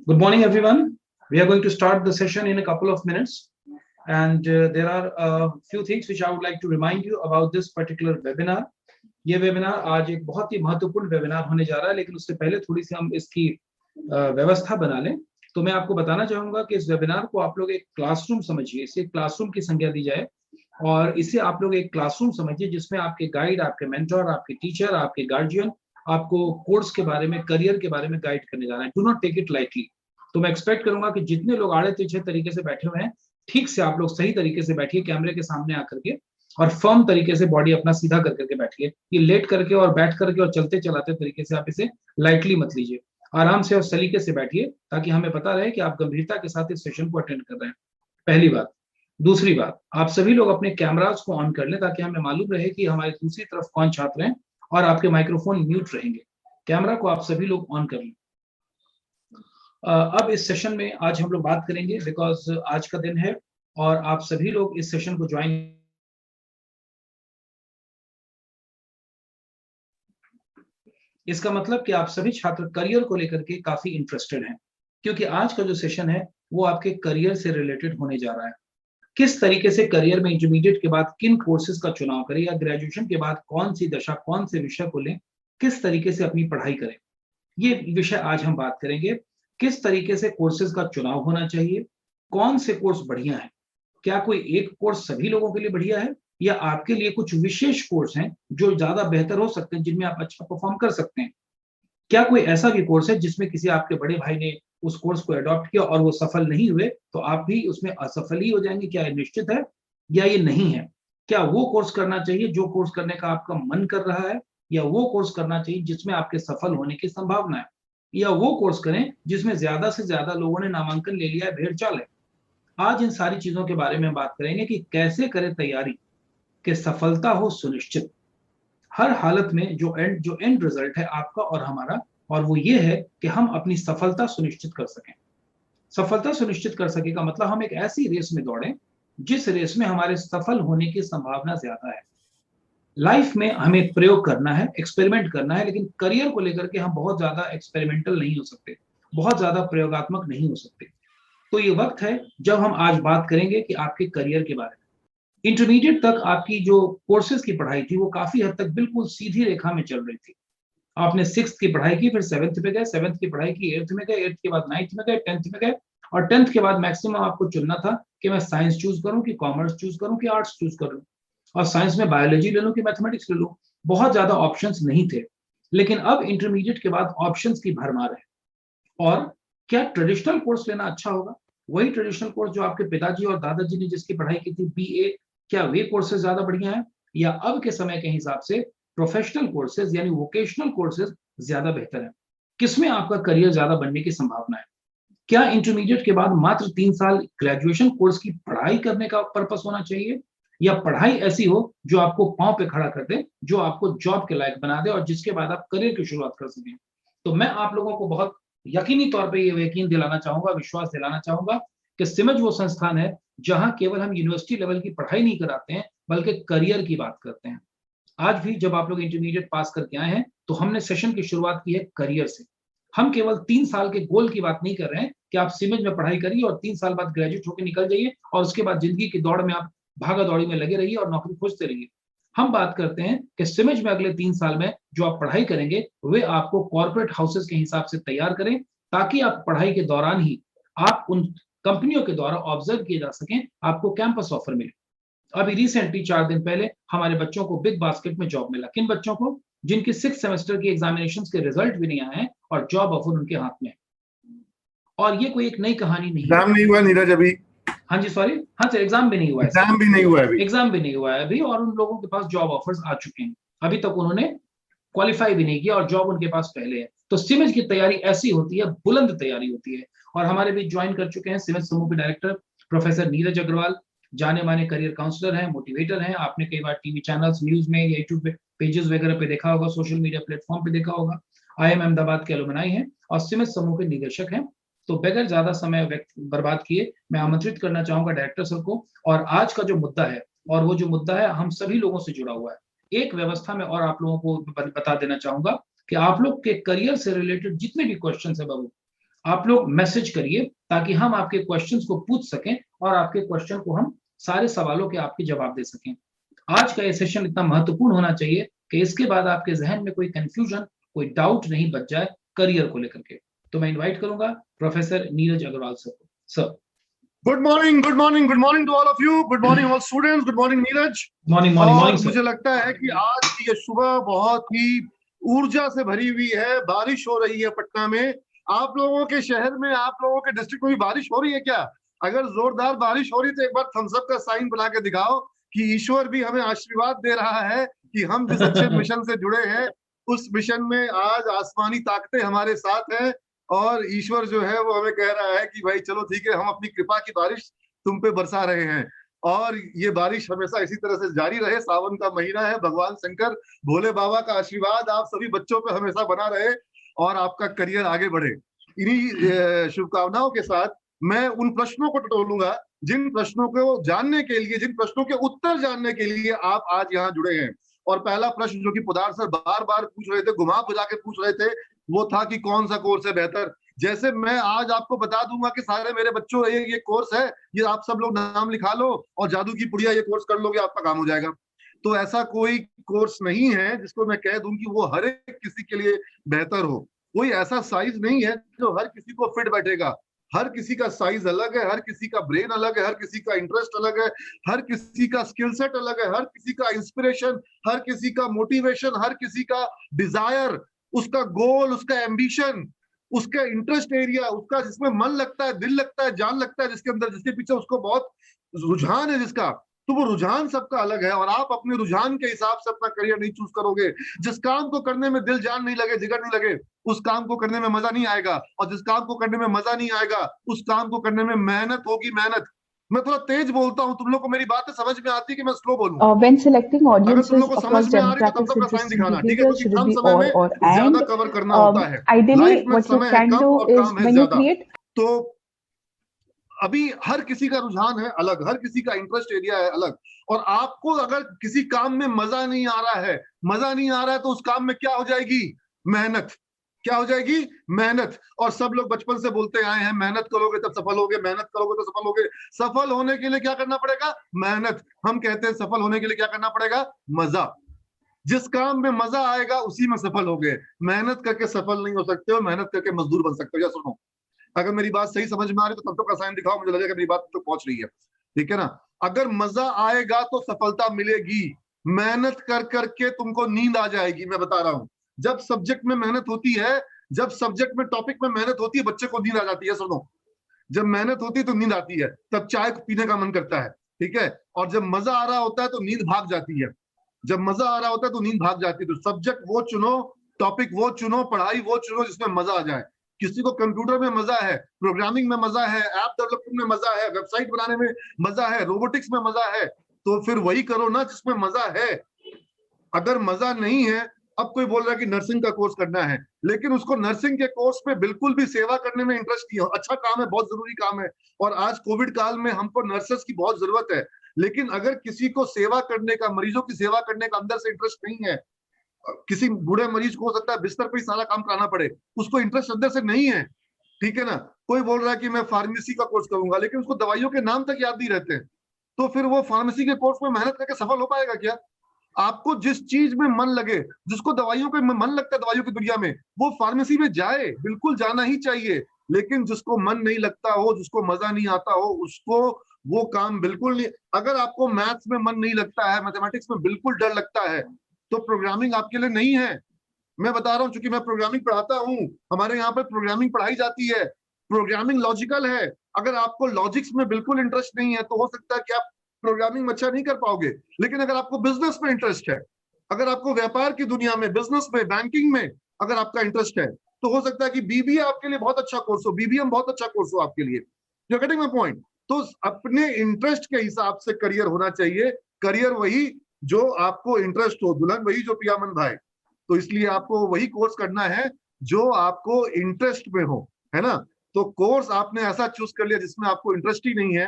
Good morning, everyone. We are going to start the session in a couple of minutes. And there are a few things which I would like to remind you about this particular webinar. ये webinar आज एक बहुत ही महत्वपूर्ण webinar होने जा रहा है, लेकिन उससे पहले थोड़ी सी हम इसकी व्यवस्था बना लें। तो मैं आपको बताना चाहूंगा कि इस वेबिनार को आप लोग एक क्लासरूम समझिए, इसे क्लासरूम की संज्ञा दी जाए और इसे आप लोग एक क्लासरूम समझिए जिसमें आपके गाइड, आपके मेंटर, आपके टीचर, आपके गार्जियन आपको कोर्स के बारे में, करियर के बारे में गाइड करने जा रहे हैं। Do not take it lightly. तो मैं एक्सपेक्ट करूंगा कि जितने लोग आड़े तिरछे तरीके से बैठे हुए हैं, ठीक से आप लोग सही तरीके से बैठिए, कैमरे के सामने आकर के, और फर्म तरीके से बॉडी अपना सीधा कर करके बैठिए। ये लेट करके और बैठ करके और चलते चलाते तरीके से आप इसे लाइटली मत लीजिए। आराम से और सलीके से बैठिए ताकि हमें पता रहे कि आप गंभीरता के साथ इस सेशन को अटेंड कर रहे हैं। पहली बात। दूसरी बात, आप सभी लोग अपने कैमरास को ऑन कर लें ताकि हमें मालूम रहे कि हमारे दूसरी तरफ कौन छात्र हैं, और आपके माइक्रोफोन म्यूट रहेंगे। कैमरा को आप सभी लोग ऑन कर लें। अब इस सेशन में आज हम लोग बात करेंगे, बिकॉज आज का दिन है और आप सभी लोग इस सेशन को ज्वाइन, इसका मतलब कि आप सभी छात्र करियर को लेकर के काफी इंटरेस्टेड हैं, क्योंकि आज का जो सेशन है वो आपके करियर से रिलेटेड होने जा रहा है। किस तरीके से करियर में इंटरमीडिएट के बाद किन कोर्सेज का चुनाव करें, या ग्रेजुएशन के बाद कौन सी दशा, कौन से विषय को लें, किस तरीके से अपनी पढ़ाई करें, ये विषय आज हम बात करेंगे। किस तरीके से कोर्सेज का चुनाव होना चाहिए, कौन से कोर्स बढ़िया है, क्या कोई एक कोर्स सभी लोगों के लिए बढ़िया है, या आपके लिए कुछ विशेष कोर्स हैं जो ज्यादा बेहतर हो सकते हैं, जिनमें आप अच्छा परफॉर्म कर सकते हैं। क्या कोई ऐसा भी कोर्स है जिसमें किसी आपके बड़े भाई ने उस कोर्स को अडॉप्ट किया और वो सफल नहीं हुए, तो आप भी उसमें असफल ही हो जाएंगे? क्या ये निश्चित है या ये नहीं है? क्या वो कोर्स करना चाहिए जो कोर्स करने का आपका मन कर रहा है, या वो कोर्स करना चाहिए जिसमें आपके सफल होने की संभावना है, या वो कोर्स करें जिसमें ज्यादा से ज्यादा लोगों ने नामांकन ले लिया है, भेड़ चाल है? आज इन सारी चीजों के बारे में बात करेंगे कि कैसे करें तैयारी कि सफलता हो सुनिश्चित हर हालत में। जो एंड रिजल्ट है आपका और हमारा, और वो ये है कि हम अपनी सफलता सुनिश्चित कर सकें। सफलता सुनिश्चित कर सके का मतलब हम एक ऐसी रेस में दौड़ें जिस रेस में हमारे सफल होने की संभावना ज्यादा है। लाइफ में हमें प्रयोग करना है, एक्सपेरिमेंट करना है, लेकिन करियर को लेकर के हम बहुत ज्यादा एक्सपेरिमेंटल नहीं हो सकते, बहुत ज्यादा प्रयोगात्मक नहीं हो सकते। तो ये वक्त है जब हम आज बात करेंगे कि आपके करियर के बारे में। इंटरमीडिएट तक आपकी जो कोर्सेज की पढ़ाई थी वो काफी हद तक बिल्कुल सीधी रेखा में चल रही थी। आपने 6th की पढ़ाई की, फिर 7th पे गए, 7th की पढ़ाई की, 8th में गए, 8th के बाद 9th में गए, 10th में गए, और 10th के बाद मैक्सिमम आपको चुनना था कि मैं साइंस चूज करूं कि कॉमर्स चूज करूं कि आर्ट्स चूज करूं, और साइंस में बायोलॉजी ले लूं कि मैथमेटिक्स ले लूं। बहुत ज्यादा ऑप्शंस नहीं थे, लेकिन अब इंटरमीडिएट के बाद ऑप्शंस की भरमार है। और क्या ट्रेडिशनल कोर्स लेना अच्छा होगा? वही ट्रेडिशनल कोर्स जो आपके पिताजी और दादाजी ने जिसकी पढ़ाई की थी, बीए, क्या वे कोर्सेज ज्यादा बढ़िया है, या अब के समय के हिसाब से प्रोफेशनल कोर्सेज यानी वोकेशनल कोर्सेज ज्यादा बेहतर है? किसमें आपका करियर ज्यादा बनने की संभावना है? क्या इंटरमीडिएट के बाद मात्र 3 साल ग्रेजुएशन कोर्स की पढ़ाई करने का पर्पस होना चाहिए, या पढ़ाई ऐसी हो जो आपको पांव पे खड़ा कर दे, जो आपको जॉब के लायक बना दे और जिसके बाद आप करियर की शुरुआत कर सकें? तो मैं आप लोगों को बहुत यकीनी तौर पे ये यकीन दिलाना चाहूंगा, विश्वास दिलाना चाहूंगा कि सिमज वो संस्थान है जहां केवल हम यूनिवर्सिटी लेवल की पढ़ाई नहीं कराते हैं, बल्कि करियर की बात करते हैं। आज भी जब आप लोग इंटरमीडिएट पास करके आए हैं तो हमने सेशन की शुरुआत की है करियर से। हम केवल 3 साल के गोल की बात नहीं कर रहे हैं कि आप सिमज में पढ़ाई करिए और 3 साल बाद ग्रेजुएट होकर निकल जाइए और उसके बाद जिंदगी की दौड़ में आप भागा दौड़ी में लगे रहिए और नौकरी खोजते रहिए। हम बात करते हैं कि सिमज में अगले 3 साल में जो आप पढ़ाई करेंगे वे आपको कॉर्पोरेट हाउसेस के हिसाब से तैयार करें, ताकि आप पढ़ाई के दौरान ही आप उन कंपनियों के द्वारा ऑब्जर्व किए जा सकें, आपको कैंपस ऑफर मिले। अभी रिसेंटली 4 दिन पहले हमारे बच्चों को बिग बास्केट में जॉब मिला। किन बच्चों को? जिनकी 6 सेमेस्टर की एग्जामिनेशन के रिजल्ट भी नहीं आए हैं और जॉब ऑफर उनके हाथ में है। और ये कोई एक नई कहानी नहीं है। एग्जाम नहीं हुआ नीरज अभी? हाँ जी, सॉरी, हाँ सर, एग्जाम भी नहीं हुआ है। एग्जाम भी नहीं हुआ है अभी? एग्जाम भी नहीं हुआ है अभी, और उन लोगों के पास जॉब ऑफर्स आ चुके हैं। अभी तक उन्होंने क्वालिफाई भी नहीं किया और जॉब उनके पास पहले है। तो सिमज की तैयारी ऐसी होती है, बुलंद तैयारी होती है। और हमारे बीच ज्वाइन कर चुके हैं सिमज समूह के डायरेक्टर प्रोफेसर नीरज अग्रवाल, जाने माने करियर काउंसलर हैं, मोटिवेटर हैं। आपने कई बार टीवी चैनल्स, न्यूज में, यूट्यूब पे पेजेस वगैरह पे देखा होगा, सोशल मीडिया प्लेटफॉर्म पे देखा होगा। IIM अहमदाबाद के एलुमनाई हैं और सिमज समूह के निदेशक हैं। तो बगैर ज्यादा समय बर्बाद किए मैं आमंत्रित करना चाहूंगा डायरेक्टर सर को। और आज का जो मुद्दा है, और वो जो मुद्दा है हम सभी लोगों से जुड़ा हुआ है, एक व्यवस्था में और आप लोगों को बता देना चाहूंगा कि आप लोग के करियर से रिलेटेड जितने भी क्वेश्चन है बाबू, आप लोग मैसेज करिए ताकि हम आपके क्वेश्चंस को पूछ सकें और आपके क्वेश्चन को हम सारे सवालों के आपके जवाब दे सकें। आज का ये सेशन इतना महत्वपूर्ण होना चाहिए कि इसके बाद आपके ज़हन में कोई कन्फ्यूजन, कोई डाउट नहीं बच जाए करियर को लेकर के। तो मैं इनवाइट करूंगा प्रोफेसर नीरज अग्रवाल सर को। Sir, good morning to all of you. Good morning all students. Good morning Neeraj. Morning और सर। मुझे लगता है कि आज की ये सुबह बहुत ही ऊर्जा से भरी हुई है। बारिश हो रही है पटना में। आप लोगों के शहर में, आप लोगों के डिस्ट्रिक्ट में भी बारिश हो रही है क्या? अगर जोरदार बारिश हो रही तो एक बार थम्स अप का साइन बना के दिखाओ कि ईश्वर भी हमें आशीर्वाद दे रहा है कि हम जिस अच्छे मिशन से जुड़े हैं उस मिशन में आज आसमानी ताकतें हमारे साथ हैं और ईश्वर जो है वो हमें कह रहा है कि भाई चलो ठीक है, हम अपनी कृपा की बारिश तुम पे बरसा रहे हैं और ये बारिश हमेशा इसी तरह से जारी रहे। सावन का महीना है, भगवान शंकर भोले बाबा का आशीर्वाद आप सभी बच्चों पे हमेशा बना रहे और आपका करियर आगे बढ़े। इन्हीं शुभकामनाओं के साथ मैं उन प्रश्नों को टटोलूंगा जिन प्रश्नों को जानने के लिए, जिन प्रश्नों के उत्तर जानने के लिए आप आज यहाँ जुड़े हैं। और पहला प्रश्न जो कि पुदार सर बार बार पूछ रहे थे, घुमा फिरा के पूछ रहे थे, वो था कि कौन सा कोर्स है बेहतर। जैसे मैं आज आपको बता दूंगा कि सारे मेरे बच्चों ये कोर्स है, ये आप सब लोग नाम लिखा लो और जादू की पुड़िया ये कोर्स कर लोगे, आपका काम हो जाएगा। तो ऐसा कोई कोर्स नहीं है जिसको मैं कह दूं कि वो हर एक किसी के लिए बेहतर हो। कोई ऐसा साइज नहीं है जो हर किसी को फिट बैठेगा। हर किसी का साइज अलग है, हर किसी का ब्रेन अलग है, हर किसी का इंटरेस्ट अलग है, हर किसी का स्किल सेट अलग है, हर किसी का इंस्पिरेशन, हर किसी का मोटिवेशन, हर किसी का डिजायर, उसका गोल, उसका एम्बिशन, उसका इंटरेस्ट एरिया, उसका जिसमें मन लगता है, दिल लगता है, जान लगता है, जिसके अंदर, जिसके पीछे उसको बहुत रुझान है जिसका, तो वो रुझान सबका अलग है। और आप अपने रुझान के हिसाब से अपना करियर नहीं चूज करोगे, जिस काम को करने में दिल जान नहीं लगे, जिगर नहीं लगे, उस काम को करने में मजा नहीं आएगा। और जिस काम को करने में मजा नहीं आएगा उस काम को करने में मेहनत होगी, मेहनत। मैं थोड़ा तेज बोलता हूँ, तुम लोग को मेरी बातें समझ में आती है कि मैं स्लो बोलूं? When selecting अगर तुम audiences लोग को समझ across में आ रही तो थम्स demographics, अप का साइन interests, and दिखाना, ठीक है? behaviors, क्योंकि should it कम be समय में or ज्यादा and? कवर करना होता है। Ideally, लाइफ में what you समय है can कम do और is काम है when you ज्यादा। create. तो अभी हर किसी का रुझान है अलग, हर किसी का इंटरेस्ट एरिया है अलग। और आपको अगर किसी काम में मजा नहीं आ रहा है, मजा नहीं आ रहा है, तो उस काम में क्या हो जाएगी? मेहनत। क्या हो जाएगी? मेहनत। और सब लोग बचपन से बोलते आए हैं मेहनत करोगे तब सफल होगे, मेहनत करोगे तो सफल होगे। सफल होने के लिए क्या करना पड़ेगा? मेहनत। हम कहते हैं सफल होने के लिए क्या करना पड़ेगा? मजा। जिस काम में मजा आएगा उसी में सफल होगे। मेहनत करके सफल नहीं हो सकते हो, मेहनत करके मजदूर बन सकते हो। या सुनो, अगर मेरी बात सही समझ में आ रही है तो तब तक का साइन दिखाओ, मुझे लगेगा मेरी बात तो पहुंच रही है, ठीक है ना? अगर मजा आएगा तो सफलता मिलेगी। मेहनत कर करके तुमको नींद आ जाएगी, मैं बता रहा हूं। जब सब्जेक्ट में मेहनत होती है, जब सब्जेक्ट में, टॉपिक में मेहनत होती है, बच्चे को नींद आ जाती है। सुनो, जब मेहनत होती है तो नींद आती है, तब चाय पीने का मन करता है, ठीक है? और जब मजा आ रहा होता है तो नींद भाग जाती है। जब मजा आ रहा होता है तो नींद भाग जाती है। तो सब्जेक्ट वो चुनो, टॉपिक वो चुनो, पढ़ाई वो चुनो जिसमें मजा आ जाए। किसी को कंप्यूटर में मजा है, प्रोग्रामिंग में मजा है, ऐप डेवलपमेंट में मजा है, वेबसाइट बनाने में मजा है, रोबोटिक्स में मजा है, तो फिर वही करो ना जिसमें मजा है। अगर मजा नहीं है, अब कोई बोल रहा है कि नर्सिंग का कोर्स करना है, लेकिन उसको नर्सिंग के कोर्स में बिल्कुल भी सेवा करने में इंटरेस्ट नहीं हो। अच्छा काम है, बहुत जरूरी काम है, और आज कोविड काल में हमको नर्सेस की बहुत जरूरत है। लेकिन अगर किसी को सेवा करने का, मरीजों की सेवा करने का अंदर से इंटरेस्ट नहीं है, किसी बूढ़े मरीज को हो सकता है बिस्तर पे ही सारा काम कराना पड़े, उसको इंटरेस्ट अंदर से नहीं है, ठीक है ना? कोई बोल रहा है कि मैं फार्मेसी का कोर्स करूंगा, लेकिन उसको दवाइयों के नाम तक याद नहीं रहते हैं, तो फिर वो फार्मेसी के कोर्स में मेहनत करके सफल हो पाएगा क्या? आपको जिस चीज में मन लगे, जिसको दवाइयों के मन लगता है, दवाइयों की दुनिया में, वो फार्मेसी में जाए, बिल्कुल जाना ही चाहिए। लेकिन जिसको मन नहीं लगता हो, जिसको मजा नहीं आता हो, उसको वो काम बिल्कुल नहीं। अगर आपको मैथ्स में मन नहीं लगता है, मैथमेटिक्स में बिल्कुल डर लगता है, तो प्रोग्रामिंग आपके लिए नहीं है। मैं बता रहा हूं, चूंकि मैं प्रोग्रामिंग पढ़ाता हूं, हमारे यहाँ पर प्रोग्रामिंग पढ़ाई जाती है। प्रोग्रामिंग लॉजिकल है। अगर आपको लॉजिक्स में बिल्कुल इंटरेस्ट नहीं है तो हो सकता है कि आप प्रोग्रामिंग में अच्छा नहीं कर पाओगे। लेकिन अगर आपको बिजनेस में इंटरेस्ट है, अगर आपको व्यापार की दुनिया में, बिजनेस में, बैंकिंग में अगर आपका इंटरेस्ट है, तो हो सकता है कि बीबीए आपके लिए बहुत अच्छा कोर्स हो, बीबीएम बहुत अच्छा कोर्स हो आपके लिए। You getting my point? तो अपने इंटरेस्ट के हिसाब से करियर होना चाहिए। करियर वही जो आपको इंटरेस्ट हो, दुल्हन वही जो पियामन भाई। तो इसलिए आपको वही कोर्स करना है जो आपको इंटरेस्ट में हो, है ना? तो कोर्स आपने ऐसा चूज कर लिया जिसमें आपको इंटरेस्ट ही नहीं है,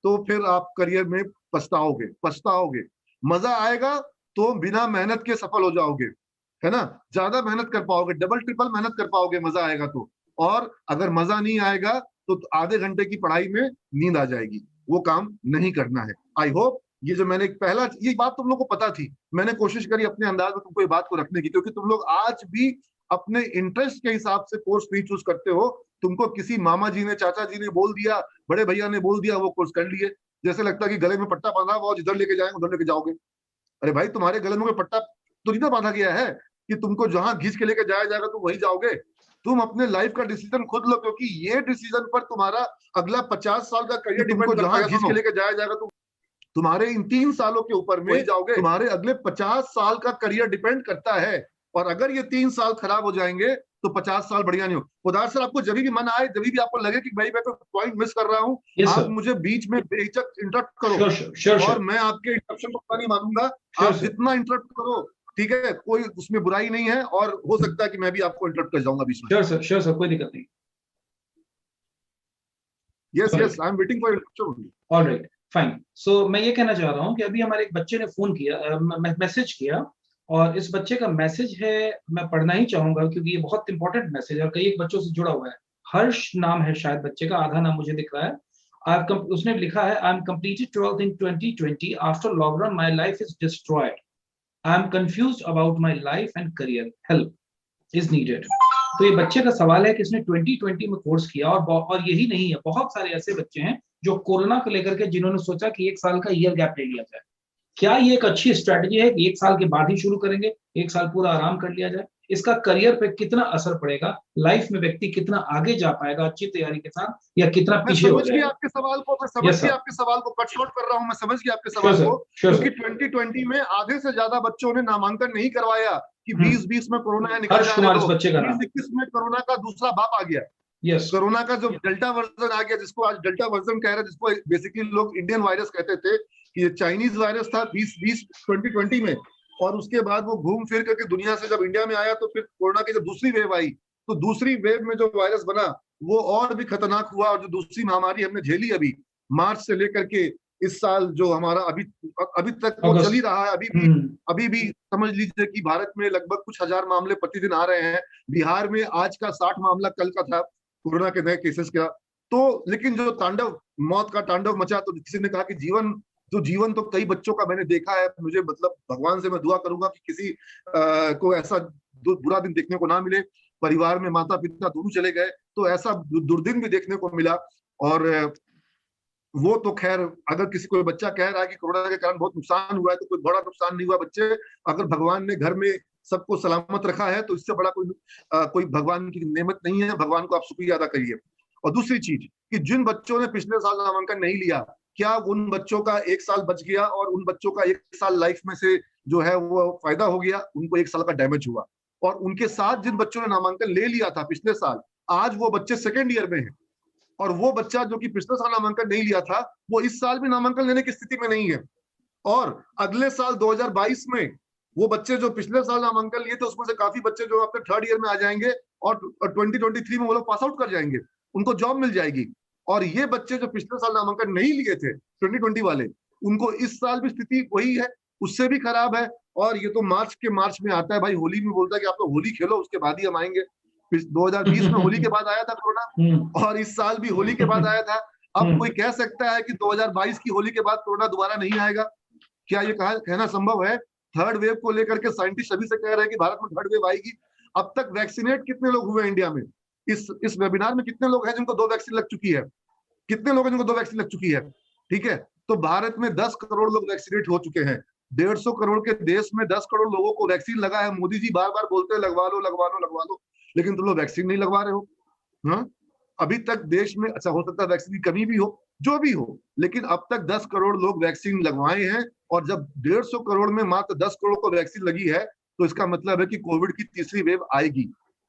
तो फिर आप करियर में पछताओगे, पछताओगे। मजा आएगा तो बिना मेहनत के सफल हो जाओगे, है ना? ज्यादा मेहनत कर पाओगे, डबल ट्रिपल मेहनत कर पाओगे, मजा आएगा तो। और अगर मजा नहीं आएगा तो आधे घंटे की पढ़ाई में नींद आ जाएगी, वो काम नहीं करना है। आई होप ये जो मैंने पहला, ये बात तुम लोग को पता थी, मैंने कोशिश करी अपने अंदाज में तुमको ये बात को रखने की, क्योंकि तुम लोग आज भी अपने इंटरेस्ट के हिसाब से कोर्स नहीं चूज करते हो। तुमको किसी मामा जी ने, चाचा जी ने बोल दिया, बड़े भैया ने बोल दिया, वो कोर्स कर लिए। जैसे लगता है कि गले में पट्टा बांधा हुआ, जिधर लेके जाएंगे उधर लेके जाओगे। अरे भाई, तुम्हारे गले में कोई पट्टा तो नहीं बांधा गया है कि तुमको जहां घिस के लेके जाया जाएगा तुम वहीं जाओगे। तुम अपने लाइफ का डिसीजन खुद लो, क्योंकि ये डिसीजन पर तुम्हारा अगला 50 साल का करियर डिपेंड करता है। जहां घिस के लेके जाया जाएगा तुम तुम्हारे इन 3 सालों के ऊपर में जाओगे, तुम्हारे अगले 50 साल का करियर डिपेंड करता है। और अगर ये 3 साल खराब हो जाएंगे तो 50 साल बढ़िया नहीं हो। उदाहरण सर, आपको जब भी मन आए, जब भी आपको लगे कि भाई मैं कोई पॉइंट मिस कर रहा हूँ, आप मुझे बीच में बेहिचक इंटरप्ट करो, और मैं आपके इंटरप्शन को नहीं मानूंगा। आप जितना इंटरप्ट करो, ठीक है, कोई उसमें बुराई नहीं है, और हो सकता है कि मैं भी आपको इंटरप्ट कर जाऊंगा बीच में। श्योर सर, कोई दिक्कत नहीं। Yes, I am waiting for interruption. Alright, fine. So मैं ये कहना चाह रहा हूँ कि अभी हमारे एक बच्चे ने फोन किया, मैसेज किया, और इस बच्चे का मैसेज है, मैं पढ़ना ही चाहूंगा क्योंकि ये बहुत इंपॉर्टेंट मैसेज है और कई एक बच्चों से जुड़ा हुआ है। हर्ष नाम है शायद बच्चे का, आधा नाम मुझे दिख रहा है। उसने लिखा है, I am completed 12th in 2020 after lockdown, my life is destroyed, I am confused about my life and career, help is needed. तो ये बच्चे का सवाल है कि इसने 2020 में कोर्स किया, और यही नहीं है, बहुत सारे ऐसे बच्चे हैं जो कोरोना को लेकर के जिन्होंने सोचा कि 1 साल का ईयर गैप ले लिया जाए। क्या ये एक अच्छी स्ट्रेटजी है कि 1 साल के बाद ही शुरू करेंगे, 1 साल पूरा आराम कर लिया जाए? इसका करियर पे कितना असर पड़ेगा, लाइफ में व्यक्ति कितना आगे जा पाएगा अच्छी तैयारी के साथ, या कितना पीछे हो जाएगा? आपके सवाल को मैं समझ गया, आपके सवाल को कट शॉर्ट कर रहा हूं, मैं समझ गया आपके सवाल को, क्योंकि 2020 में आधे से ज्यादा बच्चों ने नामांकन नहीं करवाया कि 2020 में कोरोना निकल जाएगा, 2021 में कोरोना का दूसरा बाप आ गया। यस, कोरोना का जो डेल्टा वर्जन आ गया, जिसको आज डेल्टा वर्जन कह रहे हैं, जिसको बेसिकली लोग इंडियन वायरस कहते थे, कि ये चाइनीज वायरस था 2020 में, और उसके बाद वो घूम फिर करके दुनिया से जब इंडिया में आया, तो फिर कोरोना की जब दूसरी वेव आई, तो दूसरी वेव में जो वायरस बना वो और भी खतरनाक हुआ। और जो दूसरी महामारी हमने झेली अभी मार्च से लेकर के इस साल, जो हमारा अभी तक वो चल ही रहा है, अभी भी समझ लीजिए कि भारत में लगभग कुछ हजार मामले प्रतिदिन आ रहे हैं। बिहार में आज का 60 मामला कल का था कोरोना के नए केसेस का। तो लेकिन जो तांडव, मौत का तांडव मचा, तो किसी ने कहा कि जीवन तो कई बच्चों का मैंने देखा है, मुझे मतलब भगवान से मैं दुआ करूंगा कि किसी को ऐसा बुरा दिन देखने को ना मिले। परिवार में माता पिता दोनों चले गए, तो ऐसा दुर्दिन भी देखने को मिला। और वो तो खैर, अगर किसी कोई बच्चा कह रहा है कि कोरोना के कारण बहुत नुकसान हुआ है, तो कोई बड़ा नुकसान नहीं हुआ। बच्चे, अगर भगवान ने घर में सबको सलामत रखा है, तो इससे बड़ा कोई भगवान की नेमत नहीं है। भगवान को आप शुक्रिया अदा करिए। और दूसरी चीज कि जिन बच्चों ने पिछले साल नामांकन नहीं लिया, क्या उन बच्चों का 1 साल बच गया, और उन बच्चों का 1 साल लाइफ में से जो है वो फायदा हो गया? उनको 1 साल का डैमेज हुआ। और उनके साथ जिन बच्चों ने नामांकन ले लिया था पिछले साल, आज वो बच्चे सेकेंड ईयर में हैं, और वो बच्चा जो कि पिछले साल नामांकन नहीं लिया था, वो इस साल भी नामांकन लेने की स्थिति में नहीं है। और अगले साल 2022 में वो बच्चे जो पिछले साल नामांकन लिए थे, उसमें से काफी बच्चे जो अपने 3rd ईयर में आ जाएंगे, और 2023 में वो लोग पास आउट कर जाएंगे, उनको जॉब मिल जाएगी। और ये बच्चे जो पिछले साल नामांकन नहीं लिए थे 2020 वाले, उनको इस साल भी स्थिति वही है, उससे भी खराब है। और ये तो मार्च में आता है भाई, होली में बोलता है कि आप तो होली खेलो, उसके बाद ही हम आएंगे। 2020 में होली के बाद आया था कोरोना, और इस साल भी होली के बाद आया था। अब कोई कह सकता है कि 2022 की होली के बाद कोरोना दोबारा नहीं आएगा? क्या ये कहना संभव है? 3rd वेव को लेकर के साइंटिस्ट अभी से कह रहे हैं कि भारत में 3rd वेव आएगी। अब तक वैक्सीनेट कितने लोग हुए इंडिया में? इस वेबिनार में कितने लोग हैं जिनको 2 वैक्सीन लग चुकी है? कितने लोग हैं जिनको 2 वैक्सीन लग चुकी है? ठीक है, तो भारत में 10 करोड़ लोग वैक्सीनेट हो चुके हैं। 150 करोड़ के देश में 10 करोड़ लोगों को वैक्सीन लगा है। मोदी जी बार बार बोलते हैं लगवा लो लगवा लो लगवा लो, लेकिन तुम लोग वैक्सीन नहीं लगवा रहे हो। हाँ, अभी तक देश में, अच्छा हो सकता है वैक्सीन की कमी भी हो, जो भी हो, लेकिन अब तक 10 करोड़ लोग वैक्सीन लगवाए हैं। और जब 150 करोड़ में मात्र 10 करोड़ को वैक्सीन लगी है, तो इसका मतलब है कि कोविड की तीसरी वेव आएगी।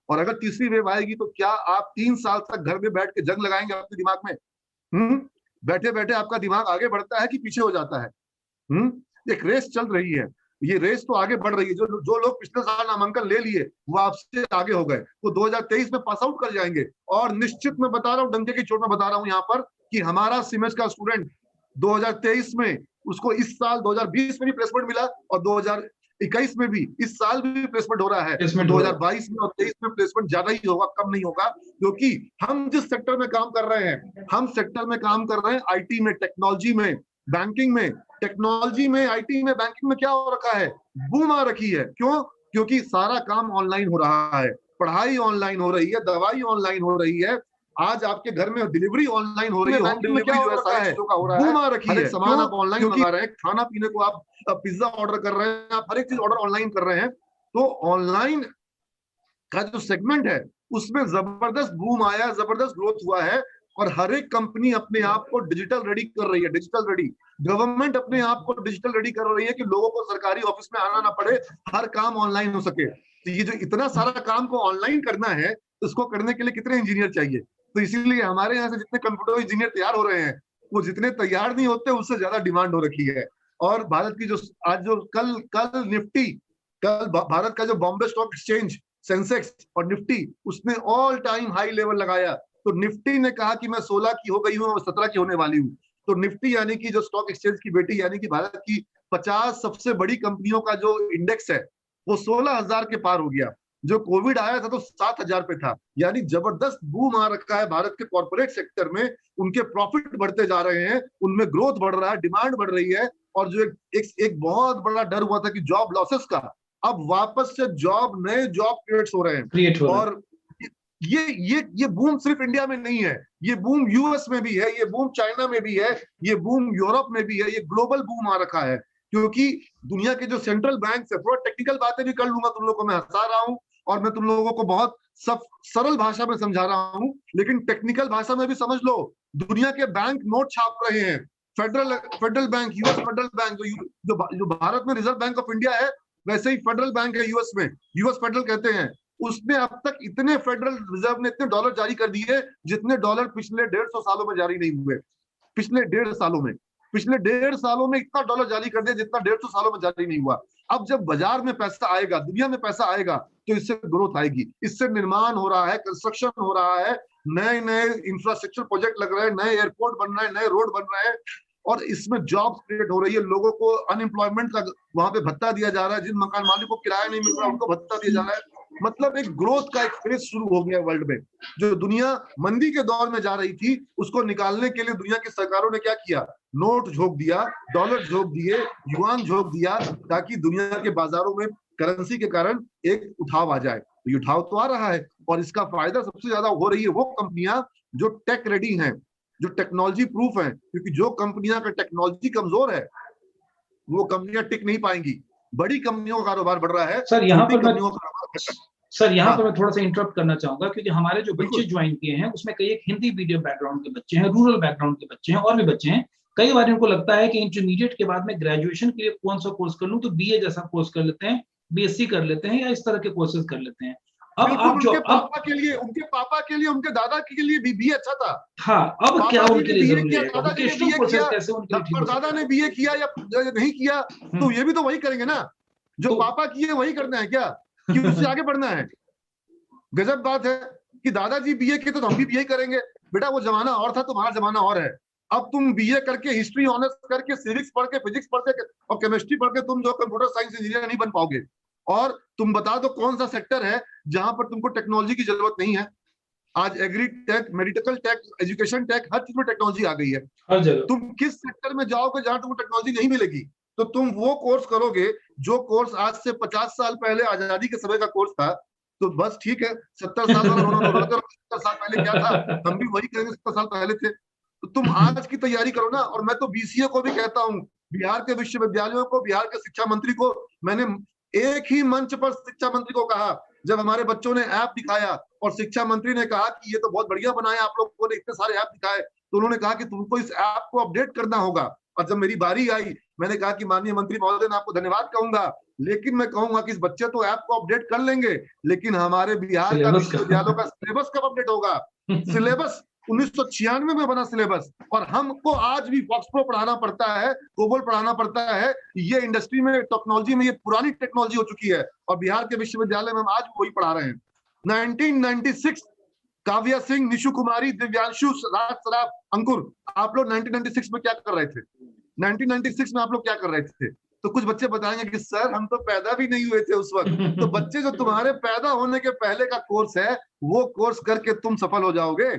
और अगर तीसरी वेव आएगी, तो क्या आप 3 साल तक घर में बैठ के जंग लगाएंगे अपने दिमाग में? बैठे बैठे आपका दिमाग आगे बढ़ता है कि पीछे हो जाता है? एक रेस चल रही है, ये रेस तो आगे बढ़ रही है। जो लोग पिछले साल नामांकन ले लिए वो आपसे आगे हो गए, वो 2023 में पास आउट कर जाएंगे। और निश्चित मैं बता रहा हूँ, डंके की चोट में बता रहा हूँ यहाँ पर, कि हमारा सीमेज का स्टूडेंट 2023 में, उसको इस साल 2020 में भी प्लेसमेंट मिला, और 21 में भी, इस साल भी प्लेसमेंट हो रहा है। Placement हो रहा है। 2022 में और 23 में प्लेसमेंट ज्यादा ही होगा, कम नहीं होगा, क्योंकि हम जिस सेक्टर में काम कर रहे हैं, हम सेक्टर में काम कर रहे हैं आईटी में, टेक्नोलॉजी में, बैंकिंग में। टेक्नोलॉजी में, आईटी में, बैंकिंग में क्या हो रखा है, बूम आ रखी है। क्यों? क्योंकि सारा काम ऑनलाइन हो रहा है, पढ़ाई ऑनलाइन हो रही है, दवाई ऑनलाइन हो रही है, आज आपके घर में डिलीवरी ऑनलाइन हो रही है, होम डिलीवरी जो है सारी चीजों का हो रहा है, बूम आ रखी है। हर एक सामान आप ऑनलाइन मंगा रहे हैं, खाना पीने को आप पिज्जा ऑर्डर कर रहे हैं, आप हर एक चीज ऑर्डर ऑनलाइन कर रहे हैं। तो ऑनलाइन का जो सेगमेंट है उसमें जबरदस्त बूम आया, जबरदस्त ग्रोथ हुआ है, और हर एक कंपनी अपने आप को डिजिटल रेडी कर रही है, डिजिटल रेडी। गवर्नमेंट अपने आप को डिजिटल रेडी कर रही है कि लोगों को सरकारी ऑफिस में आना ना पड़े, हर काम ऑनलाइन हो सके। तो ये जो इतना सारा काम को ऑनलाइन करना है, इसको करने के लिए कितने इंजीनियर चाहिए? तो इसीलिए हमारे यहाँ से जितने कंप्यूटर इंजीनियर तैयार हो रहे हैं, वो जितने तैयार नहीं होते उससे ज्यादा डिमांड हो रखी है। और भारत की जो आज जो कल निफ्टी, कल भारत का जो बॉम्बे स्टॉक एक्सचेंज, सेंसेक्स और निफ्टी, उसने ऑल टाइम हाई लेवल लगाया। तो निफ्टी ने कहा कि मैं 16 की हो गई हूँ, मैं 17 की होने वाली हूँ। तो निफ्टी यानी कि जो स्टॉक एक्सचेंज की बेटी, यानी कि भारत की 50 सबसे बड़ी कंपनियों का जो इंडेक्स है, वो 16,000 के पार हो गया। जो कोविड आया था तो 7,000 पे था। यानी जबरदस्त बूम आ रखा है भारत के कॉर्पोरेट सेक्टर में, उनके प्रॉफिट बढ़ते जा रहे हैं, उनमें ग्रोथ बढ़ रहा है, डिमांड बढ़ रही है। और जो एक बहुत बड़ा डर हुआ था कि जॉब लॉसेस का, अब वापस से नए जॉब क्रिएट हो रहे हैं। और ये बूम सिर्फ इंडिया में नहीं है, ये बूम यूएस में भी है, ये बूम चाइना में भी है, ये बूम यूरोप में भी है, ये ग्लोबल बूम आ रखा है। क्योंकि दुनिया के जो सेंट्रल बैंक है, थोड़ा टेक्निकल बातें भी कर लूंगा, तुम लोगों को मैं हंसा रहा हूँ और मैं तुम लोगों को बहुत सरल भाषा में समझा रहा हूँ, लेकिन टेक्निकल भाषा में भी समझ लो। दुनिया के बैंक नोट छाप रहे हैं। Federal bank, US federal bank, जो भारत में रिजर्व बैंक ऑफ इंडिया है, वैसे ही फेडरल बैंक है यूएस में, यूएस फेडरल कहते हैं। उसने अब तक इतने, फेडरल रिजर्व ने इतने डॉलर जारी कर दिए जितने डॉलर पिछले 150 सालों में जारी नहीं हुए। पिछले 1.5 सालों में इतना डॉलर जारी कर दिया जितना 150 सालों में जारी नहीं हुआ। अब जब बाजार में पैसा आएगा, दुनिया में पैसा आएगा, तो इससे ग्रोथ आएगी, इससे निर्माण हो रहा है, कंस्ट्रक्शन हो रहा है, नए नए इंफ्रास्ट्रक्चर प्रोजेक्ट लग रहे हैं, नए एयरपोर्ट बन रहे हैं, नए रोड बन रहे हैं, और इसमें जॉब क्रिएट हो रही है। लोगों को अनएम्प्लॉयमेंट का वहां पे भत्ता दिया जा रहा है, जिन मकान मालिक को किराया नहीं मिल रहा उनको भत्ता दिया जा रहा है। मतलब एक ग्रोथ का एक फेज शुरू हो गया वर्ल्ड में। जो दुनिया मंदी के दौर में जा रही थी, उसको निकालने के लिए दुनिया की सरकारों ने क्या किया? नोट झोंक दिया, डॉलर झोंक दिए, युआन झोंक दिया, ताकि दुनिया के बाजारों में करेंसी के कारण एक उठाव आ जाए। तो ये उठाव तो आ रहा है, और इसका फायदा सबसे ज्यादा हो रही है वो कंपनियां जो टेक रेडी हैं, जो टेक्नोलॉजी प्रूफ हैं। क्योंकि जो कंपनियां का टेक्नोलॉजी कमजोर है, वो कंपनियां टिक नहीं पाएंगी। बड़ी कंपनियों का कारोबार बढ़ रहा है, सर यहाँ पर हाँ। मैं थोड़ा सा इंटरप्ट करना चाहूंगा, क्योंकि हमारे जो बच्चे ज्वाइन किए हैं उसमें कई एक हिंदी मीडियम बैकग्राउंड के बच्चे हैं, रूरल बैकग्राउंड के बच्चे हैं, और भी बच्चे हैं। कई बार इनको लगता है कि इंटरमीडिएट के बाद में ग्रेजुएशन के लिए कौन सा कोर्स कर लूं, तो बीए जैसा कोर्स कर लेते हैं, बीएससी कर लेते हैं, या इस तरह के कोर्सेज कर लेते हैं। अब आप जो उनके पापा के लिए, उनके दादा के लिए भी अच्छा था। हाँ, अब क्या उनके लिए जरूरी है? दादा ने बीए किया या नहीं किया, तो ये भी तो वही करेंगे ना जो पापा किए, वही करना है क्या, कि उससे आगे बढ़ना है? गजब बात है कि दादाजी बीए किए तो हम भी बीए करेंगे। बेटा वो जमाना और था, तुम्हारा जमाना और है। अब तुम बीए करके, हिस्ट्री ऑनर्स करके, सिविक्स पढ़ के, फिजिक्स पढ़ के और केमिस्ट्री पढ़ के तुम जो कंप्यूटर साइंस इंजीनियर नहीं बन पाओगे। और तुम बता दो कौन सा सेक्टर है जहां पर तुमको टेक्नोलॉजी की जरूरत नहीं है? आज agri tech, medical tech, education tech, हर चीज में टेक्नोलॉजी आ गई है। हर जगह तुम किस सेक्टर में जाओगे जहां तुमको टेक्नोलॉजी नहीं मिलेगी? तो तुम वो कोर्स करोगे जो कोर्स आज से 50 साल पहले आजादी के समय का कोर्स था। तो बस ठीक है, 70 साल 70 साल पहले क्या था, हम भी वही करेंगे 70 साल पहले थे। तो तुम आज की तैयारी करो ना। और मैं तो बीसीए को भी कहता हूँ, बिहार के विश्वविद्यालयों को, बिहार के शिक्षा मंत्री को, मैंने एक ही मंच पर शिक्षा मंत्री को कहा, जब हमारे बच्चों ने ऐप दिखाया और शिक्षा मंत्री ने कहा कि ये तो बहुत बढ़िया बनाया आप लोगों ने, इतने सारे ऐप दिखाए, तो उन्होंने कहा कि तुमको इस ऐप को अपडेट करना होगा। और जब मेरी बारी आई, मैंने कहा कि माननीय मंत्री महोदय, मैं आपको धन्यवाद कहूंगा, लेकिन मैं कहूंगा कि इस बच्चे तो ऐप को अपडेट कर लेंगे, लेकिन हमारे बिहार का विश्वविद्यालयों का सिलेबस कब अपडेट होगा? सिलेबस 1996 में बना सिलेबस, और हमको आज भी फॉक्सप्रो पढ़ाना पड़ता है, कोबोल पढ़ाना पड़ता है। ये इंडस्ट्री में, टेक्नोलॉजी में ये पुरानी टेक्नोलॉजी हो चुकी है, और बिहार के विश्वविद्यालय में हम आज वही पढ़ा रहे हैं। 1996 काव्या सिंह, निशु कुमारी, दिव्यांशु, राज सराफ, अंकुर, आप लोग 1996 में क्या कर रहे थे? 1996 में आप लोग क्या कर रहे थे? तो कुछ बच्चे बताएंगे कि सर हम तो पैदा भी नहीं हुए थे उस वक्त। तो बच्चे जो तुम्हारे पैदा होने के पहले का कोर्स है वो कोर्स करके तुम सफल हो जाओगे,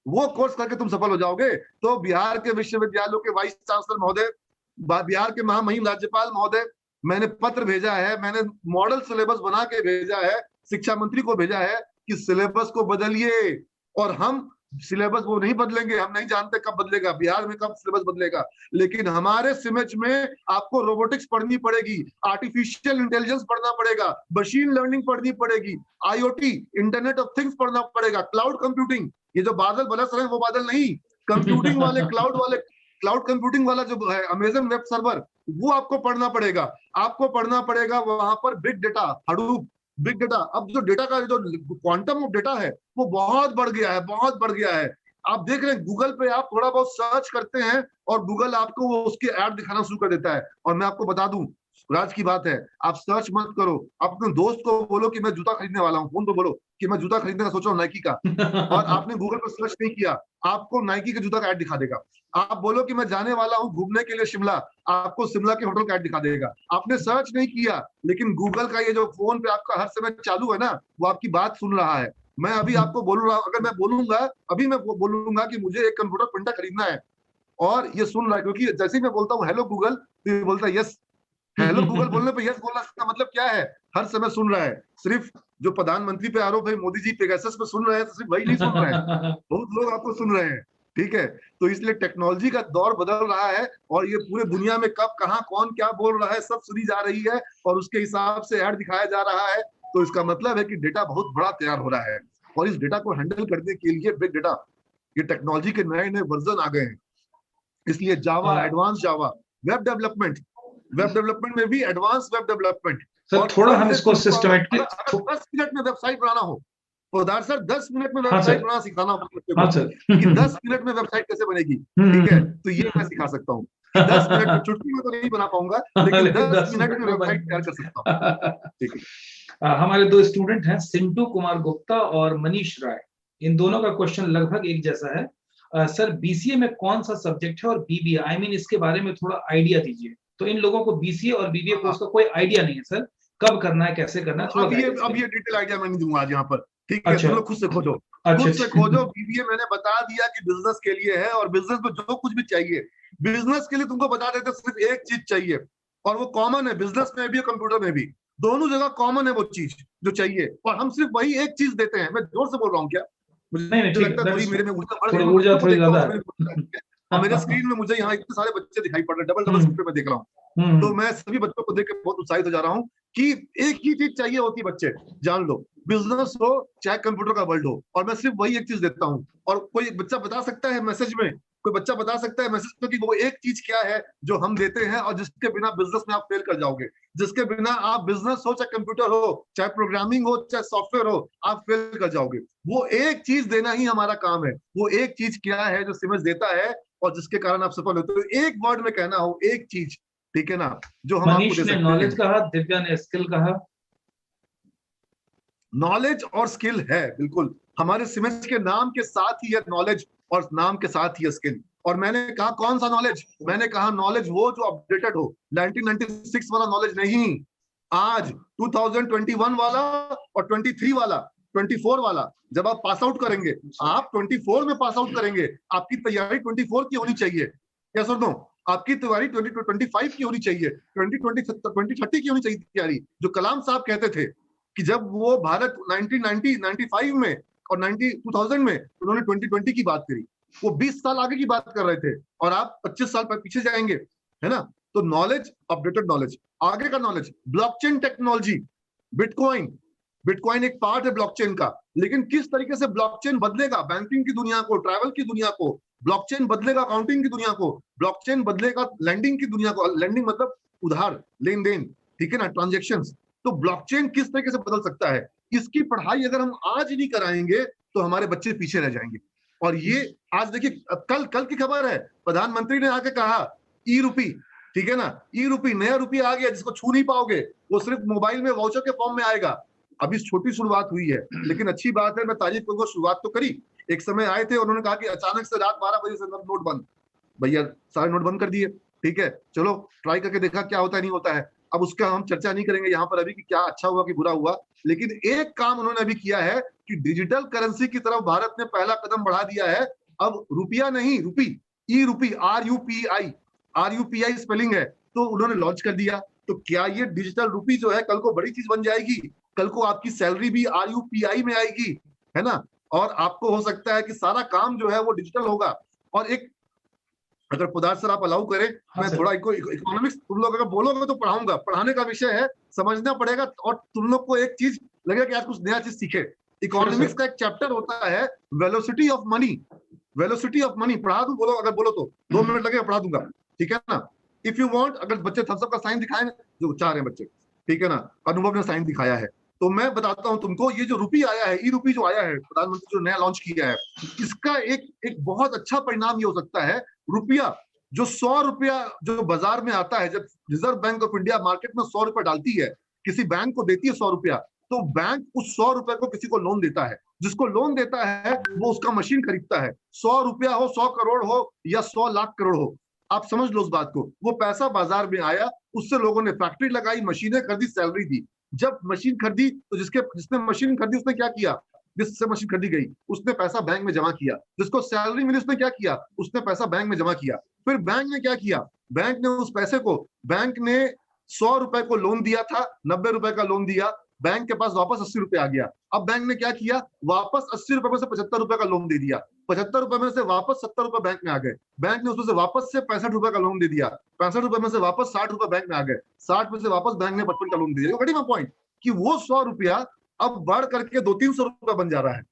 वो कोर्स करके तुम सफल हो जाओगे। तो बिहार के विश्वविद्यालयों के वाइस चांसलर महोदय, बिहार के महामहिम राज्यपाल महोदय, मैंने पत्र भेजा है, मैंने मॉडल सिलेबस बना के भेजा है, शिक्षा मंत्री को भेजा है कि सिलेबस को बदलिए। और हम सिलेबस वो नहीं बदलेंगे, हम नहीं जानते कब बदलेगा, बिहार में कब सिलेबस बदलेगा, लेकिन हमारे सिमेज में आपको रोबोटिक्स पढ़नी पड़ेगी, आर्टिफिशियल इंटेलिजेंस पढ़ना पड़ेगा, मशीन लर्निंग पढ़नी पड़ेगी, आईओटी, इंटरनेट ऑफ थिंग्स पढ़ना पड़ेगा, क्लाउड कंप्यूटिंग, ये जो बादल बरस रहे हैं वो बादल नहीं, कंप्यूटिंग वाले क्लाउड कंप्यूटिंग वाला जो है अमेजन वेब सर्वर, वो आपको पढ़ना पड़ेगा। आपको पढ़ना पड़ेगा वहां पर big data, Hadoop, big data. अब जो डेटा का जो क्वांटम ऑफ डेटा है वो बहुत बढ़ गया है, बहुत बढ़ गया है। आप देख रहे हैं गूगल पे आप थोड़ा बहुत सर्च करते हैं और गूगल आपको वो उसके ऐड दिखाना शुरू कर देता है। और मैं आपको बता दूं, राज की बात है, आप सर्च मत करो, अपने दोस्त को बोलो कि मैं जूता खरीदने वाला हूँ, फोन पे बोलो कि मैं जूता खरीदने का सोच रहा हूँ नाइकी का, और आपने गूगल पर सर्च नहीं किया, आपको नाइकी के जूता का ऐड दिखा देगा। आप बोलो कि मैं जाने वाला हूँ घूमने के लिए शिमला, आपको शिमला के होटल का ऐड दिखा देगा। आपने सर्च नहीं किया, लेकिन गूगल का ये जो फोन पे आपका हर समय चालू है ना, वो आपकी बात सुन रहा है। मैं अभी आपको बोल रहा हूँ, अगर मैं बोलूंगा, अभी मैं बोलूंगा कि मुझे एक कंप्यूटर प्रिंटर खरीदना है, और ये सुन रहा है, क्योंकि जैसे ही मैं बोलता हूँ हेलो गूगल, तो ये बोलता है यस। हेलो गूगल बोलने पे यस बोलना का मतलब क्या है? हर समय सुन रहा है। सिर्फ जो प्रधानमंत्री पे आरोप है मोदी जी पेगासस पे सुन रहे हैं, तो सिर्फ वही नहीं सुन रहे हैं, बहुत लोग आपको सुन रहे हैं। ठीक है, तो इसलिए टेक्नोलॉजी का दौर बदल रहा है, और ये पूरे दुनिया में कब कहाँ कौन क्या बोल रहा है सब सुनी जा रही है, और उसके हिसाब से ऐड दिखाया जा रहा है। तो इसका मतलब है कि डेटा बहुत बड़ा तैयार हो रहा है, और इस डेटा को हैंडल करने के लिए बिग डेटा, ये टेक्नोलॉजी के नए नए वर्जन आ गए हैं। इसलिए जावा, एडवांस जावा, वेब डेवलपमेंट में भी एडवांस वेब डेवलपमेंट। सर थोड़ा हम इसको सिस्टमेटिकली, 10 मिनट में वेबसाइट बनाना हो, पोदार सर 10 मिनट में हाँ वेबसाइट सर, बनाना सिखाना हो बच्चे हाँ को सर, कि 10 मिनट में वेबसाइट कैसे बनेगी, ठीक है, तो ये मैं सिखा सकता हूँ कि 10 मिनट में, चुटकी में तो नहीं बना पाऊंगा, लेकिन 10 मिनट में वेबसाइट तैयार कर सकता हूँ। ठीक है, हमारे दो स्टूडेंट हैं, सिंटू कुमार गुप्ता और मनीष राय। इन दोनों का क्वेश्चन लगभग एक जैसा है। सर बीसीए में कौन सा सब्जेक्ट है और बीबीए, आई मीन इसके बारे में थोड़ा आइडिया दीजिए। तो इन लोगों को बीसीए और बीबीए कोर्स का कोई आइडिया नहीं है सर, कब करना है, कैसे करना है, थोड़ा अब ये डिटेल आइडिया मैं नहीं दूंगा आज यहाँ पर, ठीक है। अच्छा, तुम लोग खुद से खोजो, अच्छा, खुद से खोजो। बीबीए मैंने बता दिया कि बिजनेस के लिए है, और बिजनेस में जो कुछ भी चाहिए, बिजनेस के लिए तुमको बता देते सिर्फ एक चीज चाहिए, और वो कॉमन है, बिजनेस में भी और कंप्यूटर में भी, दोनों जगह कॉमन है वो चीज जो चाहिए, और हम सिर्फ वही एक चीज देते हैं। मैं जोर से बोल रहा हूँ क्या? नहीं मुझे ठीक लगता है है, थोड़ी मेरे में ऊर्जा बढ़ थोड़ी गई, ऊर्जा बच्चों को थोड़ी देखता हूँ ज्यादा तो है। मेरी ऊर्जा बढ़ गई है। और मेरे स्क्रीन में मुझे यहाँ इतने सारे बच्चे दिखाई पड़ रहे हैं, डबल स्क्रीन में देख रहा हूँ, तो मैं सभी बच्चों को देख के बहुत उत्साहित हो जा रहा हूँ कि एक ही चीज चाहिए होती है बच्चे, जान लो, बिजनेस हो चाहे कंप्यूटर का वर्ल्ड हो, और मैं सिर्फ वही एक चीज देता हूँ। और कोई बच्चा बता सकता है मैसेज में, कोई बच्चा बता सकता है मैसेज में कि वो एक चीज क्या है जो हम देते हैं और जिसके बिना बिजनेस में आप फेल कर जाओगे, जिसके बिना आप बिजनेस हो चाहे कंप्यूटर हो चाहे प्रोग्रामिंग हो चाहे सॉफ्टवेयर हो, आप फेल कर जाओगे। वो एक चीज देना ही हमारा काम है। वो एक चीज क्या है जो सिमज देता है और जिसके कारण आप सफल होते हो? एक वर्ड में कहना हो, एक चीज, ठीक है ना, जो हम आपको मनीष दे ने सकते नॉलेज हैं। कहा, दिव्या ने स्किल कहा। नॉलेज और स्किल है, बिल्कुल हमारे सिमेंट के नाम के साथ ही है नॉलेज, और नाम के साथ ही है स्किल। और मैंने कहा कौन सा नॉलेज? मैंने कहा नॉलेज वो जो अपडेटेड हो, 1996 वाला नॉलेज नहीं, आज 2021 वाला और 23 वाला, 24 वाला। जब आप पास आउट करेंगे, आप 24 में पास आउट करेंगे, आपकी तैयारी 24 की होनी चाहिए। क्या सुन दो, आपकी तैयारी 2025 की होनी चाहिए, 2030 की होनी चाहिए तैयारी। जो कलाम साहब कहते थे कि जब वो भारत 1990 95 में और 2000 में उन्होंने 2020 की बात करी, वो 20 साल आगे की बात कर रहे थे, और आप 25 साल पर पीछे जाएंगे, है ना। तो नॉलेज, अपडेटेड नॉलेज, आगे का knowledge, blockchain technology, bitcoin. Bitcoin एक पार्ट है ब्लॉकचेन का, लेकिन किस तरीके से ब्लॉकचेन बदलेगा बैंकिंग की दुनिया को, ट्रैवल की दुनिया को, ब्लॉकचेन बदलेगा अकाउंटिंग की दुनिया को, ब्लॉकचेन बदलेगा लैंडिंग की दुनिया को। लैंडिंग मतलब उधार, लेन देन, ठीक है ना, ट्रांजेक्शंस। तो ब्लॉकचेन किस तरीके से बदल सकता है, इसकी पढ़ाई अगर हम आज नहीं कराएंगे तो हमारे बच्चे पीछे रह जाएंगे। और ये आज देखिए, कल की खबर है, प्रधानमंत्री ने आके कहा ई रूपी, ठीक है ना, ई रूपी नया रुपया आ गया जिसको छू नहीं पाओगे, वो सिर्फ मोबाइल में वाउचर के फॉर्म में आएगा। अभी छोटी शुरुआत हुई है, लेकिन अच्छी बात है, मैं तारीफ करूंगा, शुरुआत तो करी। एक समय आए थे, उन्होंने कहा कि अचानक से रात 12 बजे से नोट बंद, भैया सारे नोट बंद कर दिए, ठीक है, चलो ट्राई करके देखा क्या होता है नहीं होता है। अब उसका हम चर्चा नहीं करेंगे यहाँ पर अभी कि क्या अच्छा हुआ कि बुरा हुआ, लेकिन एक काम उन्होंने अभी किया है कि डिजिटल करेंसी की तरफ भारत ने पहला कदम बढ़ा दिया है। अब रुपया नहीं, रुपी, ई रुपी, RUPI स्पेलिंग है, तो उन्होंने लॉन्च कर दिया। तो क्या ये डिजिटल रुपी जो है कल को बड़ी चीज बन जाएगी? कल को आपकी सैलरी भी RUPI में आएगी, है ना? और आपको हो सकता है कि सारा काम जो है वो डिजिटल होगा। और एक, अगर पदार्थ सर आप अलाउ करें, हाँ मैं सर। थोड़ा इकोनॉमिक्स, तुम लोग अगर बोलोगे तो पढ़ाऊंगा, पढ़ाने का विषय है, समझना पड़ेगा, और तुम लोग को एक चीज लगेगा कि आज कुछ नया चीज सीखे। इकोनॉमिक्स का एक चैप्टर होता है velocity of money. Velocity of money पढ़ा दूं, बोलो अगर बोलो तो 2 मिनट लगेगा, पढ़ा दूंगा, ठीक है ना? इफ यू वांट, अगर बच्चे थम्स अप का साइन दिखाएं जो चाह रहे हैं बच्चे, ठीक है ना? अनुभव ने साइन दिखाया है, तो मैं बताता हूं तुमको, ये जो रुपी आया है, ई रुपी जो आया है, प्रधानमंत्री जो नया लॉन्च किया है, इसका एक बहुत अच्छा परिणाम ये हो सकता है। रुपया जो 100 रुपया जो बाजार में आता है, जब reserve bank of India market में 100 रुपया डालती है, किसी बैंक को देती है 100 रुपया, तो बैंक उस 100 रुपए को किसी को लोन देता है। जिसको लोन देता है वो उसका मशीन खरीदता है, 100 रुपया हो, 100 करोड़ हो, या 100 लाख करोड़ हो, आप समझ लो उस बात को। वो पैसा बाजार में आया, उससे लोगों ने फैक्ट्री लगाई, मशीनें खरीदी, सैलरी दी। जब मशीन खरीदी तो जिसने मशीन खरीदी उसने क्या किया? जिससे मशीन खरीदी गई उसने पैसा बैंक में जमा किया, जिसको सैलरी मिली उसने क्या किया? उसने पैसा बैंक में जमा किया। फिर बैंक ने क्या किया? बैंक ने उस पैसे को, बैंक ने 100 रुपए को लोन दिया था, 90 रुपए का लोन दिया, बैंक के पास वापस 80 रुपए आ गया। अब बैंक ने क्या किया? वापस 80 रुपए में से 75 रुपए का लोन दे दिया, 75 रुपए में से वापस 70 रुपए बैंक में आ गए, बैंक ने उसमें से वापस से 65 रुपए का लोन दे दिया, 65 रुपए में से वापस 60 रुपए बैंक में आ गए, 60 में से वापस बैंक ने 55 का लोन दे दिया। गड़ी में पॉइंट कि वो 100 रुपया अब बढ़ करके 200-300 रुपया बन जा रहा है,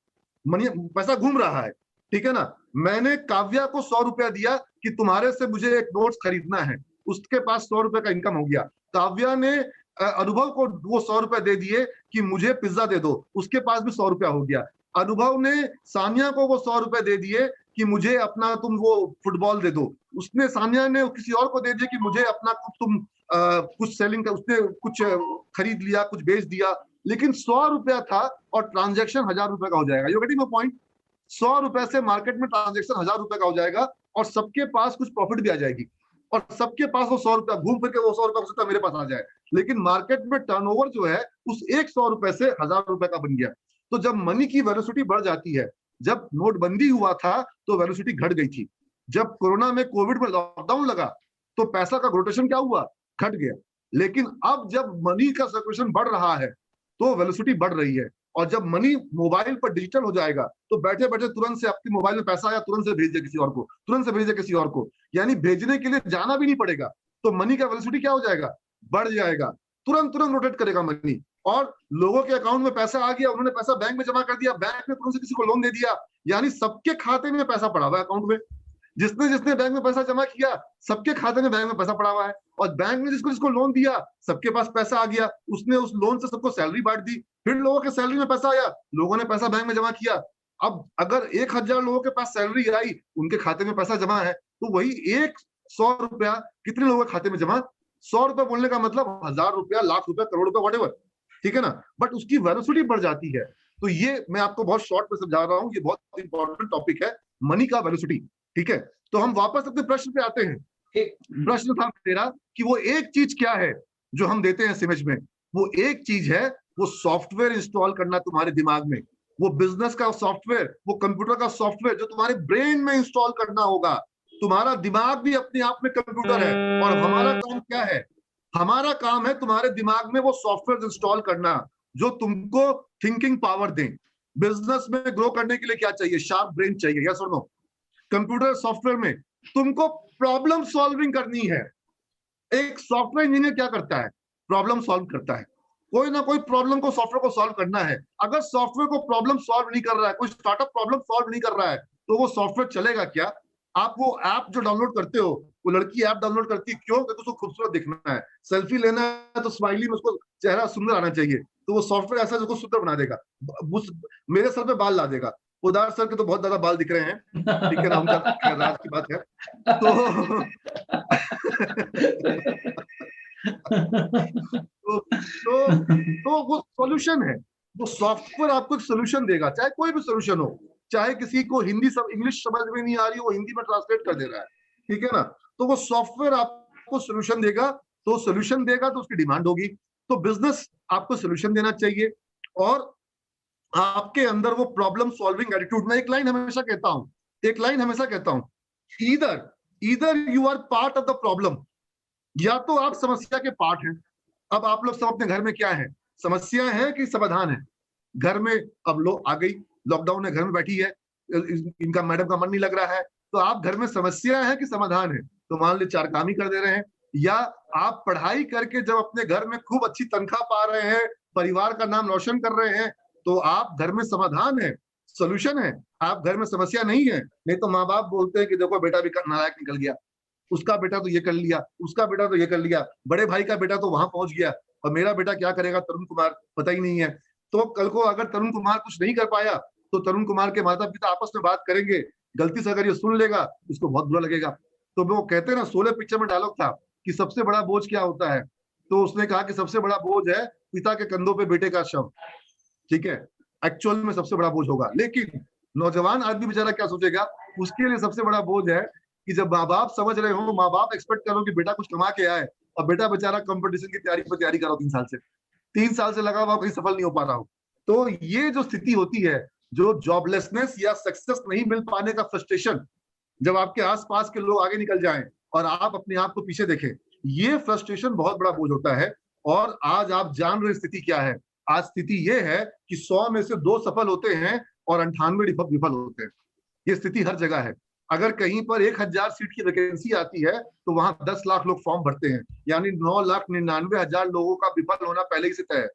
मनी, पैसा घूम रहा है, ठीक है ना? मैंने काव्या को 100 रुपया दिया कि तुम्हारे से मुझे एक नोट्स खरीदना है, उसके पास 100 रुपए का इनकम हो गया। काव्या ने अनुभव को वो 100 रुपए दे दिए कि मुझे पिज्जा दे दो, उसके पास भी 100 रुपया हो गया। अनुभव ने सानिया को वो 100 रुपए दे दिए कि मुझे अपना तुम वो फुटबॉल दे दो, उसने, सानिया ने किसी और को दे दिया कि मुझे अपना तुम कुछ सेलिंग का, उसने कुछ खरीद लिया, कुछ बेच दिया, लेकिन 100 रुपया था और ट्रांजैक्शन 1000 रुपए का हो जाएगा। You getting my point? 100 रुपए से मार्केट में ट्रांजैक्शन 1000 रुपए का हो जाएगा और सबके पास कुछ प्रॉफिट भी आ जाएगी, और सबके पास वो 100 रुपया घूम फिर के वो 100 रुपया हो सकता है मेरे पास आ जाए। लेकिन मार्केट में टर्नओवर जो है उस एक 100 रुपए से 1000 रुपए का बन गया। तो जब मनी की वेलोसिटी बढ़ जाती है, जब नोटबंदी हुआ था तो वेलोसिटी घट गई थी, जब कोरोना में, कोविड में लॉकडाउन लगा तो पैसा का रोटेशन क्या हुआ? घट गया। लेकिन अब जब मनी का सर्कुलेशन बढ़ रहा है तो वेलोसिटी बढ़ रही है, और जब मनी मोबाइल पर डिजिटल हो जाएगा तो बैठे बैठे तुरंत से आपके मोबाइल में पैसा आया, तुरंत से भेज दिया किसी और को, तुरंत से भेज दिया किसी और को, यानी भेजने के लिए जाना भी नहीं पड़ेगा। तो मनी का वेलोसिटी क्या हो जाएगा? बढ़ जाएगा, तुरंत तुरंत रोटेट करेगा मनी, और लोगों के अकाउंट में पैसा आ गया, उन्होंने पैसा बैंक में जमा कर दिया, बैंक ने तुरंत से किसी को लोन दे दिया, यानी सबके खाते में पैसा पड़ा हुआ है अकाउंट में। जिसने जिसने बैंक में पैसा जमा किया सबके खाते में बैंक में पैसा पड़ा हुआ है, और बैंक ने जिसको जिसको लोन दिया सबके पास पैसा आ गया, उसने उस लोन से सबको सैलरी बांट दी, फिर लोगों के सैलरी में पैसा आया, लोगों ने पैसा बैंक में जमा किया। अब अगर 1000 लोगों के पास सैलरी आई, उनके खाते में पैसा जमा है, तो वही एक 100 रुपया कितने लोगों के खाते में जमा? 100 रुपया बोलने का मतलब 1000 रुपया, लाख रुपया, करोड़ रुपया, व्हाटएवर, ठीक है ना? बट उसकी वेलोसिटी बढ़ जाती है। तो ये मैं आपको बहुत शॉर्ट में समझा रहा हूँ, ये बहुत इंपॉर्टेंट टॉपिक है, मनी का वेलोसिटी, ठीक है? तो हम वापस अपने प्रश्न पे आते हैं। प्रश्न था मेरा कि वो एक चीज क्या है जो हम देते हैं सिमेज में? वो एक चीज है, वो सॉफ्टवेयर इंस्टॉल करना तुम्हारे दिमाग में, वो बिजनेस का सॉफ्टवेयर, वो कंप्यूटर का सॉफ्टवेयर जो तुम्हारे ब्रेन में इंस्टॉल करना होगा। तुम्हारा दिमाग भी अपने आप में कंप्यूटर है, और हमारा काम क्या है? हमारा काम है तुम्हारे दिमाग में वो सॉफ्टवेयर इंस्टॉल करना जो तुमको थिंकिंग पावर दें। बिजनेस में ग्रो करने के लिए क्या चाहिए? शार्प ब्रेन चाहिए, यस और नो? कंप्यूटर सॉफ्टवेयर में तुमको प्रॉब्लम सॉल्विंग करनी है। एक सॉफ्टवेयर इंजीनियर क्या करता है? प्रॉब्लम सॉल्व करता है, कोई ना कोई प्रॉब्लम को सॉफ्टवेयर को सॉल्व करना है। अगर सॉफ्टवेयर को प्रॉब्लम सॉल्व नहीं कर रहा है, कोई स्टार्टअप प्रॉब्लम सॉल्व नहीं कर रहा है, तो वो सॉफ्टवेयर चलेगा क्या? आप वो ऐप जो डाउनलोड करते हो, वो लड़की ऐप डाउनलोड करती है क्यों? क्योंकि उसको खूबसूरत दिखना है, सेल्फी लेना है तो स्माइली में उसको चेहरा सुंदर आना चाहिए, तो वो सॉफ्टवेयर ऐसा उसको सुंदर बना देगा, मेरे सर पे बाल ला देगा। उदार सर के तो बहुत ज्यादा बाल दिख रहे हैं, ठीक है ना, उनका राज की बात है। तो वो सॉल्यूशन है, वो सॉफ्टवेयर आपको एक सॉल्यूशन देगा, चाहे कोई भी सॉल्यूशन हो, चाहे किसी को हिंदी सब इंग्लिश समझ में नहीं आ रही हो, हिंदी में ट्रांसलेट कर दे रहा है, ठीक है ना? तो वो सॉफ्टवेयर आप आपको सोल्यूशन देगा, तो सोल्यूशन देगा तो उसकी डिमांड होगी। तो बिजनेस आपको सोल्यूशन देना चाहिए और आपके अंदर वो प्रॉब्लम सॉल्विंग एटीट्यूड। मैं एक लाइन हमेशा कहता हूं, either you are part of the problem, या तो आप समस्या के पार्ट हैं। अब आप लोग सब अपने घर में क्या है, समस्या है कि समाधान है? घर में अब लोग आ गई, लॉकडाउन है, घर में बैठी है, इनका मैडम का मन नहीं लग रहा है, तो आप घर में समस्या है कि समाधान है? तो मान ली 4 काम ही कर दे रहे हैं। या आप पढ़ाई करके जब अपने घर में खूब अच्छी तनख्वाह पा रहे हैं, परिवार का नाम रोशन कर रहे हैं, तो आप घर में समाधान है, सोल्यूशन है, आप घर में समस्या नहीं है। नहीं तो माँ बाप बोलते हैं कि देखो बेटा भी नालायक निकल गया, उसका बेटा तो ये कर लिया, उसका बेटा तो ये कर लिया, बड़े भाई का बेटा तो वहां पहुंच गया, और मेरा बेटा क्या करेगा तरुण कुमार, पता ही नहीं है। तो कल को अगर तरुण कुमार कुछ नहीं कर पाया तो तरुण कुमार के माता पिता आपस में बात करेंगे, गलती से अगर ये सुन लेगा उसको बहुत बुरा लगेगा। तो वो कहते हैं ना, 16 पिक्चर में डायलॉग था कि सबसे बड़ा बोझ क्या होता है, तो उसने कहा कि सबसे बड़ा बोझ है पिता के कंधों पे बेटे का शव। ठीक है, एक्चुअल में सबसे बड़ा बोझ होगा, लेकिन नौजवान आदमी बेचारा क्या सोचेगा, उसके लिए सबसे बड़ा बोझ है कि जब माँ बाप समझ रहे हो, माँ बाप एक्सपेक्ट करो कि बेटा कुछ कमा के आए, और बेटा बेचारा कंपटीशन की तैयारी करो 3 साल से लगा हुआ, कहीं सफल नहीं हो पा रहा हो। तो ये जो स्थिति होती है, जो जॉबलेसनेस या सक्सेस नहीं मिल पाने का फ्रस्ट्रेशन, जब आपके आसपास के लोग आगे निकल जाएं और आप अपने आप को पीछे देखें, ये फ्रस्ट्रेशन बहुत बड़ा बोझ होता है। और आज आप जान रहे स्थिति क्या है, आज स्थिति ये है कि 100 में से 2 सफल होते हैं और 98 विफल होते हैं। ये स्थिति हर जगह है। अगर कहीं पर 1000 सीट की वैकेंसी आती है तो वहां 10 लाख लोग फॉर्म भरते हैं, यानी 9,99,000 लोगों का विफल होना पहले ही से तय है।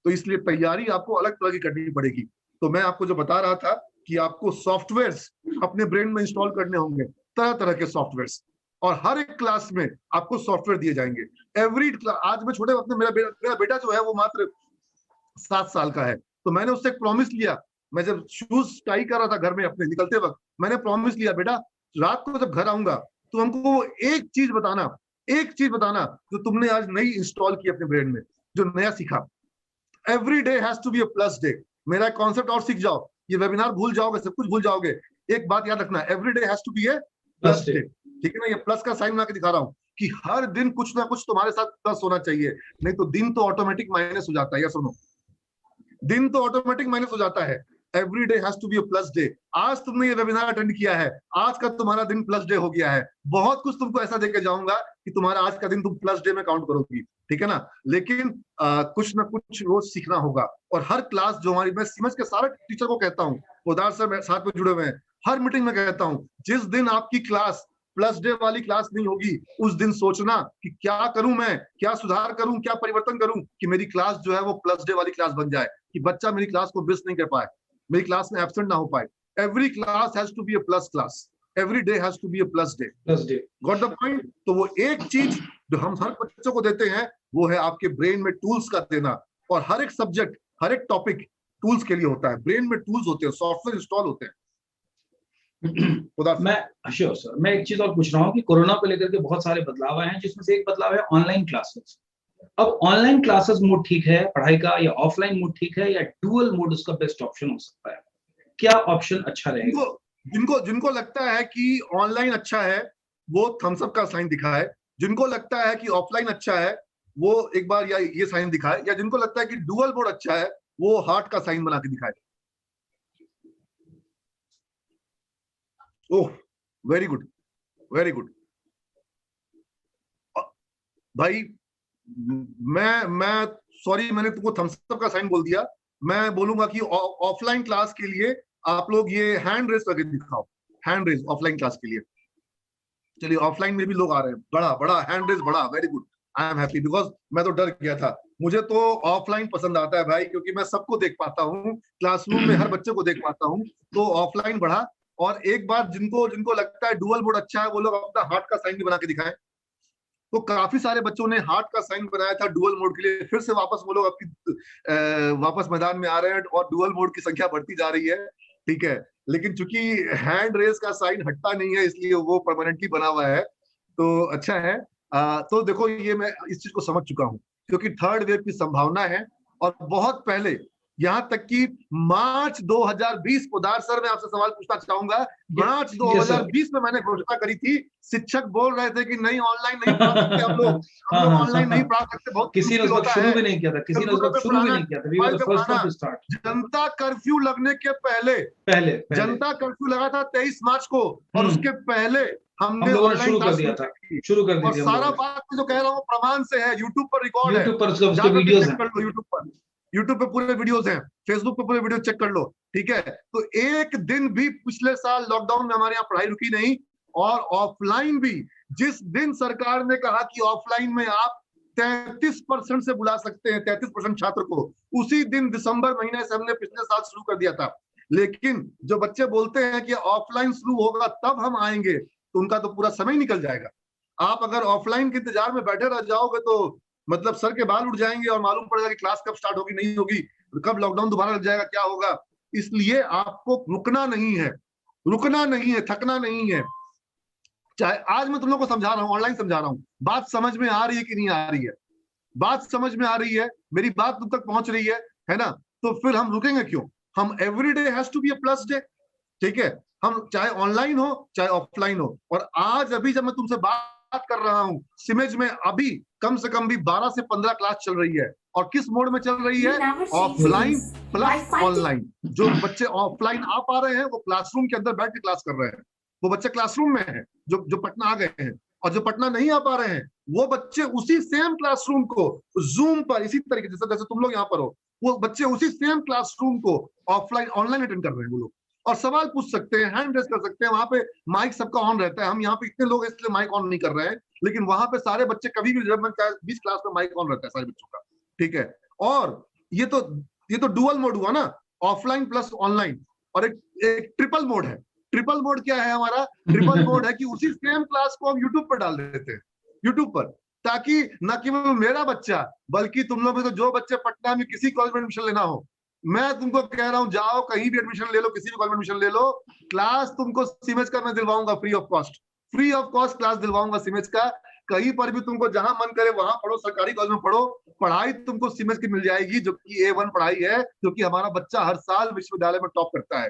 तो इसलिए तैयारी आपको अलग तरह की करनी पड़ेगी। तो मैं आपको जो बता रहा था कि आपको सॉफ्टवेयर्स अपने ब्रेन में इंस्टॉल करने होंगे, तरह तरह के सॉफ्टवेयर्स, और हर एक क्लास में आपको सॉफ्टवेयर दिए जाएंगे। एवरी क्लास, आज मैं छोटे वक्त में मेरा बेटा जो है वो मात्र 7 साल का है, तो मैंने उससे एक प्रॉमिस लिया। मैं जब शूज टाई कर रहा था घर में अपने निकलते वक्त, मैंने प्रॉमिस लिया, बेटा रात को जब घर आऊंगा तो हमको एक चीज बताना जो तुमने आज नई इंस्टॉल की अपने ब्रेन में, जो नया सीखा। Every day has to be a plus day. मेरा कॉन्सेप्ट और सीख जाओ, ये वेबिनार भूल जाओगे, सब कुछ भूल जाओगे, एक बात याद रखना, every day has to be a plus day. ठीक है ना, ये प्लस का साइन बना के दिखा रहा हूं कि हर दिन कुछ ना कुछ तुम्हारे साथ प्लस होना चाहिए, नहीं तो दिन तो ऑटोमेटिक माइनस हो जाता है। या सुनो, दिन तो ऑटोमेटिक माइनस हो जाता है। Every day has to be a plus day. आज तुमने ये वेबिनार अटेंड किया है, आज का तुम्हारा दिन प्लस डे हो गया है। बहुत कुछ तुमको ऐसा देके जाऊंगा कि तुम्हारा आज का दिन तुम प्लस डे में काउंट करोगी, ठीक है ना। लेकिन कुछ ना कुछ रोज सीखना होगा। और हर क्लास जो हमारी, मैं सीमेंस के सारे टीचर को कहता हूँ, उदार सर साथ में जुड़े हुए हैं, हर मीटिंग में कहता हूँ, जिस दिन आपकी क्लास प्लस डे वाली क्लास नहीं होगी, उस दिन सोचना कि क्या करूं मैं, क्या सुधार करूं, क्या परिवर्तन करूं कि मेरी क्लास जो है वो प्लस डे वाली क्लास बन जाए, कि बच्चा मेरी क्लास को मिस नहीं कर पाए, मेरी क्लास में एब्सेंट ना हो पाए। Every class has to be a plus class, every day has to be a plus day. Got the point. तो वो एक चीज जो हम हर बच्चों को देते हैं वो है आपके ब्रेन में टूल्स का देना। और हर एक सब्जेक्ट, हर एक टॉपिक टूल्स के लिए होता है, ब्रेन में टूल्स होते हैं, सॉफ्टवेयर इंस्टॉल होते हैं। मैं एक चीज और पूछ रहा हूँ कि कोरोना को लेकर के बहुत सारे बदलाव आए हैं, जिसमें से एक बदलाव है ऑनलाइन क्लासेस। अब ऑनलाइन क्लासेस मोड ठीक है पढ़ाई का, या ऑफलाइन मोड ठीक है, या डुअल मोड उसका बेस्ट ऑप्शन हो सकता है? क्या ऑप्शन अच्छा रहेगा? जिनको लगता है कि ऑनलाइन अच्छा है वो थम्स अप का साइन दिखाए, जिनको लगता है कि ऑफलाइन अच्छा है वो एक बार या ये साइन दिखाए, या जिनको लगता है कि डुअल मोड अच्छा है वो हार्ट का साइन बना के दिखाए। ओह, वेरी गुड, वेरी गुड भाई। मैं सॉरी, मैंने तुमको थम्स अप का साइन बोल दिया। मैं बोलूंगा कि ऑफलाइन क्लास के लिए आप लोग ये हैंड रेस करके दिखाओ, हैंड रेस ऑफलाइन क्लास के लिए। चलिए, ऑफलाइन में भी लोग आ रहे हैं, बड़ा बड़ा हैंड रेस, बड़ा, very good, I am happy, because मैं तो डर गया था। मुझे तो ऑफलाइन पसंद आता है भाई, क्योंकि मैं सबको देख पाता हूँ, क्लासरूम में हर बच्चे को देख पाता हूँ, तो ऑफलाइन बढ़ा। और एक बार जिनको लगता है डुअल मोड अच्छा है वो लोग अपना हार्ट का साइन भी बना के दिखाएं। तो काफी सारे बच्चों ने हार्ट का साइन बनाया था डुअल मोड के लिए, फिर से वापस वो लोग वापस मैदान में आ रहे हैं और डुअल मोड की संख्या बढ़ती जा रही है, ठीक है। लेकिन चूंकि हैंड रेस का साइन हटता नहीं है, इसलिए वो परमानेंटली बना हुआ है, तो अच्छा है। तो देखो, ये मैं इस चीज को समझ चुका हूँ, क्योंकि थर्ड वेव की संभावना है। और बहुत पहले यहाँ तक कि मार्च 2020 पोदार सर, मैं आपसे सवाल पूछना चाहूंगा, मार्च 2020 में मैंने घोषणा करी थी, शिक्षक बोल रहे थे कि नहीं ऑनलाइन नहीं पढ़ा सकते हम लोग ऑनलाइन नहीं पढ़ा सकते, बहुत किसी ने उस वक्त शुरू भी नहीं किया था, किसी ने उस वक्त शुरू भी नहीं किया था, we were the first one to start. जनता कर्फ्यू लगने के पहले जनता कर्फ्यू लगा था 23 मार्च को, और उसके पहले हमने शुरू कर दिया था, शुरू कर दी थी। और सारा बात जो कह रहा हूँ प्रमाण से है, यूट्यूब पर रिकॉर्ड है, यूट्यूब पर उसके वीडियोस हैं, यूट्यूब पे पूरे वीडियोस हैं, फेसबुक पे पूरे वीडियो चेक कर लो, ठीक है। तो एक दिन भी पिछले साल लॉकडाउन में हमारे यहाँ पढ़ाई रुकी नहीं, और ऑफलाइन भी जिस दिन सरकार ने कहा कि ऑफलाइन में आप 33% से बुला सकते हैं 33% छात्र को, उसी दिन दिसंबर महीने से हमने पिछले साल शुरू कर दिया था। लेकिन जो बच्चे बोलते हैं कि ऑफलाइन शुरू होगा तब हम आएंगे, तो उनका तो पूरा समय निकल जाएगा। आप अगर ऑफलाइन के इंतजार में बैठे रह जाओगे तो मतलब सर के बाल उड़ जाएंगे, और मालूम पड़ेगा कि क्लास कब स्टार्ट होगी, नहीं होगी, कब लॉकडाउन दोबारा लग जाएगा, क्या होगा। इसलिए आपको रुकना नहीं है, थकना नहीं है। चाहे आज मैं तुम लोग को समझा रहा हूँ, ऑनलाइन समझा रहा हूँ, बात समझ में आ रही है कि नहीं आ रही है? बात समझ में आ रही है, मेरी बात तुम तक पहुंच रही है ना? तो फिर हम रुकेंगे क्यों? हम every day has to be a plus day, ठीक है। हम चाहे ऑनलाइन हो चाहे ऑफलाइन हो। और आज अभी जब मैं तुमसे बात कर रहा हूँ, सिमेज में अभी कम से कम भी 12 से 15 क्लास चल रही है, और किस मोड में चल रही है? Offline plus online. जो बच्चे ऑफलाइन आ पा रहे हैं वो क्लासरूम के अंदर बैठ के क्लास कर रहे हैं, वो बच्चे क्लासरूम में हैं जो पटना आ गए हैं, और जो पटना नहीं आ पा रहे हैं वो बच्चे उसी सेम क्लासरूम को जूम पर, इसी तरीके से जैसे तुम लोग यहाँ पर हो, वो बच्चे उसी सेम क्लासरूम को ऑफलाइन ऑनलाइन अटेंड कर रहे हैं वो लोग, और सवाल पूछ सकते हैं, हैंड रेस कर सकते हैं, वहां पे माइक सबका ऑन रहता है। हम यहाँ पे इतने लोग इसलिए माइक ऑन नहीं कर रहे हैं, लेकिन वहां पे सारे बच्चे कभी भी, जब मैं 20 क्लास में माइक ऑन रहता है सारे बच्चों का, ठीक है। और ये तो डुअल मोड हुआ ना, ऑफलाइन प्लस ऑनलाइन, और एक ट्रिपल मोड है। ट्रिपल मोड क्या है हमारा? ट्रिपल मोड है कि उसी सेम क्लास को हम यूट्यूब पर डाल देते हैं, यूट्यूब पर, ताकि न केवल मेरा बच्चा बल्कि तुम लोग में तो जो बच्चे पटना में किसी कॉलेज में एडमिशन लेना हो, मैं तुमको कह रहा हूं जाओ कहीं भी एडमिशन ले लो, किसी भी कॉलेज में एडमिशन ले लो, क्लास तुमको सिमेज का मैं दिलवाऊंगा फ्री ऑफ कॉस्ट क्लास दिलवाऊंगा सिमेज का। कहीं पर भी तुमको जहां मन करे वहां पढ़ो, सरकारी कॉलेज में पढ़ो, पढ़ाई तुमको सिमेज की मिल जाएगी, जो कि A1 पढ़ाई है, क्योंकि हमारा बच्चा हर साल विश्वविद्यालय में टॉप करता है।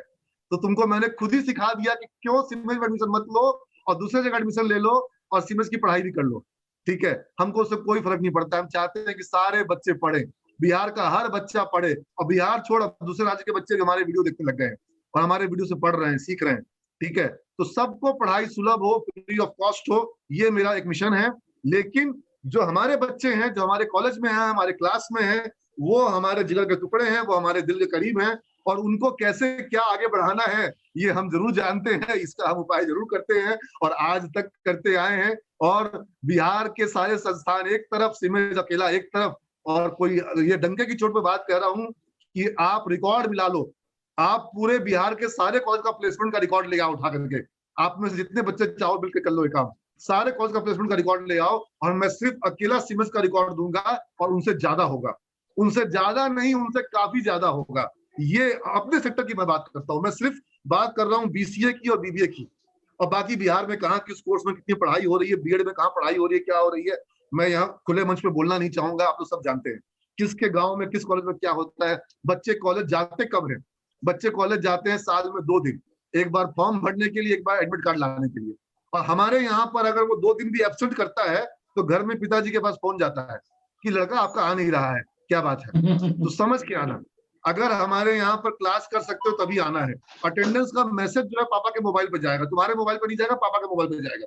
तो तुमको मैंने खुद ही सिखा दिया कि क्यों सिमेज में एडमिशन मत लो और दूसरे जगह एडमिशन ले लो और सिमेज की पढ़ाई भी कर लो, ठीक है। हमको उससे कोई फर्क नहीं पड़ता, हम चाहते हैं कि सारे बच्चे पढ़े, बिहार का हर बच्चा पढ़े, और बिहार छोड़ दूसरे राज्य के बच्चे भी हमारे वीडियो देखने लग गए हैं और हमारे वीडियो से पढ़ रहे हैं, सीख रहे हैं, ठीक है। तो सबको पढ़ाई सुलभ हो, फ्री ऑफ कॉस्ट हो, ये मेरा एक मिशन है। लेकिन जो हमारे बच्चे हैं, जो हमारे कॉलेज में हैं, हमारे क्लास में हैं, वो हमारे जिगर के टुकड़े हैं, वो हमारे दिल के करीब हैं, और उनको कैसे क्या आगे बढ़ाना है ये हम जरूर जानते हैं, इसका हम उपाय जरूर करते हैं और आज तक करते आए हैं। और बिहार के सारे संस्थान एक तरफ, सिमेज अकेला एक तरफ, और कोई ये डंके की चोट पे बात कह रहा हूं कि आप रिकॉर्ड मिला लो, आप पूरे बिहार के सारे कॉलेज का प्लेसमेंट का रिकॉर्ड ले आओ उठा करके, आप में से जितने बच्चे चाहो मिलकर कर लो ये काम, सारे कॉलेज का प्लेसमेंट का रिकॉर्ड ले आओ, और मैं सिर्फ अकेला सिमेज का रिकॉर्ड दूंगा, और उनसे ज्यादा होगा, उनसे ज्यादा नहीं, उनसे काफी ज्यादा होगा। ये अपने सेक्टर की मैं बात करता हूँ, मैं सिर्फ बात कर रहा हूँ BCA की और BBA की, और बाकी बिहार में कहाँ किस कोर्स में कितनी पढ़ाई हो रही है, B.Ed में कहाँ पढ़ाई हो रही है, क्या हो रही है, मैं यहाँ खुले मंच पे बोलना नहीं चाहूंगा, आप तो सब जानते हैं किसके गांव में किस कॉलेज में क्या होता है। बच्चे कॉलेज जाते कब हैं? बच्चे कॉलेज जाते हैं साल में 2 दिन, एक बार फॉर्म भरने के लिए, एक बार एडमिट कार्ड लाने के लिए। और हमारे यहाँ पर अगर वो 2 दिन भी एब्सेंट करता है तो घर में पिताजी के पास फोन जाता है कि लड़का आपका आ नहीं रहा है, क्या बात है। तो समझ के आना, अगर हमारे यहाँ पर क्लास कर सकते हो तभी आना है। अटेंडेंस का मैसेज जो है पापा के मोबाइल पे जाएगा, तुम्हारे मोबाइल पे नहीं जाएगा, पापा के मोबाइल पे जाएगा,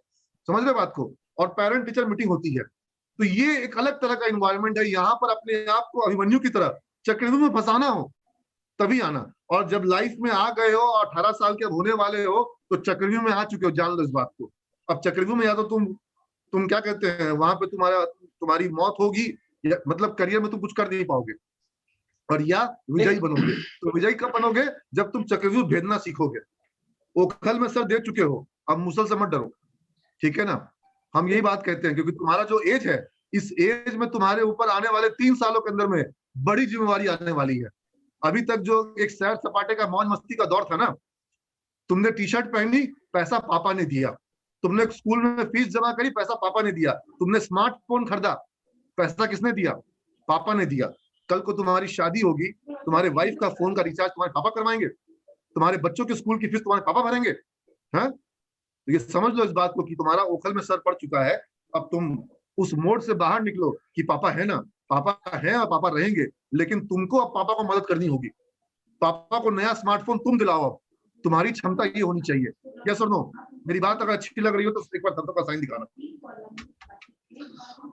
समझ रहे बात को। और पेरेंट टीचर मीटिंग होती है, तो ये एक अलग तरह का इन्वायरमेंट है। यहाँ पर अपने आप को अभिमन्यु की तरह चक्रव्यूह में फंसाना हो तभी आना, और जब लाइफ में आ गए हो और 18 साल के होने वाले हो तो चक्रव्यूह में आ चुके हो, जान लो इस बात को। अब चक्रव्यूह में या तो तुम क्या कहते हैं, वहां पे तुम्हारी मौत होगी, या मतलब करियर में तुम कुछ कर नहीं पाओगे, और या विजयी बनोगे। तो विजयी कब बनोगे? जब तुम चक्रव्यूह भेदना सीखोगे। ओखल में सर दे चुके हो, अब मुसल से मत डरो, ठीक है ना। हम यही बात कहते हैं, क्योंकि तुम्हारा जो एज है, इस एज में तुम्हारे ऊपर आने वाले 3 सालों के अंदर में बड़ी जिम्मेवारी आने वाली है। अभी तक जो एक सैर सपाटे का मौज मस्ती का दौर था ना, तुमने टी-शर्ट पहनी, पैसा पापा ने दिया, तुमने स्कूल में फीस जमा करी, पैसा पापा ने दिया, तुमने स्मार्टफोन खरीदा, पैसा किसने दिया? पापा ने दिया। कल को तुम्हारी शादी होगी, तुम्हारे वाइफ का फोन का रिचार्ज तुम्हारे पापा करवाएंगे, तुम्हारे बच्चों के स्कूल की फीस तुम्हारे पापा भरेंगे। हैं? तो ये समझ लो इस बात को कि तुम्हारा ओखल में सर पड़ चुका है। अब तुम उस मोड से बाहर निकलो कि पापा है ना, पापा है और पापा रहेंगे, लेकिन तुमको अब पापा को मदद करनी होगी। पापा को नया स्मार्टफोन तुम दिलाओ। अब तुम्हारी क्षमता ये होनी चाहिए। यस और नो? मेरी बात अगर अच्छी लग रही हो तो एक बार थम्स अप का साइन दिखाना।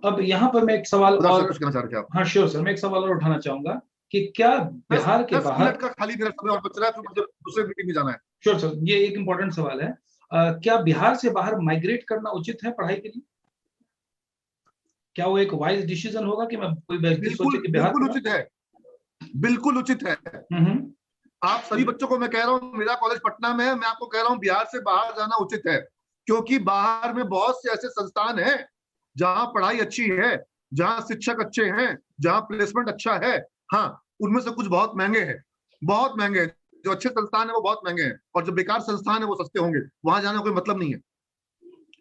अब यहाँ पर मैं एक सवाल खुदा से और, कुछ कहना चाह रहे थे आप? हाँ श्योर सर, मैं एक सवाल और उठाना चाहूंगा कि क्या बिहार के 10 बाहर, मिनट का खाली मेरा समय और बच रहा है, फिर मुझे दूसरे मीटिंग में जाना है। श्योर सर, ये एक इम्पोर्टेंट सवाल है, क्या बिहार से बाहर माइग्रेट करना उचित है पढ़ाई के लिए? क्या वो एक वाइज डिसीजन होगा कि मैं कोई व्यक्ति सोचे कि बिहार बिल्कुल उचित है, बिल्कुल उचित है। आप सभी बच्चों को मैं कह रहा हूँ, मेरा कॉलेज पटना में है, मैं आपको कह रहा हूँ बिहार से बाहर जाना उचित है, क्योंकि बाहर में बहुत से ऐसे संस्थान हैं जहां पढ़ाई अच्छी है, जहां शिक्षक अच्छे हैं, जहां प्लेसमेंट अच्छा है। हाँ, उनमें से कुछ बहुत महंगे हैं, बहुत महंगे हैं। जो अच्छे संस्थान है वो बहुत महंगे हैं, और जो बेकार संस्थान है वो सस्ते होंगे। वहां जाना कोई मतलब नहीं है,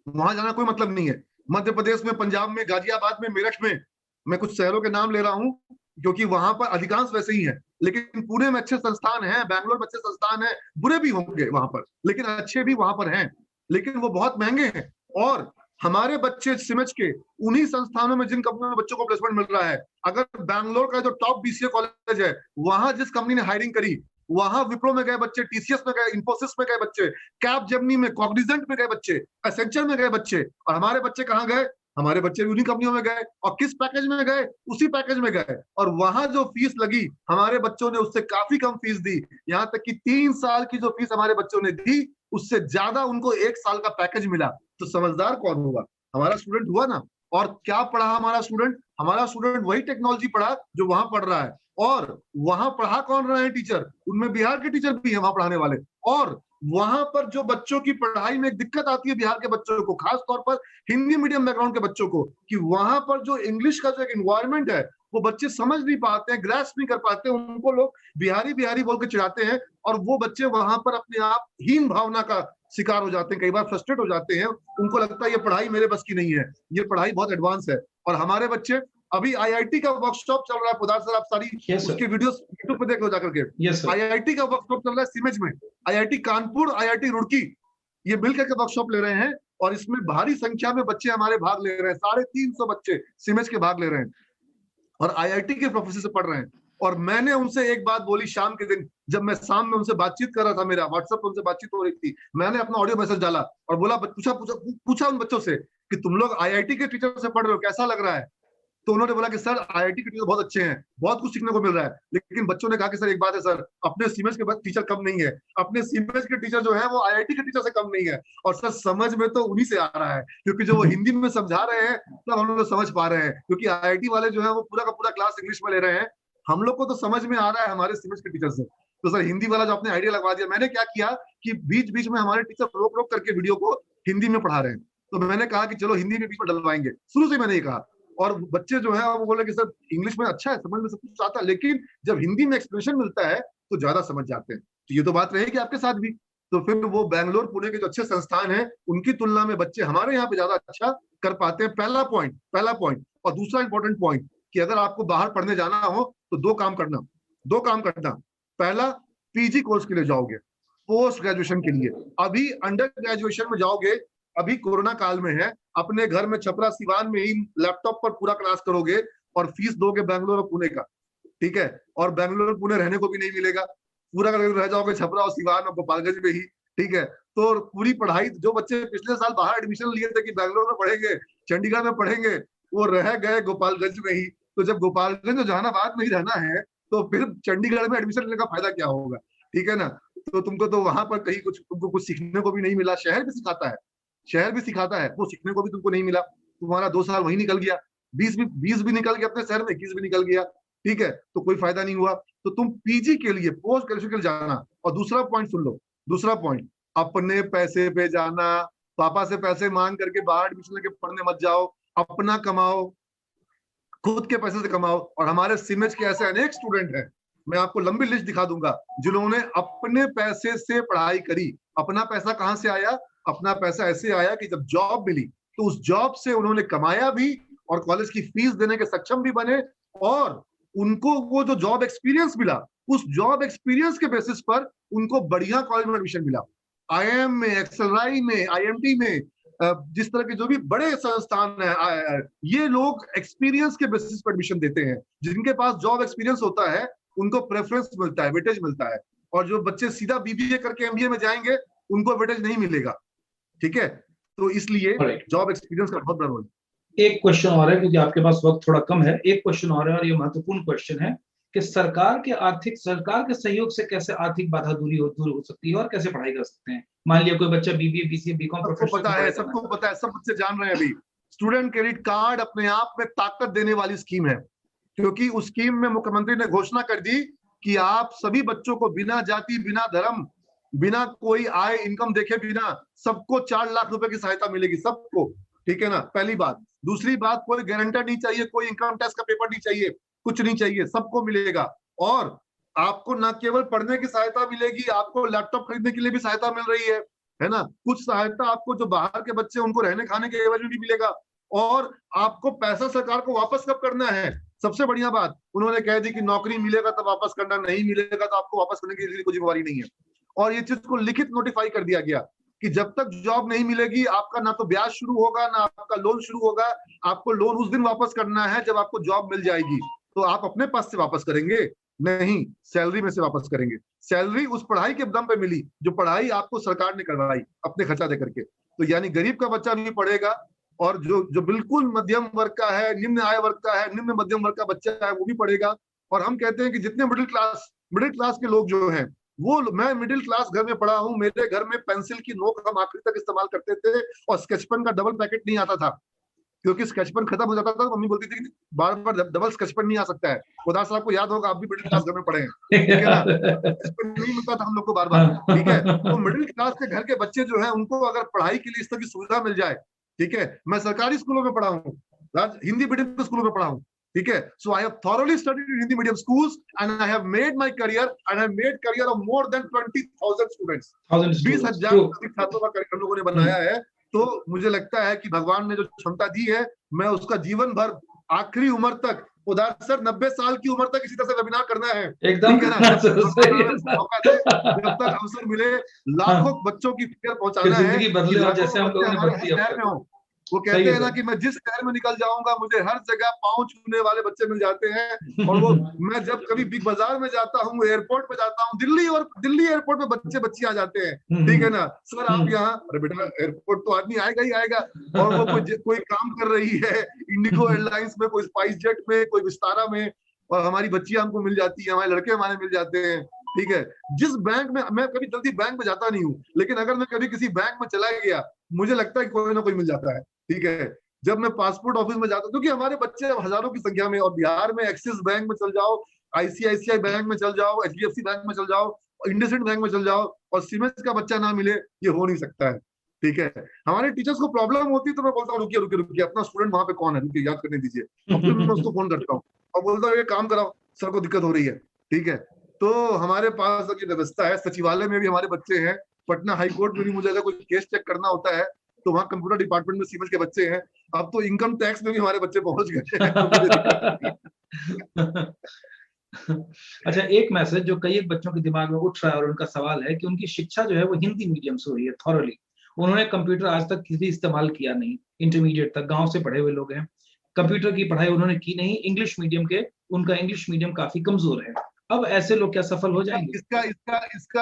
वहां जाना कोई मतलब नहीं है। मध्य प्रदेश में, पंजाब में, गाजियाबाद में, मेरठ में, मैं कुछ शहरों के नाम ले रहा हूँ क्योंकि वहां पर अधिकांश वैसे ही है। लेकिन पुणे में अच्छे संस्थान हैं, बैंगलोर में अच्छे संस्थान हैं, बुरे भी होंगे वहां पर, लेकिन अच्छे भी वहां पर हैं, लेकिन वो बहुत महंगे हैं। और हमारे बच्चे समझ के उन्हीं संस्थानों में, जिन कंपनियों में बच्चों को प्लेसमेंट मिल रहा है, अगर बैंगलोर का जो टॉप बीसीए कॉलेज है, वहां जिस कंपनी ने हायरिंग करी, वहां विप्रो में गए बच्चे, टीसीएस में गए, इंफोसिस में गए बच्चे, कैपजेमिनी में, कॉग्निजेंट में गए बच्चे, एसेंचर में गए बच्चे। और हमारे बच्चे कहाँ गए? हमारे बच्चे भी उन्हीं कंपनियों में गए। और किस पैकेज में गए? उसी पैकेज में गए। और वहां जो फीस लगी, हमारे बच्चों ने उससे काफी कम फीस दी। यहाँ तक कि 3 साल की जो फीस हमारे बच्चों ने दी, उससे ज्यादा उनको 1 साल का पैकेज मिला। तो समझदार कौन हुआ? हमारा स्टूडेंट हुआ ना। और क्या पढ़ा हमारा स्टूडेंट? हमारा स्टूडेंट वही टेक्नोलॉजी पढ़ा जो वहां पढ़ रहा है। और वहां पढ़ा कौन रहे हैं टीचर? उनमें बिहार के टीचर भी है वहां पढ़ाने वाले। और वहां पर जो बच्चों की पढ़ाई में दिक्कत आती है बिहार के बच्चों को, खास तौर पर हिंदी मीडियम बैकग्राउंड के बच्चों को, कि वहां पर जो इंग्लिश का जो एक एनवायरनमेंट है, वो बच्चे समझ नहीं पाते हैं, ग्रास्प नहीं कर पाते, उनको लोग बिहारी बिहारी बोल के चिढ़ाते हैं। और वो बच्चे वहां पर अपने आप हीन भावना का शिकार हो जाते हैं, कई बार फ्रस्ट्रेट हो जाते हैं। उनको लगता है ये पढ़ाई मेरे बस की नहीं है, ये पढ़ाई बहुत एडवांस है। और हमारे बच्चे, अभी आईआईटी का वर्कशॉप चल रहा है, पोदार सर आप सारी उसकी वीडियोस यूट्यूब पे देख लो जाकर के। आईआईटी का वर्कशॉप चल रहा है सिमेज में, आईआईटी कानपुर, आईआईटी रुड़की, ये मिलकर के वर्कशॉप ले रहे हैं। और इसमें भारी संख्या में बच्चे हमारे भाग ले रहे हैं, 350 बच्चे सिमेज के भाग ले रहे हैं और आईआईटी के प्रोफेसर से पढ़ रहे हैं। और मैंने उनसे एक बात बोली शाम के दिन, जब मैं शाम में उनसे बातचीत कर रहा था, मेरा व्हाट्सएप पे उनसे बातचीत हो रही थी, मैंने अपना ऑडियो मैसेज डाला और बोला, पूछा उन बच्चों से कि तुम लोग आईआईटी के टीचर से पढ़ रहे हो, कैसा लग रहा है? तो उन्होंने बोला कि सर आईआईटी के टीचर बहुत अच्छे हैं, बहुत कुछ सीखने को मिल रहा है। लेकिन बच्चों ने कहा कि सर एक बात है सर, अपने सीमेज के टीचर कम नहीं है, अपने सीमेज के टीचर जो है वो आईआईटी के टीचर से कम नहीं है। और सर समझ में तो उन्हीं से आ रहा है, क्योंकि जो वो हिंदी में समझा रहे हैं तब हम लोग समझ पा रहे हैं, क्योंकि आईआईटी वाले जो है वो पूरा का पूरा क्लास इंग्लिश में ले रहे हैं। हम लोग को तो समझ में आ रहा है हमारे सीमेज के टीचर से। तो सर हिंदी वाला जो आपने आइडिया लगवा दिया, मैंने क्या किया कि बीच बीच में हमारे टीचर रोक रोक करके वीडियो को हिंदी में पढ़ा रहे हैं, तो मैंने कहा कि चलो हिंदी में बीच में डलवाएंगे। शुरू से मैंने ये कहा। और बच्चे जो है वो बोले कि सर इंग्लिश में अच्छा है, समझ में सब कुछ आता है, लेकिन जब हिंदी में एक्सप्रेशन मिलता है तो ज्यादा समझ जाते हैं। तो ये तो बात रहेगी आपके साथ भी। तो फिर वो बैंगलोर, पुणे के जो अच्छे संस्थान हैं, उनकी तुलना में बच्चे हमारे यहाँ पे ज्यादा अच्छा कर पाते हैं। पहला पॉइंट। और दूसरा इंपॉर्टेंट पॉइंट कि अगर आपको बाहर पढ़ने जाना हो तो दो काम करना। पहला, पीजी कोर्स के लिए जाओगे, पोस्ट ग्रेजुएशन के लिए। अभी अंडर ग्रेजुएशन में जाओगे, अभी कोरोना काल में है, अपने घर में छपरा सिवान में ही लैपटॉप पर पूरा क्लास करोगे और फीस दोगे बैंगलोर और पुणे का, ठीक है? और बैंगलोर पुणे रहने को भी नहीं मिलेगा, पूरा रह जाओगे छपरा और सिवान और गोपालगंज में ही, ठीक है? तो पूरी पढ़ाई, जो बच्चे पिछले साल बाहर एडमिशन लिए थे कि बैंगलोर में पढ़ेंगे, चंडीगढ़ में पढ़ेंगे, वो रह गए गोपालगंज में ही। तो जब गोपालगंज और जहानाबाद में ही रहना है तो फिर चंडीगढ़ में एडमिशन लेने का फायदा क्या होगा, ठीक है ना? तो तुमको तो वहां पर कहीं तुमको कुछ सीखने को भी नहीं मिला। शहर भी सिखाता है, वो सीखने को भी तुमको नहीं मिला। तुम्हारा 2 साल वही निकल गया, 20 भी निकल गया अपने शहर में, 21 भी निकल गया, ठीक है? तो कोई फायदा नहीं हुआ। तो तुम पीजी के लिए, पोस्ट ग्रेजुएशन के लिए जाना। और दूसरा पॉइंट सुन लो, दूसरा पॉइंट, अपने पैसे पे जाना। पापा से पैसे मांग करके बाहर एडमिशन लेके पढ़ने मत जाओ, अपना कमाओ, खुद के पैसे से कमाओ। और हमारे सिमेज के ऐसे अनेक स्टूडेंट हैं, मैं आपको लंबी लिस्ट दिखा दूंगा, जिन्होंने अपने पैसे से पढ़ाई करी। अपना पैसा कहां से आया? अपना पैसा ऐसे आया कि जब जॉब मिली तो उस जॉब से उन्होंने कमाया भी और कॉलेज की फीस देने के सक्षम भी बने, और उनको वो जो जॉब एक्सपीरियंस मिला, उस जॉब एक्सपीरियंस के बेसिस पर उनको बढ़िया कॉलेज में एडमिशन मिला। आईआईएम में, एक्सएलआई में, आईएमटी में, जिस तरह के जो भी बड़े संस्थान है, ये लोग एक्सपीरियंस के बेसिस पर एडमिशन देते हैं। जिनके पास जॉब एक्सपीरियंस होता है उनको प्रेफरेंस मिलता है, वेटेज मिलता है, और जो बच्चे सीधा बीबीए करके एमबीए में जाएंगे उनको वेटेज नहीं मिलेगा। ठीक है, तो इसलिए जॉब एक्सपीरियंस का बहुत बड़ा रोल। एक क्वेश्चन और है, क्योंकि आपके पास वक्त थोड़ा कम है। एक क्वेश्चन और है और ये महत्वपूर्ण क्वेश्चन है कि सरकार के सहयोग से कैसे आर्थिक बाधा दूर हो सकती है और कैसे पढ़ाई कर सकते हैं। मान लिया कोई बच्चा बीबीए, बीसीए, बीकॉम सबको पता है, सबको पता है, सब बच्चे जान रहे हैं। अभी स्टूडेंट क्रेडिट कार्ड अपने आप में ताकत देने वाली स्कीम है, क्योंकि उस स्कीम में मुख्यमंत्री ने घोषणा कर दी कि आप सभी बच्चों को बिना जाति, बिना धर्म, बिना कोई आय इनकम देखे बिना सबको 4 लाख रुपए की सहायता मिलेगी, सबको। ठीक है ना, पहली बात। दूसरी बात, कोई गारंटर नहीं चाहिए, कोई इनकम टैक्स का पेपर नहीं चाहिए, कुछ नहीं चाहिए, सबको मिलेगा। और आपको न केवल पढ़ने की सहायता मिलेगी, आपको लैपटॉप खरीदने के लिए भी सहायता मिल रही है ना। कुछ सहायता आपको जो बाहर के बच्चे उनको रहने खाने के एवज में भी मिलेगा। और आपको पैसा सरकार को वापस कब करना है, सबसे बढ़िया बात उन्होंने कह दी कि नौकरी मिलेगा तब वापस करना, नहीं मिलेगा तो आपको वापस करने की कोई जिम्मेवारी नहीं है। और ये चीज को लिखित नोटिफाई कर दिया गया कि जब तक जॉब नहीं मिलेगी आपका ना तो ब्याज शुरू होगा, ना आपका लोन शुरू होगा। आपको लोन उस दिन वापस करना है जब आपको जॉब मिल जाएगी, तो आप अपने पास से वापस करेंगे, नहीं सैलरी में से वापस करेंगे। सैलरी उस पढ़ाई के दम पे मिली जो पढ़ाई आपको सरकार ने करवाई अपने खर्चा दे करके। तो यानी गरीब का बच्चा भी पढ़ेगा, और जो बिल्कुल मध्यम वर्ग का है, निम्न आय वर्ग का है, निम्न मध्यम वर्ग का बच्चा है, वो भी पढ़ेगा। और हम कहते हैं कि जितने मिडिल क्लास के लोग जो हैं, वो, मैं मिडिल क्लास घर में पढ़ा हूं, मेरे घर में पेंसिल की नोक हम आखिरी तक इस्तेमाल करते थे, और स्केच पेन का डबल पैकेट नहीं आता था, क्योंकि स्केच पेन खत्म हो जाता था तो मम्मी बोलती थी कि बार बार डबल स्केच पेन नहीं आ सकता है। उदास साहब को याद होगा, आप भी मिडिल क्लास घर में पढ़े हैं, ठीक है ना। स्केच पेन नहीं मिलता था हम लोग को बार बार, ठीक है। तो मिडिल क्लास के घर के बच्चे जो है, उनको अगर पढ़ाई के लिए इस तरह की सुविधा मिल जाए, ठीक है। मैं सरकारी स्कूलों में पढ़ा हूँ, हिंदी मीडियम स्कूलों में पढ़ा हूँ, ठीक है। So I have thoroughly studied in Hindi medium schools and I have made my career, and I made career of more than 20,000 students। 20,000 छात्रों का करियर हम लोगों ने बनाया है। तो मुझे लगता है कि भगवान ने जो क्षमता दी है, मैं उसका जीवन भर, आखिरी उम्र तक, उदार सर 90 साल की उम्र तक इसी तरह से वेबिनार करना है, एकदम, ठीक है ना। मौका दे, जब तक अवसर मिले, लाखों बच्चों की फिक्र पहुंचाना है, जिंदगी बदले और जैसे हम लोगों ने बदली शहर में हो। वो कहते हैं ना कि मैं जिस शहर में निकल जाऊंगा मुझे हर जगह पांव छूने वाले बच्चे मिल जाते हैं। और वो, मैं जब कभी बिग बाजार में जाता हूँ, एयरपोर्ट पे जाता हूँ, दिल्ली एयरपोर्ट पे बच्चे बच्चियां आ जाते हैं, ठीक है ना। सर आप यहाँ, अरे बेटा एयरपोर्ट तो आदमी आएगा ही आएगा। और वो कोई काम कर रही है इंडिगो एयरलाइंस में, कोई स्पाइस जेट में, कोई विस्तारा में, और हमारी बच्चियां हमको मिल जाती है, हमारे लड़के हमारे मिल जाते हैं, ठीक है। जिस बैंक में, मैं कभी जल्दी बैंक में जाता नहीं हूँ, लेकिन अगर मैं कभी किसी बैंक में चला गया, मुझे लगता है कि कोई ना कोई मिल जाता है, ठीक है। जब मैं पासपोर्ट ऑफिस में जाता हूँ, क्योंकि हमारे बच्चे हजारों की संख्या में, और बिहार में एक्सिस बैंक में चल जाओ, आईसीआईसीआई बैंक में चल जाओ, एचडीएफसी बैंक में चल जाओ, इंडसइंड बैंक में चल जाओ, और सीमेंस का बच्चा ना मिले, ये हो नहीं सकता है, ठीक है। हमारे टीचर्स को प्रॉब्लम होती है तो मैं बोलता हूँ रुकिए रुकिए रुकिए, अपना स्टूडेंट वहां पे कौन है, रुकिए याद करने दीजिए। और फिर मैं उसको फोन करता हूँ और बोलता हूँ ये काम कराओ, सर को दिक्कत हो रही है, ठीक है। तो हमारे पास ये व्यवस्था है। सचिवालय में भी हमारे बच्चे हैं, पटना हाई कोर्ट में भी मुझे अगर कोई केस चेक करना होता है तो वहाँ कंप्यूटर डिपार्टमेंट में सीमेंस के बच्चे हैं। अब तो इनकम टैक्स में भी हमारे बच्चे पहुंच गए हैं, तो मुझे दिक्कत नहीं है। अच्छा, एक मैसेज जो कई बच्चों के दिमाग में उठ रहा है और उनका सवाल है कि उनकी शिक्षा जो है वो हिंदी मीडियम से हुई है थॉरली। उन्होंने कंप्यूटर आज तक किसी इस्तेमाल किया नहीं, इंटरमीडिएट तक गांव से पढ़े हुए लोग हैं, कंप्यूटर की पढ़ाई उन्होंने की नहीं, इंग्लिश मीडियम के, उनका इंग्लिश मीडियम काफी कमजोर है। अब ऐसे लोग क्या सफल हो जाएंगे?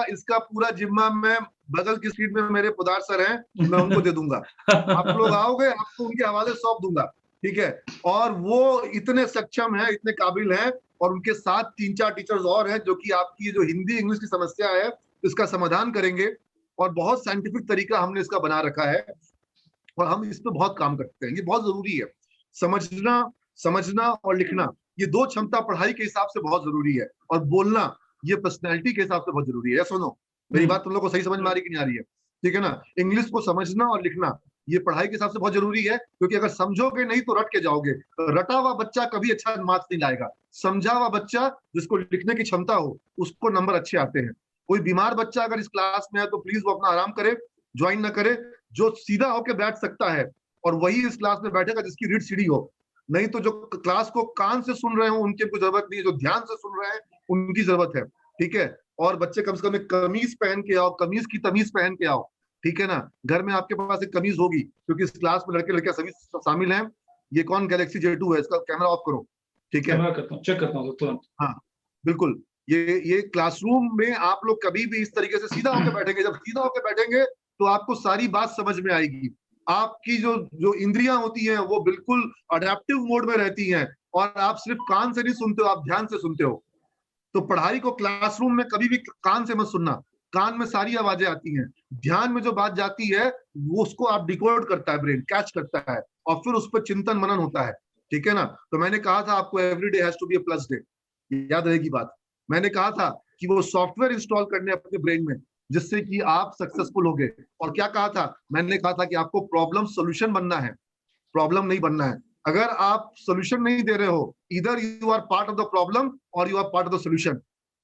इसका पूरा जिम्मा मैं, बगल की स्ट्रीट में मेरे पुदार सर हैं, मैं उनको दे दूंगा। आप लोग आओगे, आपको उनके हवाले सौंप दूंगा, ठीक है। और वो इतने सक्षम हैं, इतने काबिल हैं, और उनके साथ 3-4 टीचर्स और हैं जो कि आपकी जो हिंदी इंग्लिश की समस्या है इसका समाधान करेंगे। और बहुत साइंटिफिक तरीका हमने इसका बना रखा है, और हम इस पर बहुत काम करते हैं। ये बहुत जरूरी है, समझना और लिखना, ये 2 क्षमता पढ़ाई के हिसाब से बहुत जरूरी है। और बोलना, ये पर्सनैलिटी के हिसाब से बहुत जरूरी है। सुनो, मेरी बात तुम लोग को सही समझ में आ रही कि नहीं आ रही है, ठीक है ना। इंग्लिश को समझना और लिखना, ये पढ़ाई के हिसाब से बहुत जरूरी है, क्योंकि अगर समझोगे नहीं तो रट के जाओगे। रटा हुआ बच्चा कभी अच्छा मार्क्स नहीं लाएगा। समझा हुआ बच्चा, जिसको लिखने की क्षमता हो, उसको नंबर अच्छे आते हैं। कोई बीमार बच्चा अगर इस क्लास में है तो प्लीज वो अपना आराम करे, ज्वाइन ना करे। जो सीधा होकर बैठ सकता है और वही इस क्लास में बैठेगा जिसकी रीढ़ सीधी हो, नहीं तो जो क्लास को कान से सुन रहे हो उनकी कोई जरूरत नहीं है, जो ध्यान से सुन रहे हैं उनकी जरूरत है, ठीक है। और बच्चे कम से कम एक कमीज पहन के आओ, कमीज की तमीज पहन के आओ, ठीक है ना। घर में आपके पास एक कमीज होगी, क्योंकि इस क्लास में लड़के लड़कियां सभी शामिल हैं। ये कौन गैलेक्सी J2 है, इसका कैमरा ऑफ करो, ठीक है। कैमरा करता हूँ, चेक करता हूँ तुरंत। हाँ बिल्कुल। ये क्लासरूम में आप लोग कभी भी इस तरीके से सीधा होकर बैठेंगे, जब सीधा होकर बैठेंगे तो आपको सारी बात समझ में आएगी। आपकी जो जो इंद्रियां होती हैं वो बिल्कुल अडेप्टिव मोड में रहती हैं, और आप सिर्फ कान से नहीं सुनते हो, आप ध्यान से सुनते हो। तो पढ़ाई को क्लासरूम में कभी भी कान से मत सुनना, कान में सारी आवाजें आती हैं, ध्यान में जो बात जाती है वो उसको आप डिकोड करता है, ब्रेन कैच करता है, और फिर उस पर चिंतन मनन होता है, ठीक है ना। तो मैंने कहा था आपको every day has to be a plus day, याद रहेगी बात। मैंने कहा था कि वो सॉफ्टवेयर इंस्टॉल करने अपने ब्रेन में, जिससे कि आप सक्सेसफुल होगे। और क्या कहा था, मैंने कहा था कि आपको प्रॉब्लम सोल्यूशन बनना है, प्रॉब्लम नहीं बनना है। अगर आप सोल्यूशन नहीं दे रहे हो, इधर you are part of the problem और you are part of the solution,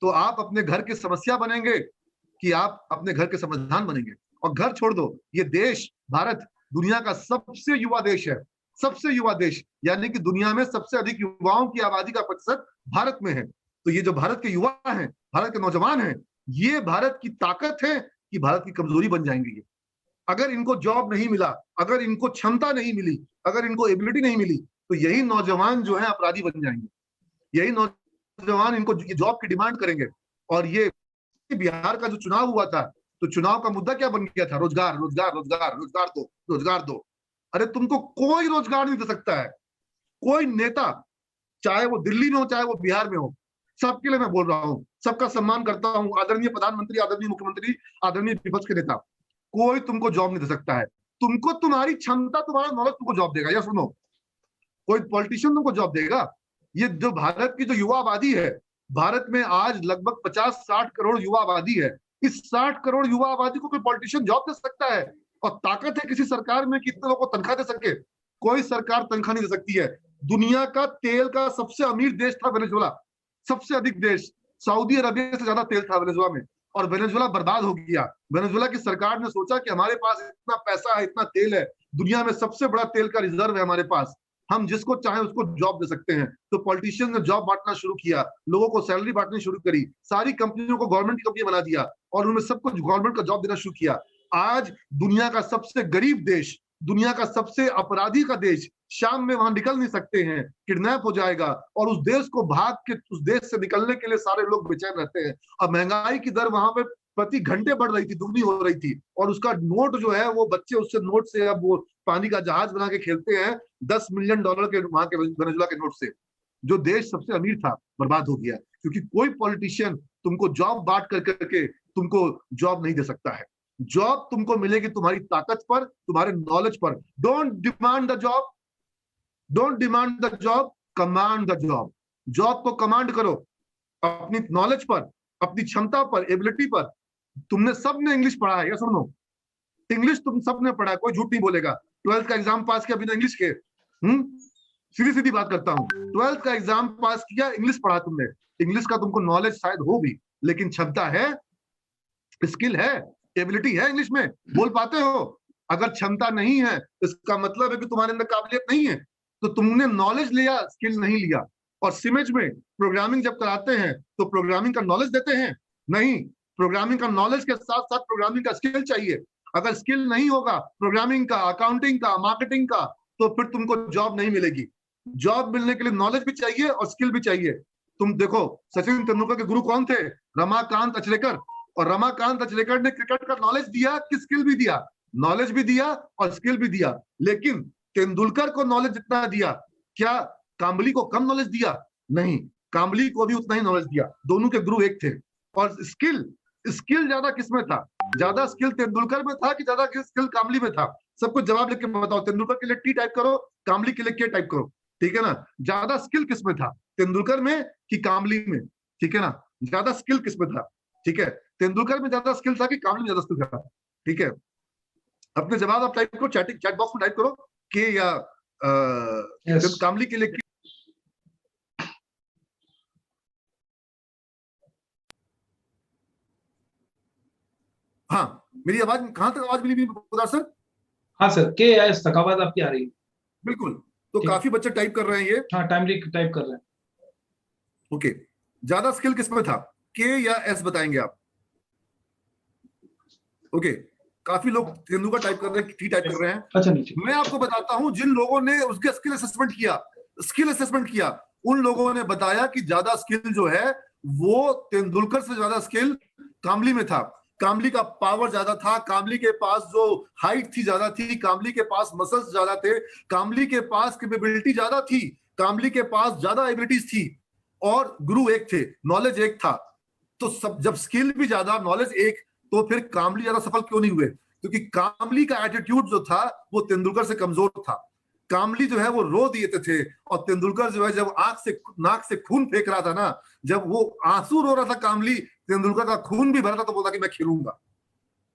तो आप अपने घर की समस्या बनेंगे कि आप अपने घर के समाधान बनेंगे। और घर छोड़ दो, ये देश भारत दुनिया का सबसे युवा देश है, सबसे युवा देश, यानी कि दुनिया में सबसे अधिक युवाओं की आबादी का प्रतिशत भारत में है। तो ये जो भारत के युवा हैं, भारत के नौजवान हैं, ये भारत की ताकत है कि भारत की कमजोरी बन जाएंगे ये। अगर इनको जॉब नहीं मिला, अगर इनको क्षमता नहीं मिली, अगर इनको एबिलिटी नहीं मिली, तो यही नौजवान जो है अपराधी बन जाएंगे, यही नौजवान इनको जॉब की डिमांड करेंगे। और ये बिहार का जो चुनाव हुआ था, तो चुनाव का मुद्दा क्या बन गया था, रोजगार रोजगार रोजगार रोजगार दो, रोजगार दो। अरे तुमको कोई रोजगार नहीं दे सकता है, कोई नेता, चाहे वो दिल्ली में हो चाहे वो बिहार में हो, सबके लिए मैं बोल रहा हूँ, सबका सम्मान करता हूँ, आदरणीय प्रधानमंत्री, आदरणीय मुख्यमंत्री, आदरणीय विपक्ष के नेता, कोई तुमको जॉब नहीं दे सकता है। तुमको तुम्हारी क्षमता, तुम्हारा नॉलेज तुमको जॉब देगा, या सुनो, कोई पॉलिटिशियन तुमको जॉब देगा। ये जो भारत की जो युवा आबादी है, भारत में आज लगभग 50-60 करोड़ युवा आबादी है। इस 60 करोड़ युवा आबादी को कोई पॉलिटिशियन जॉब दे सकता है? और ताकत है किसी सरकार में कि इतने लोगों को तनख्वाह दे सके? कोई सरकार तनख्वाह नहीं दे सकती है। दुनिया का तेल का सबसे अमीर देश था वेनेजुएला, सबसे अधिक देश, सऊदी अरबिया से ज्यादा तेल था वेनेजुएला में, और वेनेजुएला बर्बाद हो गया। वेनेजुएला की सरकार ने सोचा कि हमारे पास इतना पैसा है, इतना तेल है, दुनिया में सबसे बड़ा तेल का रिजर्व है हमारे पास, हम जिसको चाहे उसको जॉब दे सकते हैं। तो पॉलिटिशियन ने जॉब बांटना शुरू किया, लोगों को सैलरी बांटनी शुरू करी, सारी कंपनियों को गवर्नमेंट की कंपनी बना दिया, और उनमें सबको गवर्नमेंट का जॉब देना शुरू किया। आज दुनिया का सबसे गरीब देश, दुनिया का सबसे अपराधी का देश, शाम में वहां निकल नहीं सकते हैं, किडनैप हो जाएगा, और उस देश को भाग के उस देश से निकलने के लिए सारे लोग बेचैन रहते हैं। और महंगाई की दर वहां पे प्रति घंटे बढ़ रही थी, दुगनी हो रही थी, और उसका नोट जो है वो बच्चे उससे नोट से अब वो पानी का जहाज बना के खेलते हैं, $10 मिलियन के वहां के वेनेजुएला के नोट से। जो देश सबसे अमीर था बर्बाद हो गया, क्योंकि कोई पॉलिटिशियन तुमको जॉब बांट कर करके तुमको जॉब नहीं दे सकता है। जॉब तुमको मिलेगी तुम्हारी ताकत पर, तुम्हारे नॉलेज पर। Don't demand the job, don't demand the job, command the job. Job को कमांड करो अपनी नॉलेज पर, अपनी क्षमता पर, एबिलिटी पर। तुमने सबने इंग्लिश पढ़ा है, या सुनो, इंग्लिश तुम सबने पढ़ा है, कोई झूठ नहीं बोलेगा। 12th का एग्जाम पास किया बिना इंग्लिश के? सीधी सीधी बात करता हूँ, 12th का एग्जाम पास किया, इंग्लिश पढ़ा तुमने, इंग्लिश का तुमको नॉलेज शायद हो भी, लेकिन क्षमता है, स्किल है, एबिलिटी है, इंग्लिश में बोल पाते हो। अगर क्षमता नहीं है, इसका मतलब है कि तुम्हारे अंदर काबिलियत नहीं है। तो तुमने नॉलेज लिया, स्किल नहीं लिया। और सिमेज में प्रोग्रामिंग जब कराते हैं तो प्रोग्रामिंग का नॉलेज देते हैं? नहीं, प्रोग्रामिंग का नॉलेज के साथ साथ प्रोग्रामिंग का स्किल चाहिए। अगर स्किल नहीं होगा प्रोग्रामिंग का, अकाउंटिंग का, मार्केटिंग का, तो फिर तुमको जॉब नहीं मिलेगी। जॉब मिलने के लिए नॉलेज भी चाहिए और स्किल भी चाहिए। तुम देखो, सचिन तेंदुलकर के गुरु कौन थे? रमाकांत अचरेकर। और रमाकांत अचरेकर ने क्रिकेट का नॉलेज दिया कि स्किल भी दिया? नॉलेज भी दिया और स्किल भी दिया। लेकिन तेंदुलकर को नॉलेज जितना दिया, क्या कांबली को कम नॉलेज दिया? नहीं, कांबली को भी उतना ही नॉलेज दिया। दोनों के गुरु एक थे। और स्किल, स्किल ज्यादा किसमें था? ज्यादा स्किल तेंदुलकर में था कि ज्यादा स्किल कांबली में था? सबको जवाब लिख के बताओ। तेंदुलकर के लिए टी टाइप करो, कांबली के लिए के टाइप करो, ठीक है ना। ज्यादा स्किल किसमें था, तेंदुलकर में कि कांबली में? ठीक है ना, ज्यादा स्किल किसमें था? ठीक है, तेंदुलकर में ज्यादा स्किल था कि कांबली में ज्यादा स्किल था? ठीक है, अपने जवाब आप टाइप करो, चैट बॉक्स में टाइप करो के या कांबली के लिए। हाँ, मेरी आवाज कहां तक आवाज मिली सर? हाँ सर, के या सखावत आपकी आ रही है। बिल्कुल। तो ठीक। काफी बच्चे टाइप कर रहे हैं ये। हाँ, टाइमली टाइप कर रहे हैं। ओके, ज्यादा स्किल किसमें था, के या एस बताएंगे आप? ओके, काफी लोग तेंदुलकर टाइप कर रहे हैं, टी टाइप कर रहे हैं। अच्छा, नीचे। मैं आपको बताता हूं, जिन लोगों ने उसके स्किल असेसमेंट किया, उन लोगों ने बताया कि ज्यादा स्किल जो है वो तेंदुलकर से ज्यादा स्किल कामली में था। कामली का पावर ज्यादा था, कामली के पास जो हाइट थी ज्यादा थी, कामली के पास मसल्स ज्यादा थे, कामली के पास कैपेबिलिटी ज्यादा थी, कामली के पास ज्यादा एबिलिटीज थी, और गुरु एक थे, नॉलेज एक था। तो सब जब स्किल भी ज्यादा, नॉलेज एक, तो फिर कामली ज्यादा सफल क्यों नहीं हुए? क्योंकि कामली का एटीट्यूड जो था वो तेंदुलकर से कमजोर था। कामली जो है वो रो दिए थे, और तेंदुलकर जो है जब नाक से खून फेंक रहा था ना, जब वो आंसू रो रहा था कामली, तेंदुलकर का खून भी भरा था, तो बोला कि मैं खेलूंगा।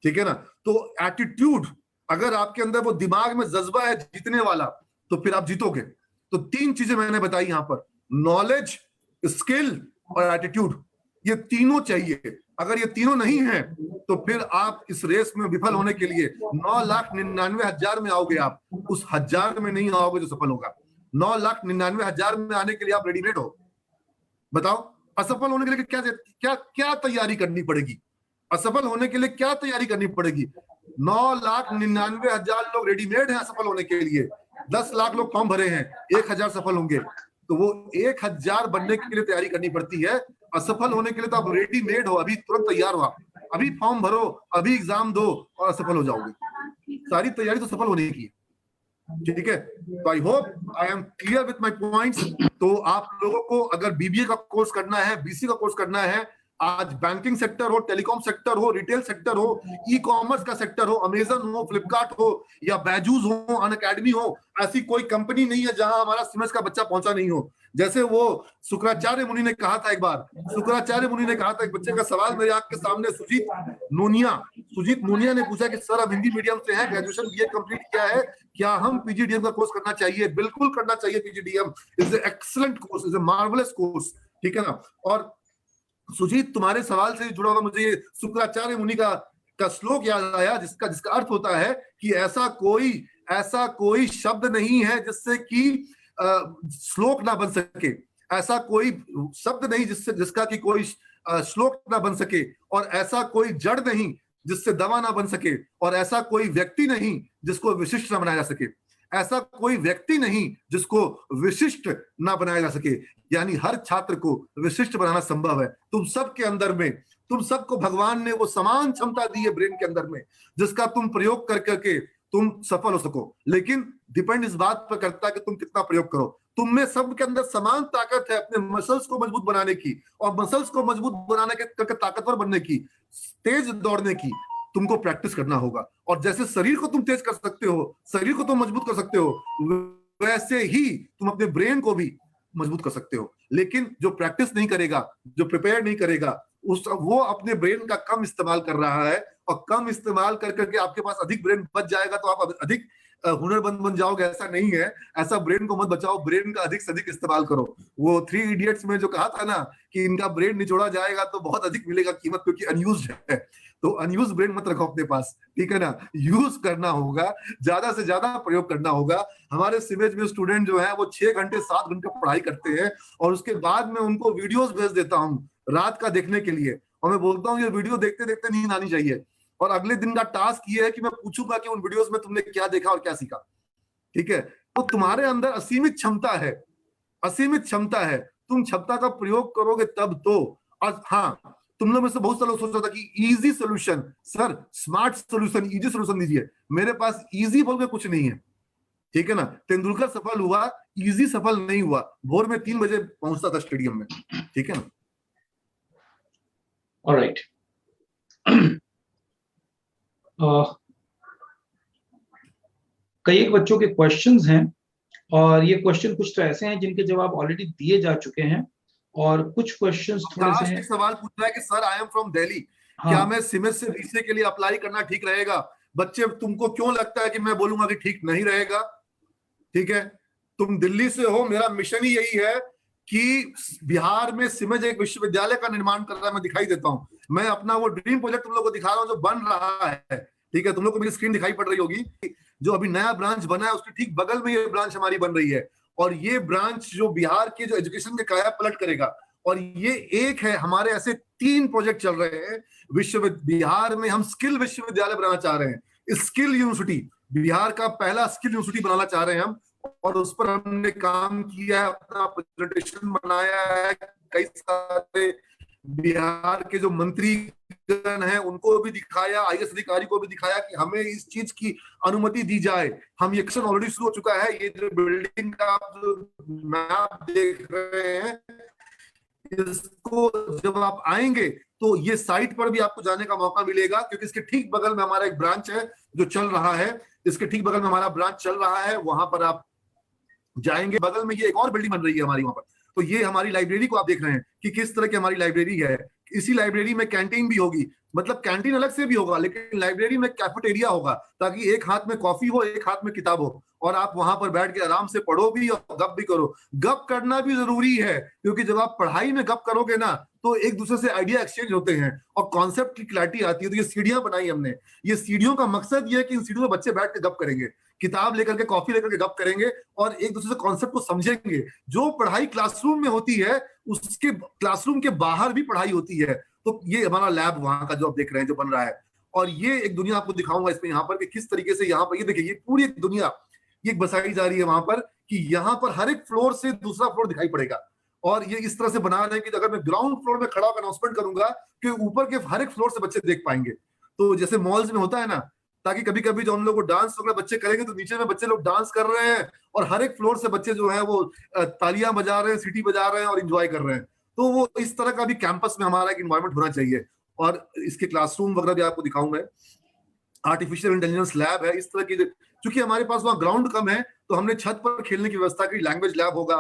ठीक है ना? तो एटीट्यूड, अगर आपके अंदर वो दिमाग में जज्बा है जीतने वाला, तो फिर आप जीतोगे। तो 3 चीजें मैंने बताई यहां पर, नॉलेज, स्किल और एटीट्यूड, ये तीनों चाहिए। अगर ये तीनों नहीं है तो फिर आप इस रेस में विफल होने के लिए 9,99,000 में आओगे, आप उस 1000 में नहीं आओगे जो सफल होगा। 9,99,000 में आने के लिए आप रेडीमेड हो? बताओ, असफल होने के लिए क्या क्या क्या तैयारी करनी पड़ेगी? असफल होने के लिए क्या तैयारी करनी पड़ेगी? 9,99,000 लोग रेडीमेड हैं असफल होने के लिए, 10 लाख लोग फॉर्म भरे हैं, 1,000 सफल होंगे। तो वो 1,000 बनने के लिए तैयारी करनी पड़ती है। असफल होने के लिए तो आप रेडीमेड हो, अभी तुरंत तैयार हो, आप अभी फॉर्म भरो, अभी एग्जाम दो और असफल हो जाओगे। सारी तैयारी तो सफल होने की है। ठीक है, तो I hope I am clear with my points. तो आप लोगों को अगर बीबीए का कोर्स करना है, बीसी का कोर्स करना है, आज बैंकिंग सेक्टर हो, टेलीकॉम सेक्टर हो, रिटेल सेक्टर हो, ई कॉमर्स का सेक्टर हो, अमेजन हो, फ्लिपकार्ट हो, या बैजूस हो, अनअकैडमी हो, ऐसी कोई कंपनी नहीं है जहां हमारा सिमस का बच्चा पहुंचा नहीं हो। जैसे वो शुक्राचार्य मुनि ने कहा था एक बार, शुक्राचार्य मुनि ने कहा था, एक बच्चे का सवाल मेरे आंख के सामने, सुजीत नूनिया ने पूछा कि सर, अब हिंदी मीडियम से है, ग्रेजुएशन बीए कंप्लीट किया है, क्या हम पीजीडीएम का कोर्स करना चाहिए? बिल्कुल करना चाहिए। PGDM is a excellent course, is a marvellous course. ठीक है ना? और सुजीत, तुम्हारे सवाल से जुड़ा हुआ मुझे ये शुक्राचार्य मुनि का श्लोक याद आया, जिसका अर्थ होता है कि ऐसा कोई शब्द नहीं है जिससे कि श्लोक ना बन सके, ऐसा कोई शब्द नहीं जिसका कि कोई श्लोक ना बन सके, और ऐसा कोई जड़ नहीं जिससे दवा ना बन सके, और ऐसा कोई व्यक्ति नहीं जिसको विशिष्ट ना बनाया जा सके, ऐसा कोई व्यक्ति नहीं जिसको विशिष्ट ना बनाया जा सके। यानी हर छात्र को विशिष्ट बनाना संभव है। तुम सबके अंदर में, तुम सबको भगवान ने वो समान क्षमता दी है ब्रेन के अंदर में, जिसका तुम प्रयोग कर करके तुम सफल हो सको। लेकिन डिपेंड इस बात पर करता है कि तुम कितना प्रयोग करो। तुम में सबके अंदर समान ताकत है अपने मसल्स को मजबूत बनाने की, और मसल्स को मजबूत बनाने के करके ताकतवर बनने की, तेज दौड़ने की। तुमको प्रैक्टिस करना होगा। और जैसे शरीर को तुम तेज कर सकते हो, शरीर को तुम मजबूत कर सकते हो, वैसे ही तुम अपने ब्रेन को भी मजबूत कर सकते हो। लेकिन जो प्रैक्टिस नहीं करेगा, जो प्रिपेयर नहीं करेगा, वो अपने ब्रेन का कम इस्तेमाल कर रहा है, और कम इस्तेमाल कर करके आपके पास अधिक ब्रेन बच जाएगा तो आप अधिक हुनरमंद बन जाओगे। ऐसा नहीं है, ऐसा ब्रेन को मत बचाओ, ब्रेन का अधिक से अधिक इस्तेमाल करो। वो 3 इडियट्स में जो कहा था ना कि इनका ब्रेन निचोड़ा जाएगा तो बहुत अधिक मिलेगा कीमत, क्योंकि अनयूज्ड है। तो अनयूज ब्रेन मत रखो अपने पास, ठीक है ना? यूज करना होगा, ज्यादा से ज्यादा प्रयोग करना होगा। हमारे सिमेज में स्टूडेंट जो है वो 6 घंटे 7 घंटे पढ़ाई करते हैं, और उसके बाद में उनको वीडियोस भेज देता हूँ रात का देखने के लिए, और मैं बोलता हूँ ये वीडियो देखते देखते नींद आनी चाहिए। और अगले दिन का टास्क ये है कि मैं पूछूंगा कि उन वीडियोस में तुमने क्या देखा और क्या सीखा। ठीक है? तो तुम्हारे अंदर असीमित क्षमता है, असीमित क्षमता है। तुम क्षमता का प्रयोग करोगे तब तो। और हाँ, तुम लोग में से बहुत सारे लोग सोच रहा था कि easy solution, sir smart solution, easy solution दीजिए। मेरे पास इजी बोल के कुछ नहीं है। ठीक है ना? तेंदुलकर सफल हुआ, इजी सफल नहीं हुआ। भोर में 3 बजे पहुंचता था स्टेडियम में। ठीक है ना? ऑलराइट। कई एक बच्चों के क्वेश्चंस हैं, और ये क्वेश्चन कुछ तो ऐसे हैं जिनके जवाब ऑलरेडी दिए जा चुके हैं, और कुछ क्वेश्चंस थोड़े से हैं। सवाल पूछ रहा है कि sir I am from Delhi, क्या मैं सिमेस से वीसीए के लिए अप्लाई करना ठीक रहेगा? बच्चे, तुमको क्यों लगता है कि मैं बोलूंगा कि ठीक नहीं रहेगा? ठीक है, तुम दिल्ली से हो, मेरा मिशन ही यही है कि बिहार में सिमेज एक विश्वविद्यालय का निर्माण कर रहा है। मैं दिखाई देता हूँ, मैं अपना वो ड्रीम प्रोजेक्ट तुम लोग को दिखा रहा हूँ जो बन रहा है। ठीक है, तुम लोग को मेरी स्क्रीन दिखाई पड़ रही होगी। जो अभी नया ब्रांच बना है उसके ठीक बगल में ये ब्रांच हमारी बन रही है, और ये ब्रांच जो बिहार के जो एजुकेशन के काया पलट करेगा। और ये एक है, हमारे ऐसे 3 प्रोजेक्ट चल रहे हैं बिहार में। हम स्किल विश्वविद्यालय बनाना चाह रहे हैं, स्किल यूनिवर्सिटी, बिहार का पहला स्किल यूनिवर्सिटी बनाना चाह रहे हैं हम, और उस पर हमने काम किया है, अपना प्रेजेंटेशन बनाया है। कई सारे बिहार के जो मंत्रीगण हैं उनको भी दिखाया, आईएएस अधिकारी को भी दिखाया कि हमें इस चीज की अनुमति दी जाए। हम ये एक्शन ऑलरेडी शुरू हो चुका है। ये जो बिल्डिंग का आप जो मैप देख रहे हैं, इसको जब आप आएंगे तो ये साइट पर भी आपको जाने का मौका मिलेगा, क्योंकि इसके ठीक बगल में हमारा एक ब्रांच है जो चल रहा है। इसके ठीक बगल में हमारा ब्रांच चल रहा है, वहां पर आप जाएंगे। बगल में ये एक और बिल्डिंग बन रही है हमारी वहां पर। तो ये हमारी लाइब्रेरी को आप देख रहे हैं कि किस तरह की हमारी लाइब्रेरी है। इसी लाइब्रेरी में कैंटीन भी होगी, मतलब कैंटीन अलग से भी होगा, लेकिन लाइब्रेरी में कैफेटेरिया होगा, ताकि एक हाथ में कॉफी हो, एक हाथ में किताब हो, और आप वहां पर बैठ के आराम से पढ़ो भी और गप भी करो। गप करना भी जरूरी है, क्योंकि जब आप पढ़ाई में गप करोगे ना तो एक दूसरे से आइडिया एक्सचेंज होते हैं और कॉन्सेप्ट की क्लैरिटी आती है। तो ये सीढ़ियां बनाई हमने। ये सीढ़ियों का मकसद ये है कि इन सीढ़ियों में बच्चे बैठ के गप करेंगे, किताब लेकर के, कॉफी लेकर के गप करेंगे और एक दूसरे से कॉन्सेप्ट को समझेंगे। जो पढ़ाई क्लासरूम में होती है उसके क्लासरूम के बाहर भी पढ़ाई होती है। तो ये हमारा लैब वहां का जो आप देख रहे हैं जो बन रहा है, और ये एक दुनिया आपको दिखाऊंगा इसमें यहाँ पर कि किस तरीके से यहाँ पर ये देखिए, ये पूरी एक दुनिया ये बसाई जा रही है वहां पर, कि यहाँ पर हर एक फ्लोर से दूसरा फ्लोर दिखाई पड़ेगा। और ये इस तरह से बना रहे हैं कि अगर मैं ग्राउंड फ्लोर में खड़ा होकर अनाउंसमेंट करूंगा कि ऊपर के हर एक फ्लोर से बच्चे देख पाएंगे। तो जैसे मॉल्स में होता है ना, ताकि कभी कभी जो हम लोग डांस वगैरह बच्चे करेंगे तो नीचे में बच्चे लोग डांस कर रहे हैं और हर एक फ्लोर से बच्चे जो है वो तालियां बजा रहे हैं, सीटी बजा रहे हैं और इंजॉय कर रहे हैं। तो वो इस तरह का भी कैंपस में हमारा एक इन्वायरमेंट होना चाहिए। और इसके क्लासरूम वगैरह भी आपको दिखाऊं मैं। आर्टिफिशियल इंटेलिजेंस लैब है, इस तरह की। क्योंकि हमारे पास वहाँ ग्राउंड कम है तो हमने छत पर खेलने की व्यवस्था की, लैंग्वेज लैब होगा,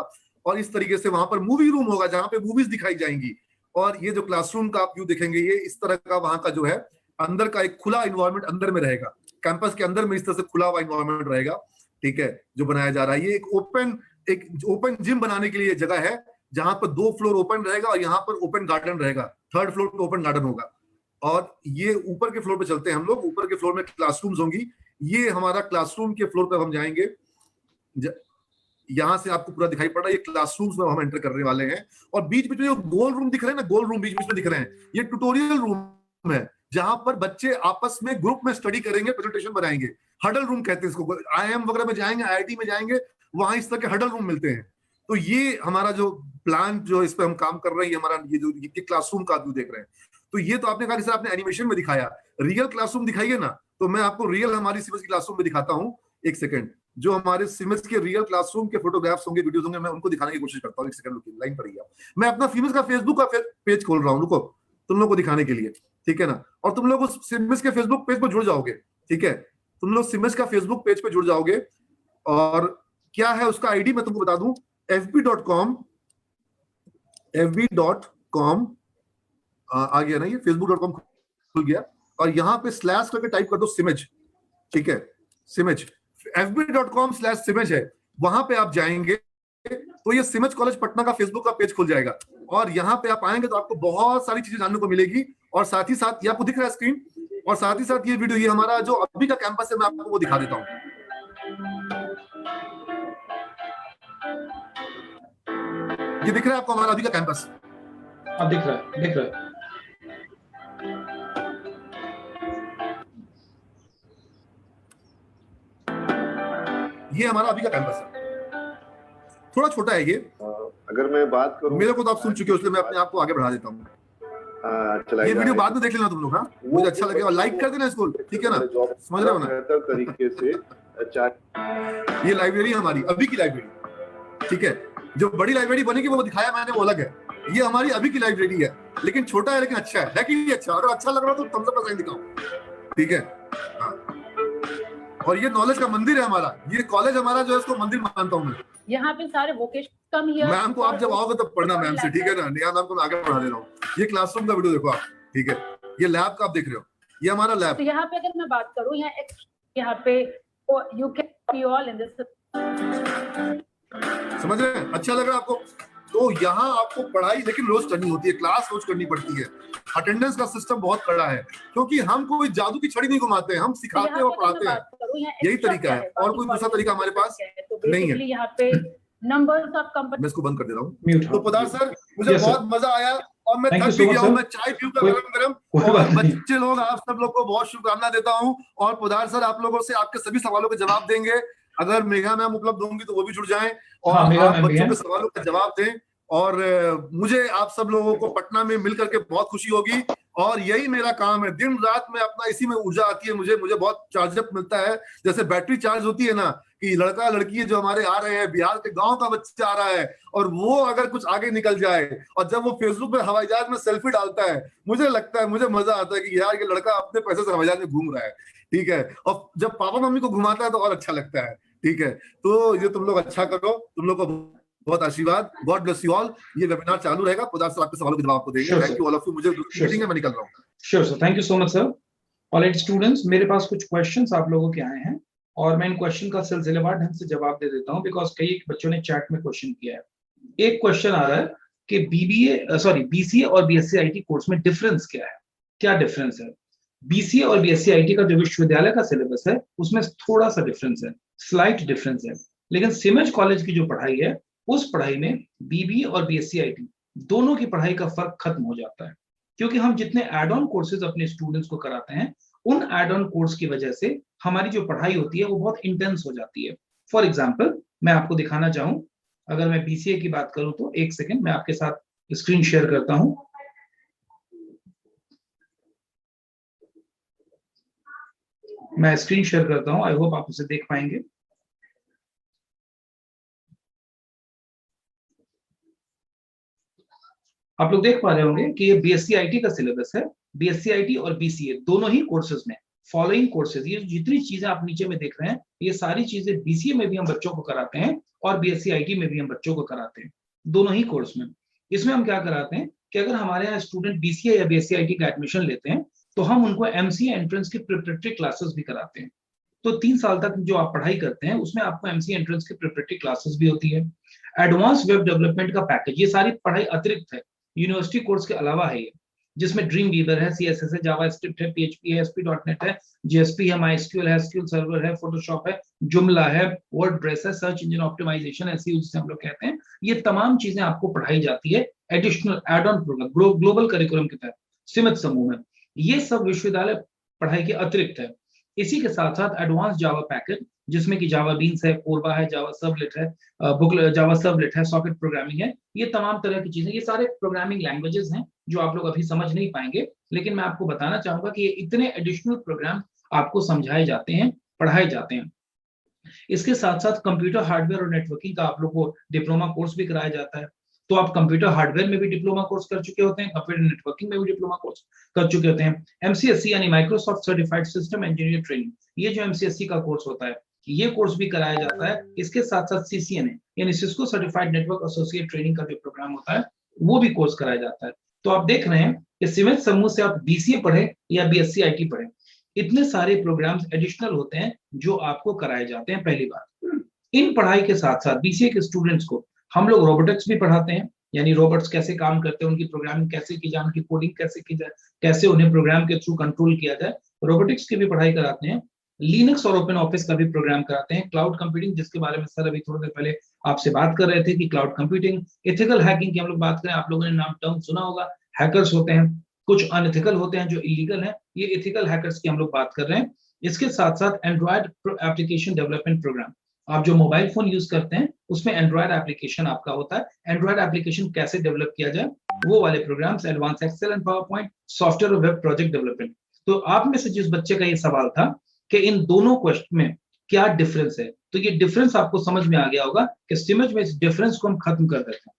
और इस तरीके से वहां पर मूवी रूम होगा जहां पे मूवीज दिखाई जाएंगी। और ये जो क्लासरूम का आप व्यू देखेंगे, ये इस तरह का वहां का जो है अंदर का एक खुला इन्वायरमेंट अंदर में रहेगा। कैंपस के अंदर में इस तरह से खुला हुआ इन्वायरमेंट रहेगा, ठीक है, जो बनाया जा रहा है। ये एक ओपन जिम बनाने के लिए जगह है, जहां पर 2 फ्लोर ओपन रहेगा और यहाँ पर ओपन गार्डन रहेगा। 3rd फ्लोर पे ओपन गार्डन होगा। और ये ऊपर के फ्लोर पे चलते हैं हम लोग। ऊपर के फ्लोर में क्लासरूम्स होंगी। ये हमारा क्लासरूम के फ्लोर पे हम जाएंगे। यहां से आपको पूरा दिखाई पड़ रहा है, ये क्लासरूम्स में हम एंटर करने वाले हैं। और बीच बीच में जो गोल रूम दिख रहे हैं ना, गोल रूम बीच बीच में दिख रहे हैं, ये ट्यूटोरियल रूम है, जहां पर बच्चे आपस में ग्रुप में स्टडी करेंगे, प्रेजेंटेशन बनाएंगे। हडल रूम कहते हैं इसको। IIM वगैरह में जाएंगे, IIT में जाएंगे, वहां इस तरह के हडल रूम मिलते हैं। तो ये हमारा जो प्लान जो इस पे हम काम कर रहे हैं, हमारा ये जो क्लासरूम का व्यू देख रहे हैं। तो ये तो आपने कहा कि सर आपने एनिमेशन में दिखाया, रियल क्लासरूम दिखाइए ना। तो मैं आपको रियल हमारी सिमस की क्लासरूम में दिखाता हूँ। एक सेकंड, जो हमारे सिमस के रियल क्लासरूम के फोटोग्राफ्स होंगे, वीडियोस होंगे, मैं उनको दिखाने की कोशिश करता हूँ। एक सेकंड रुकिए, लाइन पर ही मैं अपना सिमस का फेसबुक का पेज खोल रहा हूँ, रुको, तुम लोग को दिखाने के लिए, ठीक है ना। और तुम लोग उस सिमस के फेसबुक पेज पर जुड़ जाओगे, ठीक है। तुम लोग सिमस का फेसबुक पेज पे जुड़ जाओगे। और क्या है उसका आईडी मैं तुमको बता दूं, fb.com आ गया ना, ये facebook.com खुल गया। और यहाँ पे स्लैश करके टाइप कर दो सिमज, ठीक है, सिमज। fb.com/सिमज है, वहां पे आप जाएंगे तो ये सिमज कॉलेज पटना का फेसबुक का पेज खुल जाएगा। और यहाँ पे आप आएंगे तो आपको बहुत सारी चीजें जानने को मिलेगी। और साथ ही साथ ये आपको दिख रहा है स्क्रीन, और साथ ही साथ ये वीडियो, ये हमारा जो अभी का कैंपस है, मैं आपको वो दिखा देता हूँ। ये दिख रहा है आपको हमारा अभी का कैंपस? अब दिख रहा है, दिख रहा है। ये हमारा अभी का कैंपस है, थोड़ा छोटा है ये। अगर मैं बात करूं, मेरे को तो आप सुन चुके हो, इसलिए मैं अपने आप को आगे बढ़ा देता हूँ। ये वीडियो बाद में देख लेना तुम लोग, हाँ, मुझे अच्छा लगेगा। लाइक कर देना इसको, ठीक है ना, समझ रहे हो ना। बेहतर तरीके से ये लाइब्रेरी हमारी अभी की लाइब्रेरी, ठीक है। जो बड़ी लाइब्रेरी बनेगी वो दिखाया मैंने, वो अलग है। ये हमारी अभी की लाइब्रेरी है, लेकिन छोटा है लेकिन अच्छा है कि नहीं अच्छा? अगर अच्छा लग रहा तो थम्स अप साइन दिखाओ, ठीक है। हाँ। और ये नॉलेज का मंदिर है हमारा, ये कॉलेज हमारा जो है उसको मंदिर मानता हूँ मैं। यहाँ पे सारे वोकेशन कम हियर। मैम को आप जब आओगे तब पढ़ना मैम से, ठीक है ना। नेहा मैम को मैं आगे बढ़ा दे रहा हूँ। ये क्लासरूम का वीडियो देखो आप, ठीक है। ये लैब का आप देख रहे हो, ये हमारा लैब। तो यहाँ पे अगर मैं बात करूँ, यहाँ पे you can be all in this. समझ रहे हैं? अच्छा लग रहा है आपको? तो यहाँ आपको पढ़ाई लेकिन रोज करनी होती है, क्लास रोज करनी पड़ती है, अटेंडेंस का सिस्टम बहुत कड़ा है, क्योंकि हम कोई जादू की छड़ी नहीं घुमाते हैं, हम सिखाते हैं और पढ़ाते हैं, यही तरीका है, और कोई दूसरा तरीका हमारे पास नहीं है। यहाँ पे नंबर्स ऑफ कंपनी, मैं इसको बंद कर दे रहा हूँ। तो पोदार सर, मुझे बहुत मजा आया और मैं थक भी गया हूँ, मैं चाय पीऊंगा गरम गरम, और बच्चे लोग आप सब लोग को बहुत शुभकामना देता हूँ। और पोदार सर आप लोगों से आपके सभी सवालों के जवाब देंगे, अगर मेघा मैम उपलब्ध होंगी तो वो भी जुड़ जाएं और आप बच्चों के सवालों का जवाब दें। और मुझे आप सब लोगों को पटना में मिल करके बहुत खुशी होगी, और यही मेरा काम है, दिन रात में अपना इसी में ऊर्जा आती है, मुझे बहुत चार्जअप मिलता है, जैसे बैटरी चार्ज होती है ना, कि लड़का लड़की जो हमारे आ रहे हैं, बिहार के गांव का बच्चा आ रहा है, और वो अगर कुछ आगे निकल जाए और जब वो फेसबुक पे हवाई जहाज में सेल्फी डालता है, मुझे लगता है, मुझे मजा आता है कि यार ये लड़का अपने पैसे से हवाई जहाज में घूम रहा है, ठीक है, और जब पापा मम्मी को घुमाता है तो और अच्छा लगता है, ठीक है। तो ये तुम लोग अच्छा करो, तुम लोग को बहुत आशीर्वाद, गॉड ब्लेस यू ऑल। ये वेबिनार चालू रहेगा, पोदार सर आपके सवालों के जवाब आपको देंगे। Thank you all of you, मुझे मीटिंग है, मैं निकल रहा हूँ। Sure sir, thank you so much sir. Alright students, मेरे पास कुछ क्वेश्चंस आप लोगों के आए हैं और मैं इन क्वेश्चन का सिलसिलेवार ढंग से जवाब दे देता हूं, बिकॉज कई बच्चों ने चैट में क्वेश्चन किया है। एक क्वेश्चन आ रहा है कि बीसीए और बीएससी आईटी कोर्स में डिफरेंस क्या है, क्या डिफरेंस है। बीसीए और बीएससी आईटी का जो विश्वविद्यालय का सिलेबस है उसमें थोड़ा सा डिफरेंस है, स्लाइट डिफरेंस है, लेकिन सिमज कॉलेज की जो पढ़ाई है उस पढ़ाई में बीबीए और बीएससी आईटी दोनों की पढ़ाई का फर्क खत्म हो जाता है, क्योंकि हम जितने एड ऑन कोर्सेज अपने स्टूडेंट्स को कराते हैं उन एड ऑन कोर्स की वजह से हमारी जो पढ़ाई होती है वो बहुत इंटेंस हो जाती है। फॉर एग्जाम्पल मैं आपको दिखाना चाहूं, अगर मैं बीसीए की बात करूं तो एक सेकेंड मैं आपके साथ स्क्रीन शेयर करता हूं। मैं स्क्रीन शेयर करता हूं, आई होप आप उसे देख पाएंगे। आप लोग देख पा रहे होंगे कि ये बीएससी आईटी का सिलेबस है। बीएससी आईटी और बीसीए दोनों ही कोर्सेज में फॉलोइंग कोर्सेज, ये जितनी चीजें आप नीचे में देख रहे हैं ये सारी चीजें बीसीए में भी हम बच्चों को कराते हैं और बीएससी आईटी में भी हम बच्चों को कराते हैं, दोनों ही कोर्स में। इसमें हम क्या कराते हैं कि अगर हमारे यहाँ स्टूडेंट बीसीए या बीएससी आईटी का एडमिशन लेते हैं तो हम उनको एमसीए एंट्रेंस की प्रिपरेटरी क्लासेस भी कराते हैं। तो 3 साल तक जो आप पढ़ाई करते हैं उसमें आपको एमसीए एंट्रेंस की प्रिपरेटरी क्लासेस भी होती है। एडवांस वेब डेवलपमेंट का पैकेज, ये सारी पढ़ाई अतिरिक्त है, यूनिवर्सिटी कोर्स के अलावा है ये, जिसमें ड्रीम वीवर है, सीएसएस है, जावास्क्रिप्ट है, पीएचपी है, एएसपी.NET है, जेएसपी है, माइस्क्यूएल है, एसक्यूएल सर्वर है, फोटोशॉप है, जुमला है, वर्डप्रेस है, सर्च इंजन ऑप्टिमाइजेशन, एसईओ जिसे हम लोग कहते हैं, ये तमाम चीजें आपको पढ़ाई जाती है additional add on program global curriculum के तहत सीमित समूह में। ये सब विश्वविद्यालय पढ़ाई के अतिरिक्त है। इसी के साथ साथ एडवांस जावा पैकेज, जिसमें कि जावा बीन्स है, कोरबा है, जावा सर्वलेट है, जावा सर्वलेट है, सॉकेट प्रोग्रामिंग है, ये तमाम तरह की चीजें, ये सारे प्रोग्रामिंग लैंग्वेजेस हैं जो आप लोग अभी समझ नहीं पाएंगे, लेकिन मैं आपको बताना चाहूंगा कि ये इतने एडिशनल प्रोग्राम आपको समझाए जाते हैं, पढ़ाए जाते हैं। इसके साथ साथ कंप्यूटर हार्डवेयर और नेटवर्किंग का आप लोग को डिप्लोमा कोर्स भी कराया जाता है। तो आप कंप्यूटर हार्डवेयर में भी डिप्लोमा कोर्स कर चुके होते हैं, कंप्यूटर नेटवर्किंग में भी डिप्लोमा कोर्स कर चुके होते हैं। एमसीएससी यानी Microsoft certified system engineer training, ये जो एमसीएससी का कोर्स होता है ये कोर्स भी कराया जाता है। इसके साथ साथ सीसीएनए यानी Cisco certified network associate training का जो प्रोग्राम होता है वो भी कोर्स कराया जाता है। तो आप देख रहे हैं कि सीमेंट समूह से आप बीसीए पढ़े या बीएससी आईटी पढ़े, इतने सारे प्रोग्राम्स एडिशनल होते हैं जो आपको कराए जाते हैं। पहली बात, इन पढ़ाई के साथ साथ बीसीए के स्टूडेंट्स को हम लोग रोबोटिक्स भी पढ़ाते हैं, यानी रोबोट्स कैसे काम करते हैं, उनकी प्रोग्रामिंग कैसे की जाए, उनकी कोडिंग कैसे की जाए, कैसे उन्हें प्रोग्राम के थ्रू कंट्रोल किया जाए, रोबोटिक्स की भी पढ़ाई कराते हैं। लिनक्स और ओपन ऑफिस का भी प्रोग्राम कराते हैं। क्लाउड कंप्यूटिंग, जिसके बारे में सर अभी थोड़ी देर पहले आपसे बात कर रहे थे कि क्लाउड कंप्यूटिंग, एथिकल हैकिंग की हम लोग बात करें, आप लोगों ने नाम टर्म सुना होगा, हैकर्स होते हैं, कुछ अनएथिकल होते हैं जो इलीगल है, ये एथिकल हैकर्स की हम लोग बात कर रहे हैं। इसके साथ साथ एंड्रॉयड एप्लीकेशन डेवलपमेंट प्रोग्राम, आप जो मोबाइल फोन यूज करते हैं उसमें एंड्रॉयड एप्लीकेशन आपका होता है, एंड्रॉयड एप्लीकेशन कैसे डेवलप किया जाए वो वाले programs, advance excel and PowerPoint, software और वेब प्रोजेक्ट डेवलपमेंट। तो आप में से जिस बच्चे का ये सवाल था कि इन दोनों क्वेश्चन में क्या डिफरेंस है, तो ये डिफरेंस आपको समझ में आ गया होगा कि सिमज में इस डिफरेंस को हम खत्म कर देते हैं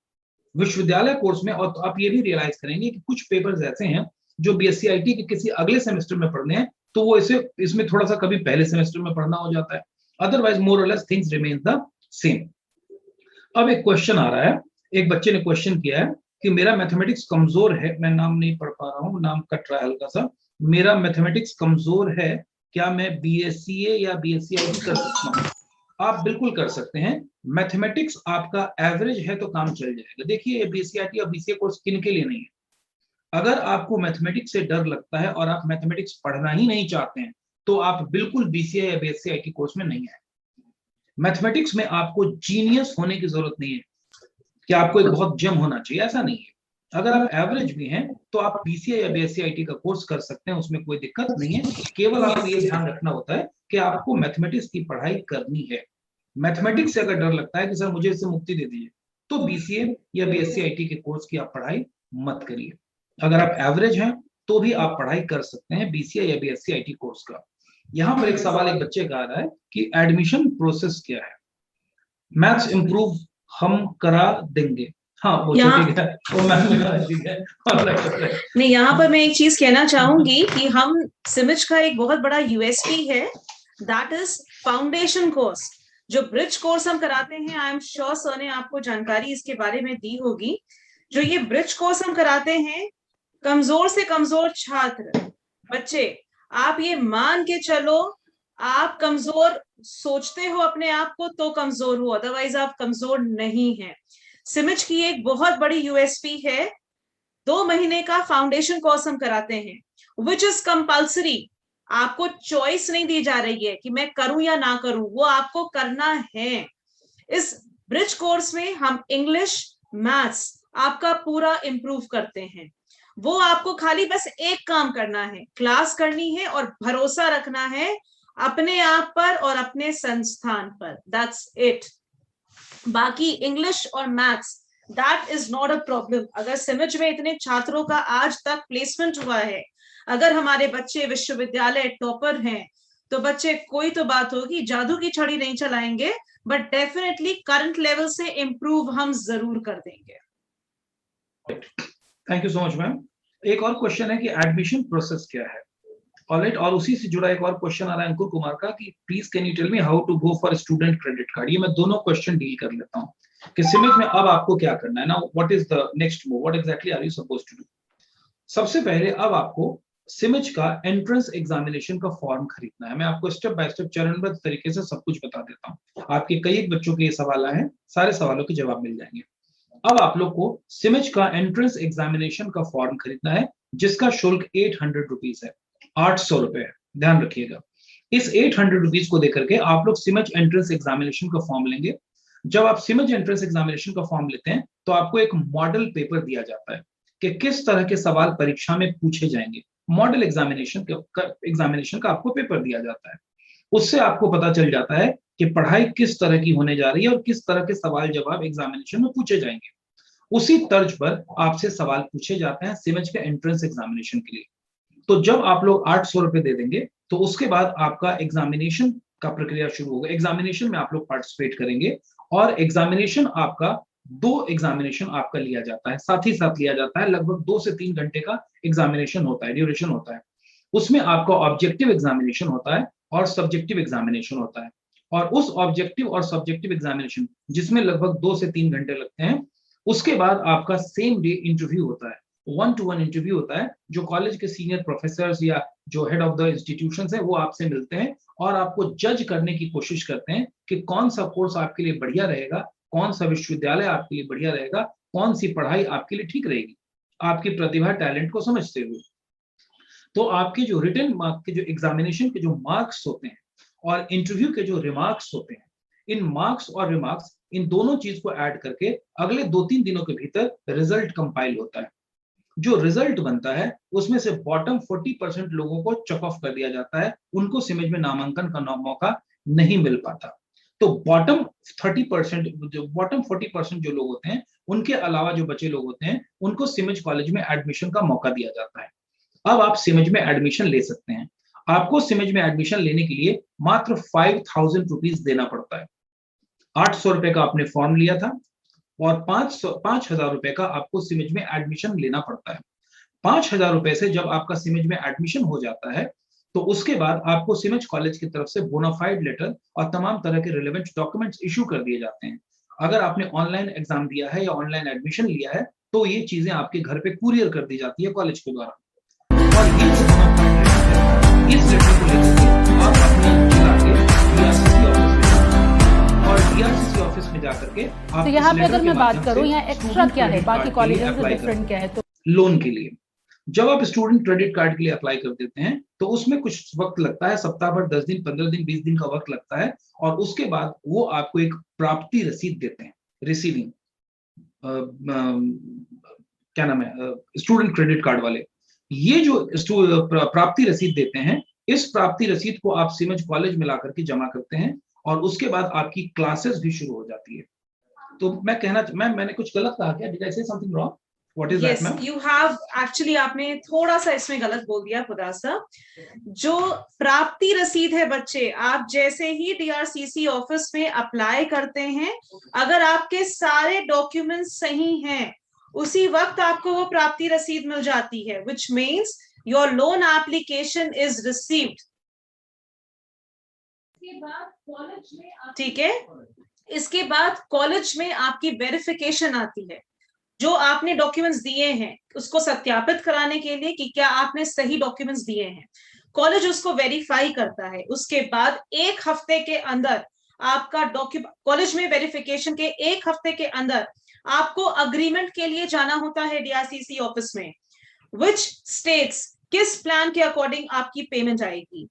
विश्वविद्यालय कोर्स में। और तो आप ये भी रियलाइज करेंगे कि कुछ पेपर्स ऐसे हैं जो बीएससी आईटी के किसी अगले सेमेस्टर में पढ़ने हैं तो वो इसमें थोड़ा सा कभी पहले सेमेस्टर में पढ़ना हो जाता है, अदरवाइज मोर और less things remain the same. अब एक क्वेश्चन आ रहा है, एक बच्चे ने क्वेश्चन किया है कि मेरा मैथमेटिक्स कमजोर है, मैं नाम नहीं पढ़ पा रहा हूँ, नाम कट रहा है हल्का सा, मेरा मैथमेटिक्स कमजोर है, क्या मैं बीएससीए या बीएससी आईटी कर सकता हूँ? आप बिल्कुल कर सकते हैं, मैथमेटिक्स आपका एवरेज है तो काम चल जाएगा। देखिए बीसीआईटी और बीसीए कोर्स किन के लिए नहीं है। अगर आपको मैथमेटिक्स से डर लगता है और आप मैथमेटिक्स पढ़ना ही नहीं चाहते हैं तो आप बिल्कुल बीसीए या बीएससी कोर्स में नहीं है। मैथमेटिक्स में आपको जीनियस होने की जरूरत नहीं है कि आपको एक बहुत जम होना चाहिए, ऐसा नहीं है। अगर आप एवरेज भी हैं तो आप बीसीए या बीएससी का कोर्स कर सकते हैं, उसमें कोई दिक्कत नहीं है। केवल आपको ये ध्यान रखना होता है कि आपको मैथमेटिक्स की पढ़ाई करनी है। मैथमेटिक्स से अगर डर लगता है कि सर मुझे इससे मुक्ति दे दीजिए, तो बीसीए या बीएससी के कोर्स की आप पढ़ाई मत करिए। अगर आप एवरेज हैं तो भी आप पढ़ाई कर सकते हैं बीसीए या बीएससी कोर्स का। यहाँ पर एक सवाल एक बच्चे का आ रहा है कि एडमिशन प्रोसेस क्या है। मैथ्स इंप्रूव हम करा देंगे। हाँ वो ठीक है, वो मैम ठीक है। नहीं, यहाँ पर मैं एक चीज कहना चाहूंगी कि हम सिमिज का एक बहुत बड़ा यूएसपी है, दैट इज फाउंडेशन कोर्स। जो ब्रिज कोर्स हम कराते हैं, आई एम श्योर सर ने आपको जानकारी इसके बारे में दी होगी। जो ये ब्रिज कोर्स हम कराते हैं, कमजोर से कमजोर छात्र बच्चे, आप ये मान के चलो, आप कमजोर सोचते हो अपने आप को तो कमजोर हो, अदरवाइज आप कमजोर नहीं है। सिमिज की एक बहुत बड़ी यूएसपी है, 2 महीने का फाउंडेशन कोर्स हम कराते हैं, विच इज कंपल्सरी। आपको चॉइस नहीं दी जा रही है कि मैं करूं या ना करूं, वो आपको करना है। इस ब्रिज कोर्स में हम इंग्लिश, मैथ्स आपका पूरा इंप्रूव करते हैं। वो आपको खाली बस एक काम करना है, क्लास करनी है और भरोसा रखना है अपने आप पर और अपने संस्थान पर, दैट्स इट। बाकी इंग्लिश और maths that is not a problem. अगर सिमिज में इतने छात्रों का आज तक प्लेसमेंट हुआ है, अगर हमारे बच्चे विश्वविद्यालय टॉपर हैं, तो बच्चे कोई तो बात होगी, जादू की छड़ी नहीं चलाएंगे, बट डेफिनेटली करंट लेवल से इंप्रूव हम जरूर कर देंगे। Thank you so much ma'am. एक और क्वेश्चन है कि एडमिशन प्रोसेस क्या है। ऑलराइट, और उसी से जुड़ा एक और क्वेश्चन आ रहा है अंकुर कुमार का कि please can you tell me how to go for student credit card. ये मैं दोनों क्वेश्चन डील कर लेता हूँ कि सिमिज में अब आपको क्या करना है। Now what is the next move, what exactly are you supposed to do. सबसे पहले अब आपको सिमिज का एंट्रेंस एग्जामिनेशन का फॉर्म खरीदना है। मैं आपको स्टेप बाय स्टेप चरणबद्ध तरीके से सब कुछ बता देता हूँ। आपके कई एक बच्चों के ये सवाल आए हैं, सारे सवालों के जवाब मिल जाएंगे। अब आप लोग को सिमिज का एंट्रेंस एग्जामिनेशन का फॉर्म खरीदना है, जिसका शुल्क 800 रुपीज है, 800 रुपए है, ध्यान रखिएगा। इस 800 रुपीज को देकर के आप लोग सिमिज एंट्रेंस एग्जामिनेशन का फॉर्म लेंगे। जब आप सिमिज एंट्रेंस एग्जामिनेशन का फॉर्म लेते हैं तो आपको एक मॉडल पेपर दिया जाता है कि किस तरह के सवाल परीक्षा में पूछे जाएंगे। मॉडल एग्जामिनेशन का आपको पेपर दिया जाता है। उससे आपको पता चल जाता है कि पढ़ाई किस तरह की होने जा रही है और किस तरह के सवाल जवाब एग्जामिनेशन में पूछे जाएंगे। उसी तर्ज पर आपसे सवाल पूछे जाते हैं सिमिज के एंट्रेंस एग्जामिनेशन के लिए। तो जब आप लोग 800 रुपए दे देंगे तो उसके बाद आपका एग्जामिनेशन का प्रक्रिया शुरू होगा। एग्जामिनेशन में आप लोग पार्टिसिपेट करेंगे और एग्जामिनेशन आपका 2 एग्जामिनेशन आपका लिया जाता है, साथ ही साथ लिया जाता है। लगभग 2 से 3 घंटे का एग्जामिनेशन होता है, ड्यूरेशन होता है। उसमें आपका ऑब्जेक्टिव एग्जामिनेशन होता है और सब्जेक्टिव एग्जामिनेशन होता है। और उस ऑब्जेक्टिव और सब्जेक्टिव एग्जामिनेशन जिसमें लगभग 2 से 3 घंटे लगते हैं, उसके बाद आपका सेम डे इंटरव्यू होता है, 1-to-1 इंटरव्यू होता है, जो कॉलेज के सीनियर प्रोफेसर्स या जो हेड ऑफ द इंस्टीट्यूशंस है वो आपसे मिलते हैं और आपको जज करने की कोशिश करते हैं कि कौन सा कोर्स आपके लिए बढ़िया रहेगा, कौन सा विश्वविद्यालय आपके लिए बढ़िया रहेगा, कौन सी पढ़ाई आपके लिए ठीक रहेगी, आपकी प्रतिभा टैलेंट को समझते हुए। तो आपके जो रिटन मार्क के जो एग्जामिनेशन के जो मार्क्स होते हैं और इंटरव्यू के जो रिमार्क्स होते हैं, इन मार्क्स और रिमार्क्स इन दोनों चीज को ऐड करके अगले 2-3 दिनों के भीतर रिजल्ट कंपाइल होता है। जो रिजल्ट बनता है उसमें से बॉटम 40% लोगों को चक ऑफ कर दिया जाता है, उनको सिमिज में नामांकन का मौका नहीं मिल पाता। तो बॉटम 40% जो लोग होते हैं, उनके अलावा जो बचे लोग होते हैं, उनको सिमिज कॉलेज में एडमिशन का मौका दिया जाता है। अब आप सिमिज में एडमिशन ले सकते हैं। आपको सिमिज में एडमिशन लेने के लिए मात्र 5000 रुपीज देना पड़ता है। 800 रुपए का आपने फॉर्म लिया था और 5000 रुपए का आपको सिमिज में एडमिशन लेना पड़ता है। 5000 रुपए से जब आपका सिमिज में एडमिशन हो जाता है तो उसके बाद आपको सिमिज कॉलेज की तरफ से बोनाफाइड लेटर और तमाम तरह के रिलेवेंट डॉक्यूमेंट्स इशू कर दिए जाते हैं। अगर आपने ऑनलाइन एग्जाम दिया है या ऑनलाइन एडमिशन लिया है तो ये चीजें आपके घर पे कुरियर कर दी जाती है कॉलेज के द्वारा। और ये जो बोनाफाइड लेटर है, इस लेटर को लेकर आप अपने जिला के DRCC ऑफिस में और DRCC ऑफिस में जाकर के आप तो यहाँ इस पे लेटर अगर के मैं बात माध्यम करूँ से यहाँ एक्स्ट्रा स्टूडेंट क्या है, क्रेडिट बाकी कार्ड के लिए कॉलेजेस से अप्लाई कर डिफरेंट क्या है? तो लोन के लिए। जब आप स्टूडेंट क्रेडिट कार्ड के लिए अप्लाई कर देते हैं तो उसमें कुछ वक्त लगता है, सप्ताह भर, 10 दिन, 15 दिन, 20 दिन का वक्त लगता है, और उसके बाद वो आपको एक प्राप्ति रसीद देते हैं, रिसीविंग क्या नाम है, स्टूडेंट क्रेडिट कार्ड वाले। ये जो प्राप्ति रसीद देते हैं, इस प्राप्ति रसीद को आप सिमज कॉलेज में ला करके जमा करते हैं, और उसके बाद आपकी क्लासेस भी शुरू हो जाती है। तो मैं कहना, मैंने कुछ गलत कहा क्या? डिड आई से something wrong? What is that, Yes, ma'am? you have actually, आपने थोड़ा सा इसमें गलत बोल दिया खुदा सा। जो प्राप्ति रसीद है बच्चे, आप जैसे ही DRCC ऑफिस में अप्लाई करते हैं, अगर आपके सारे डॉक्यूमेंट्स सही हैं, उसी वक्त आपको वो प्राप्ति रसीद मिल जाती है, which means your loan application is received. ठीक है, इसके बाद कॉलेज में आपकी वेरिफिकेशन आती है, जो आपने डॉक्यूमेंट्स दिए हैं उसको सत्यापित कराने के लिए कि क्या आपने सही डॉक्यूमेंट्स दिए हैं। कॉलेज उसको वेरीफाई करता है। उसके बाद 1 हफ्ते के अंदर आपका डॉक्यूमेंट, कॉलेज में वेरिफिकेशन के 1 हफ्ते के अंदर आपको अग्रीमेंट के लिए जाना होता है DRCC ऑफिस में, विच स्टेट्स किस प्लान के अकॉर्डिंग आपकी पेमेंट आएगी।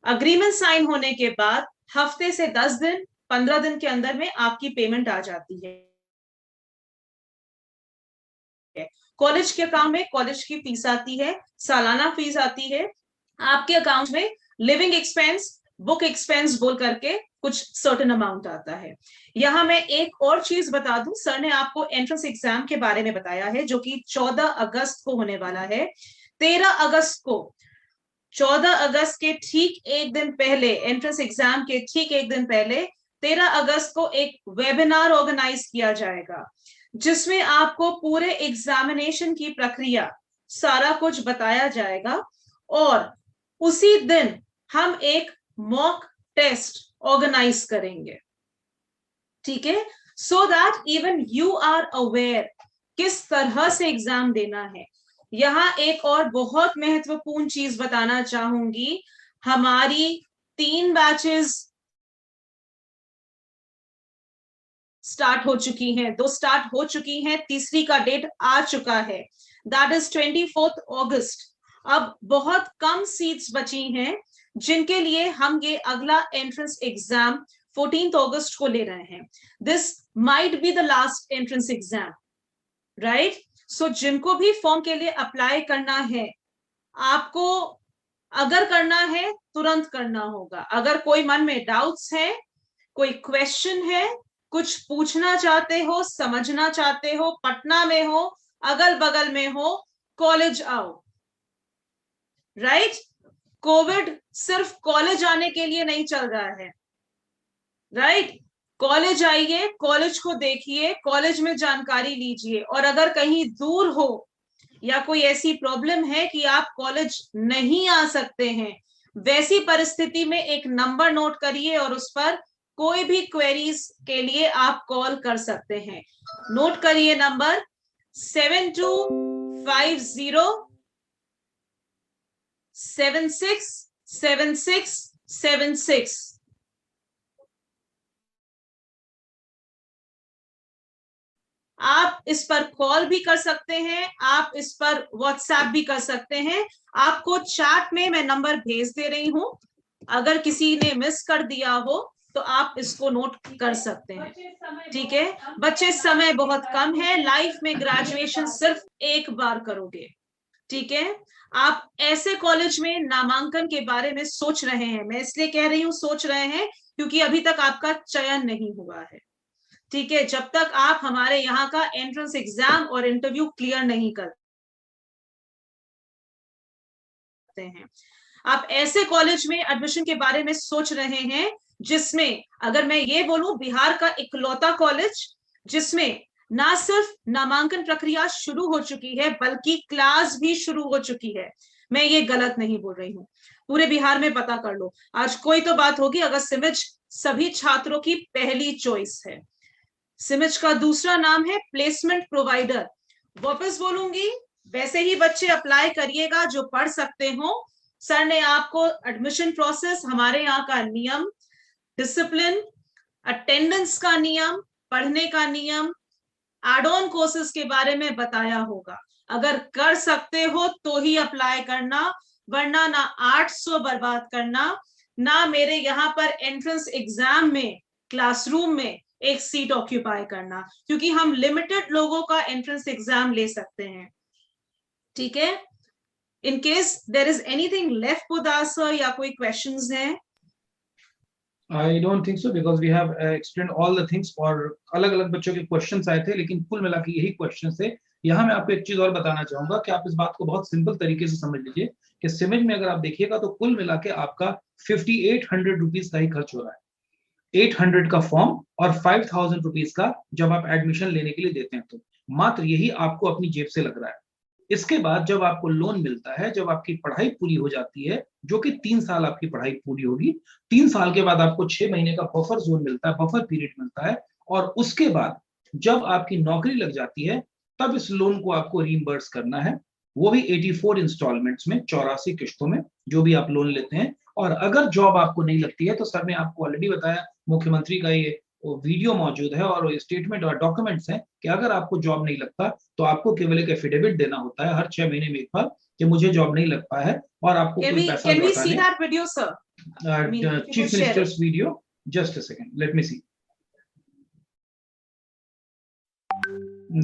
अग्रीमेंट साइन होने के बाद हफ्ते से 10 दिन 15 दिन के अंदर में आपकी पेमेंट आ जाती है। कॉलेज के अकाउंट में कॉलेज की फीस आती है, सालाना फीस आती है, आपके अकाउंट में लिविंग एक्सपेंस, बुक एक्सपेंस बोल करके कुछ सर्टेन अमाउंट आता है। यहां मैं एक और चीज बता दूं, सर ने आपको एंट्रेंस एग्जाम के बारे में बताया है, जो कि 14 अगस्त को होने वाला है। 13 अगस्त को, 14 अगस्त के ठीक एक दिन पहले, एंट्रेंस एग्जाम के ठीक एक दिन पहले 13 अगस्त को एक वेबिनार ऑर्गेनाइज किया जाएगा, जिसमें आपको पूरे एग्जामिनेशन की प्रक्रिया सारा कुछ बताया जाएगा, और उसी दिन हम एक मॉक टेस्ट ऑर्गेनाइज करेंगे। ठीक है, so that even you are aware किस तरह से एग्जाम देना है। यहां एक और बहुत महत्वपूर्ण चीज बताना चाहूंगी, हमारी 3 बैचेस स्टार्ट हो चुकी हैं, 2 स्टार्ट हो चुकी हैं, तीसरी का डेट आ चुका है, दैट इज 24 अगस्त। अब बहुत कम सीट्स बची हैं जिनके लिए हम ये अगला एंट्रेंस एग्जाम 14 अगस्त को ले रहे हैं। This might be the last entrance exam, right? So जिनको भी फॉर्म के लिए अप्लाई करना है, आपको अगर करना है तुरंत करना होगा। अगर कोई मन में डाउट्स है, कोई क्वेश्चन है, कुछ पूछना चाहते हो, समझना चाहते हो, पटना में हो, अगल बगल में हो, कॉलेज आओ, राइट? कोविड सिर्फ कॉलेज आने के लिए नहीं चल रहा है, राइट? कॉलेज आइए, कॉलेज को देखिए, कॉलेज में जानकारी लीजिए, और अगर कहीं दूर हो या कोई ऐसी प्रॉब्लम है कि आप कॉलेज नहीं आ सकते हैं, वैसी परिस्थिति में एक नंबर नोट करिए और उस पर कोई भी क्वेरीज के लिए आप कॉल कर सकते हैं। नोट करिए नंबर 7250767676। आप इस पर कॉल भी कर सकते हैं, आप इस पर व्हाट्सएप भी कर सकते हैं। आपको चैट में मैं नंबर भेज दे रही हूं, अगर किसी ने मिस कर दिया हो तो आप इसको नोट कर सकते हैं। ठीक है बच्चे, समय बहुत कम है, लाइफ में ग्रेजुएशन सिर्फ एक बार करोगे। ठीक है, आप ऐसे कॉलेज में नामांकन के बारे में सोच रहे हैं, मैं इसलिए कह रही हूं सोच रहे हैं क्योंकि अभी तक आपका चयन नहीं हुआ है। ठीक है, जब तक आप हमारे यहाँ का एंट्रेंस एग्जाम और इंटरव्यू क्लियर नहीं करते हैं, आप ऐसे कॉलेज में एडमिशन के बारे में सोच रहे हैं जिसमें, अगर मैं ये बोलूं, बिहार का इकलौता कॉलेज जिसमें ना सिर्फ नामांकन प्रक्रिया शुरू हो चुकी है बल्कि क्लास भी शुरू हो चुकी है। मैं ये गलत नहीं बोल रही हूँ, पूरे बिहार में पता कर लो। आज कोई तो बात होगी अगर सिमिज सभी छात्रों की पहली चॉइस है। सिमिज का दूसरा नाम है प्लेसमेंट प्रोवाइडर। वापस बोलूंगी, वैसे ही बच्चे अप्लाई करिएगा जो पढ़ सकते हो। सर ने आपको एडमिशन प्रोसेस, हमारे यहाँ का नियम, डिसिप्लिन, अटेंडेंस का नियम, पढ़ने का नियम, एड ऑन कोर्सेज के बारे में बताया होगा। अगर कर सकते हो तो ही अप्लाई करना, वरना ना 800 बर्बाद करना, ना मेरे यहाँ पर एंट्रेंस एग्जाम में क्लासरूम में एक सीट ऑक्यूपाई करना, क्योंकि हम लिमिटेड लोगों का एंट्रेंस एग्जाम ले सकते हैं। ठीक है, in case there is anything left पुदार सर, या कोई क्वेश्चंस हैं? I don't think so because we have explained all the things। और अलग अलग बच्चों के क्वेश्चंस आए थे, लेकिन कुल मिला के यही क्वेश्चंस थे। यहाँ मैं आपको एक चीज और बताना चाहूंगा कि आप इस बात को बहुत सिंपल तरीके से समझ लीजिए कि सिमिज में अगर आप देखिएगा तो कुल मिला के आपका 5800 रुपीज का ही खर्च हो रहा है। 800 का फॉर्म और 5000 रुपीज का जब आप एडमिशन लेने के लिए देते हैं, तो मात्र यही आपको अपनी जेब से लग रहा है। इसके बाद जब आपको लोन मिलता है, जब आपकी पढ़ाई पूरी हो जाती है, जो कि 3 साल आपकी पढ़ाई पूरी होगी, 3 साल के बाद आपको 6 महीने का बफर जोन मिलता है, बफर पीरियड मिलता है, और उसके बाद जब आपकी नौकरी लग जाती है तब इस लोन को आपको रीइंबर्स करना है, वो भी 84 इंस्टॉलमेंट्स में, 84 किश्तों में जो भी आप लोन लेते हैं। और अगर जॉब आपको नहीं लगती है तो सर ने आपको ऑलरेडी बताया, मुख्यमंत्री का ये वीडियो मौजूद है और स्टेटमेंट और डॉक्यूमेंट्स हैं कि अगर आपको जॉब नहीं लगता तो आपको केवल एक एफिडेविट देना होता है हर 6 महीने में एक बार कि मुझे जॉब नहीं लग पाया है, और आपको कोई पैसा can we see that video, sir? Chief ministers video, just a second, let me see,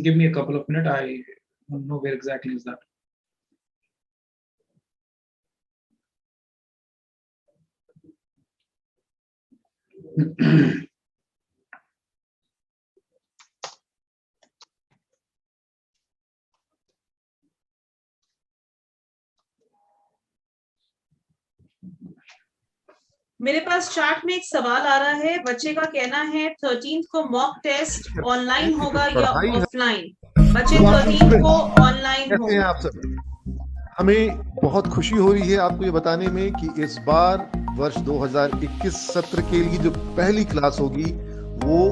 give me a couple of minutes, I don't know where exactly is that। मेरे पास चार्ट में एक सवाल आ रहा है, बच्चे का कहना है 13th को मॉक टेस्ट ऑनलाइन होगा या ऑफलाइन? बच्चे 13th को ऑनलाइन कैसे हैं आप सब? हमें बहुत खुशी हो रही है आपको ये बताने में कि इस बार वर्ष 2021 सत्र के लिए जो पहली क्लास होगी वो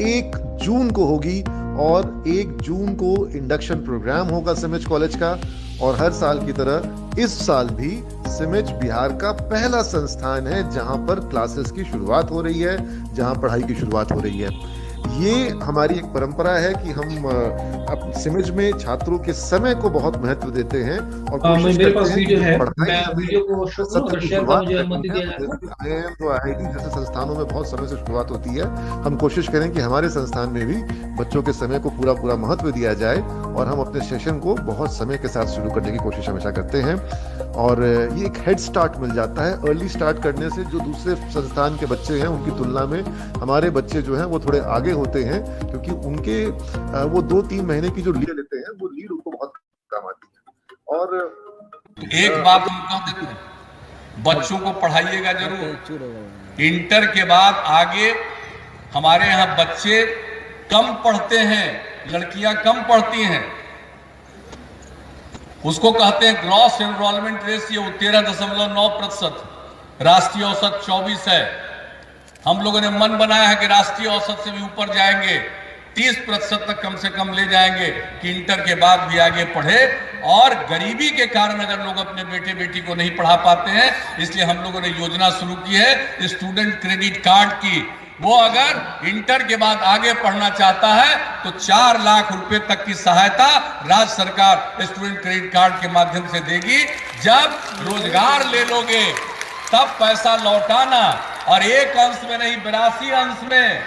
1 जून को होगी, और 1 जून को इंडक्शन प्रोग्राम होगा सिमिज कॉलेज का। और हर साल की तरह इस साल भी सिमिज बिहार का पहला संस्थान है जहां पर क्लासेस की शुरुआत हो रही है, जहां पढ़ाई की शुरुआत हो रही है। ये हमारी एक परंपरा है कि हम सिमिज में छात्रों के समय को बहुत महत्व देते हैं और कोशिश मेरे करते पास हैं वीडियो कि है, पढ़ाई मैं वीडियो को शो करूं अगर शेयर करूं, मुझे अनुमति दिया जाएगा। IIM तो IIT जैसे संस्थानों में बहुत समय से शुरुआत होती है, हम कोशिश करें कि हमारे संस्थान में भी बच्चों के समय को पूरा महत्व दिया जाए, और हम अपने सेशन को बहुत समय के साथ शुरू करने की कोशिश हमेशा करते हैं। और ये एक हेड स्टार्ट मिल जाता है, अर्ली स्टार्ट करने से जो दूसरे संस्थान के बच्चे हैं उनकी तुलना में हमारे बच्चे जो हैं वो थोड़े आगे होते हैं, क्योंकि उनके वो 2-3 महीने की जो लीड लेते हैं वो लीड उनको बहुत काम आती है। और एक बात हम कह देते हैं, बच्चों को पढ़ाइएगा जरूर। इंटर के बाद आगे हमारे यहाँ बच्चे कम पढ़ते हैं, लड़कियां कम पढ़ती हैं, उसको कहते हैं ग्रॉस एनरोलमेंट रेशियो 13.9%, राष्ट्रीय औसत 24 है। हम लोगों ने मन बनाया है कि राष्ट्रीय औसत से भी ऊपर जाएंगे, 30% तक कम से कम ले जाएंगे कि इंटर के बाद भी आगे पढ़े। और गरीबी के कारण अगर लोग अपने बेटे बेटी को नहीं पढ़ा पाते हैं, इसलिए हम लोगों ने योजना शुरू की है स्टूडेंट क्रेडिट कार्ड की। वो अगर इंटर के बाद आगे पढ़ना चाहता है तो 4 लाख रुपए तक की सहायता राज्य सरकार स्टूडेंट क्रेडिट कार्ड के माध्यम से देगी। जब रोजगार ले लोगे तब पैसा लौटाना, और 1 अंश में नहीं 82 अंश में।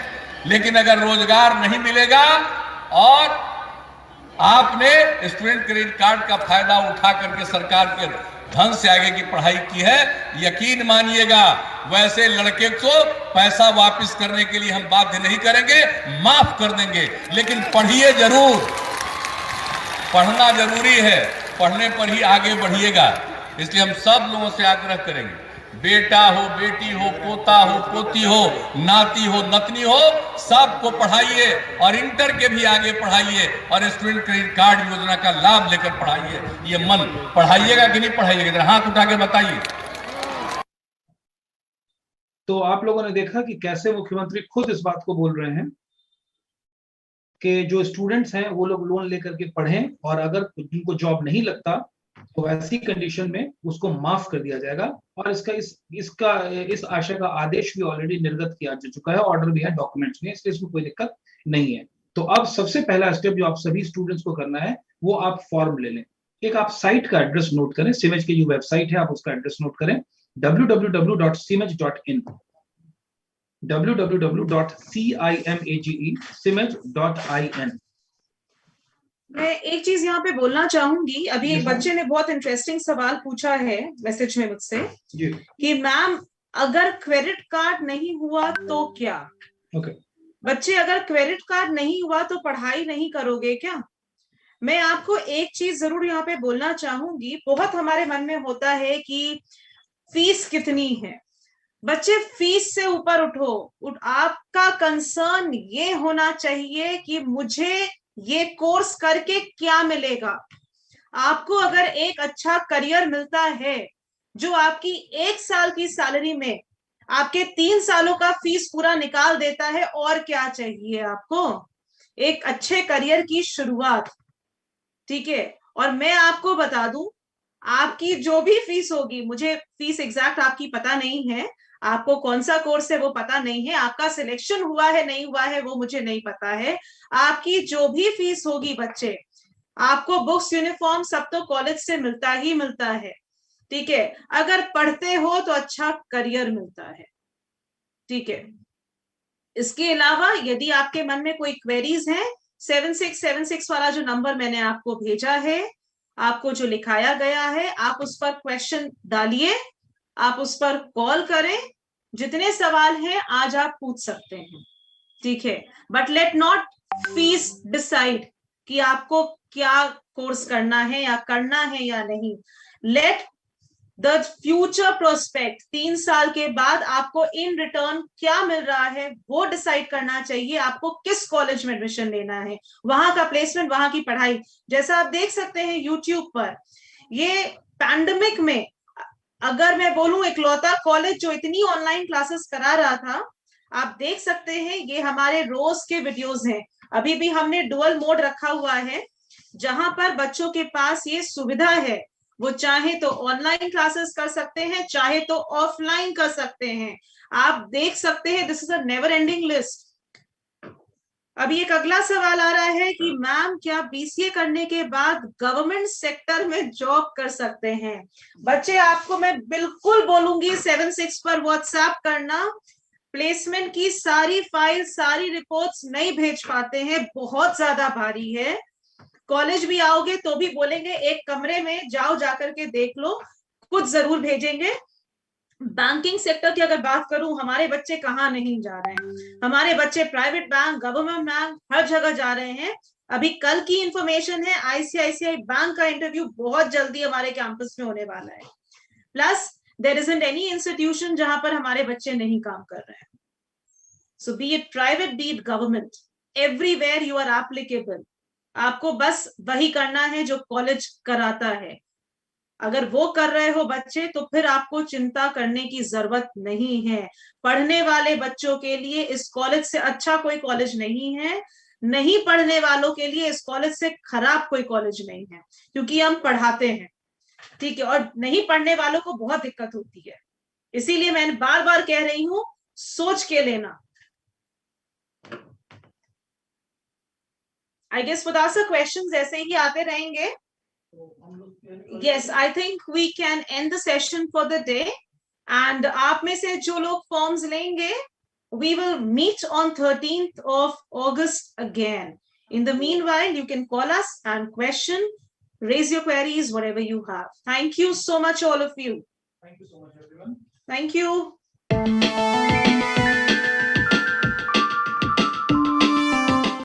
लेकिन अगर रोजगार नहीं मिलेगा और आपने स्टूडेंट क्रेडिट कार्ड का फायदा उठा करके सरकार के धन से आगे की पढ़ाई की है, यकीन मानिएगा वैसे लड़के को पैसा वापस करने के लिए हम बाध्य नहीं करेंगे, माफ कर देंगे। लेकिन पढ़िए जरूर, पढ़ना जरूरी है, पढ़ने पर ही आगे बढ़िएगा। इसलिए हम सब लोगों से आग्रह करेंगे, बेटा हो, बेटी हो, पोता हो, पोती हो, नाती हो, नतनी हो, सबको पढ़ाइए और इंटर के भी आगे पढ़ाइए और स्टूडेंट क्रेडिट कार्ड योजना का लाभ लेकर पढ़ाइए। ये मन पढ़ाइएगा कि नहीं पढ़ाइएगा, जरा हाथ उठा के बताइए। तो आप लोगों ने देखा कि कैसे मुख्यमंत्री खुद इस बात को बोल रहे हैं कि जो स्टूडेंट्स हैं वो लोग लोन लेकर के पढ़ें, और अगर उनको जॉब नहीं लगता तो वैसी कंडीशन में उसको माफ कर दिया जाएगा और इस आशय का आदेश भी ऑलरेडी निर्गत किया जा चुका है, ऑर्डर भी है, डॉक्यूमेंट्स में, इसलिए इसमें कोई दिक्कत नहीं है। तो अब सबसे पहला स्टेप जो आप सभी स्टूडेंट्स को करना है वो आप फॉर्म ले लें। एक आप साइट का एड्रेस नोट करें, सिमेज की जो वेबसाइट है आप उसका एड्रेस नोट करें, www.simage.in, www.simage.in। मैं एक चीज यहाँ पे बोलना चाहूंगी, अभी एक बच्चे ने बहुत इंटरेस्टिंग सवाल पूछा है मैसेज में मुझसे कि मैम अगर क्रेडिट कार्ड नहीं हुआ तो क्या? बच्चे अगर क्रेडिट कार्ड नहीं हुआ तो पढ़ाई नहीं करोगे क्या? मैं आपको एक चीज जरूर यहाँ पे बोलना चाहूंगी, बहुत हमारे मन में होता है कि फीस कितनी है। बच्चे फीस से ऊपर उठो, आपका कंसर्न ये होना चाहिए कि मुझे ये कोर्स करके क्या मिलेगा। आपको अगर एक अच्छा करियर मिलता है जो आपकी 1 साल की सैलरी में आपके 3 सालों का फीस पूरा निकाल देता है, और क्या चाहिए आपको? एक अच्छे करियर की शुरुआत, ठीक है। और मैं आपको बता दूं, आपकी जो भी फीस होगी, मुझे फीस एग्जैक्ट आपकी पता नहीं है, आपको कौन सा कोर्स है वो पता नहीं है, आपका सिलेक्शन हुआ है नहीं हुआ है वो मुझे नहीं पता है, आपकी जो भी फीस होगी बच्चे, आपको बुक्स यूनिफॉर्म सब तो कॉलेज से मिलता ही मिलता है, ठीक है। अगर पढ़ते हो तो अच्छा करियर मिलता है, ठीक है। इसके अलावा यदि आपके मन में कोई क्वेरीज हैं, 7676 वाला जो नंबर मैंने आपको भेजा है, आपको जो लिखाया गया है, आप उस पर क्वेश्चन डालिए, आप उस पर कॉल करें, जितने सवाल हैं आज आप पूछ सकते हैं, ठीक है। But let not fees decide कि आपको क्या कोर्स करना है या नहीं। लेट द फ्यूचर प्रोस्पेक्ट, 3 साल के बाद आपको इन रिटर्न क्या मिल रहा है वो डिसाइड करना चाहिए। आपको किस कॉलेज में एडमिशन लेना है, वहां का प्लेसमेंट, वहां की पढ़ाई। जैसा आप देख सकते हैं यूट्यूब पर, ये पैंडेमिक में अगर मैं बोलूं इकलौता कॉलेज जो इतनी ऑनलाइन क्लासेस करा रहा था, आप देख सकते हैं ये हमारे रोज के वीडियोस हैं। अभी भी हमने डुअल मोड रखा हुआ है जहां पर बच्चों के पास ये सुविधा है, वो चाहे तो ऑनलाइन क्लासेस कर सकते हैं, चाहे तो ऑफलाइन कर सकते हैं। आप देख सकते हैं, this is a never ending list. अभी एक अगला सवाल आ रहा है कि मैम क्या बीसीए करने के बाद गवर्नमेंट सेक्टर में जॉब कर सकते हैं? बच्चे आपको मैं बिल्कुल बोलूंगी 76 पर व्हाट्सएप करना। प्लेसमेंट की सारी फाइल, सारी रिपोर्ट्स नहीं भेज पाते हैं, बहुत ज्यादा भारी है। कॉलेज भी आओगे तो भी बोलेंगे एक कमरे में जाओ, जाकर के देख लो, कुछ जरूर भेजेंगे। बैंकिंग सेक्टर की अगर बात करूं, हमारे बच्चे कहाँ नहीं जा रहे हैं, हमारे बच्चे प्राइवेट बैंक, गवर्नमेंट बैंक, हर जगह जा रहे हैं। अभी कल की इंफॉर्मेशन है, आईसीआईसीआई बैंक का इंटरव्यू बहुत जल्दी हमारे कैंपस में होने वाला है। Plus there isn't any institution जहां पर हमारे बच्चे नहीं काम कर रहे हैं। So be it private, be it government, everywhere you are applicable. आपको बस वही करना है जो कॉलेज कराता है। अगर वो कर रहे हो बच्चे तो फिर आपको चिंता करने की जरूरत नहीं है। पढ़ने वाले बच्चों के लिए इस कॉलेज से अच्छा कोई कॉलेज नहीं है, नहीं पढ़ने वालों के लिए इस कॉलेज से खराब कोई कॉलेज नहीं है, क्योंकि हम पढ़ाते हैं, ठीक है। और नहीं पढ़ने वालों को बहुत दिक्कत होती है, इसीलिए मैं बार बार कह रही हूं, सोच के लेना। आई गेस खुदा क्वेश्चंस ऐसे ही आते रहेंगे। Yes, I think we can end the session for the day. And आप में से जो लोग forms लेंगे, we will meet on 13th of August again. In the meanwhile, you can call us and question, raise your queries, whatever you have. Thank you so much, all of you. Thank you so much, everyone. Thank you.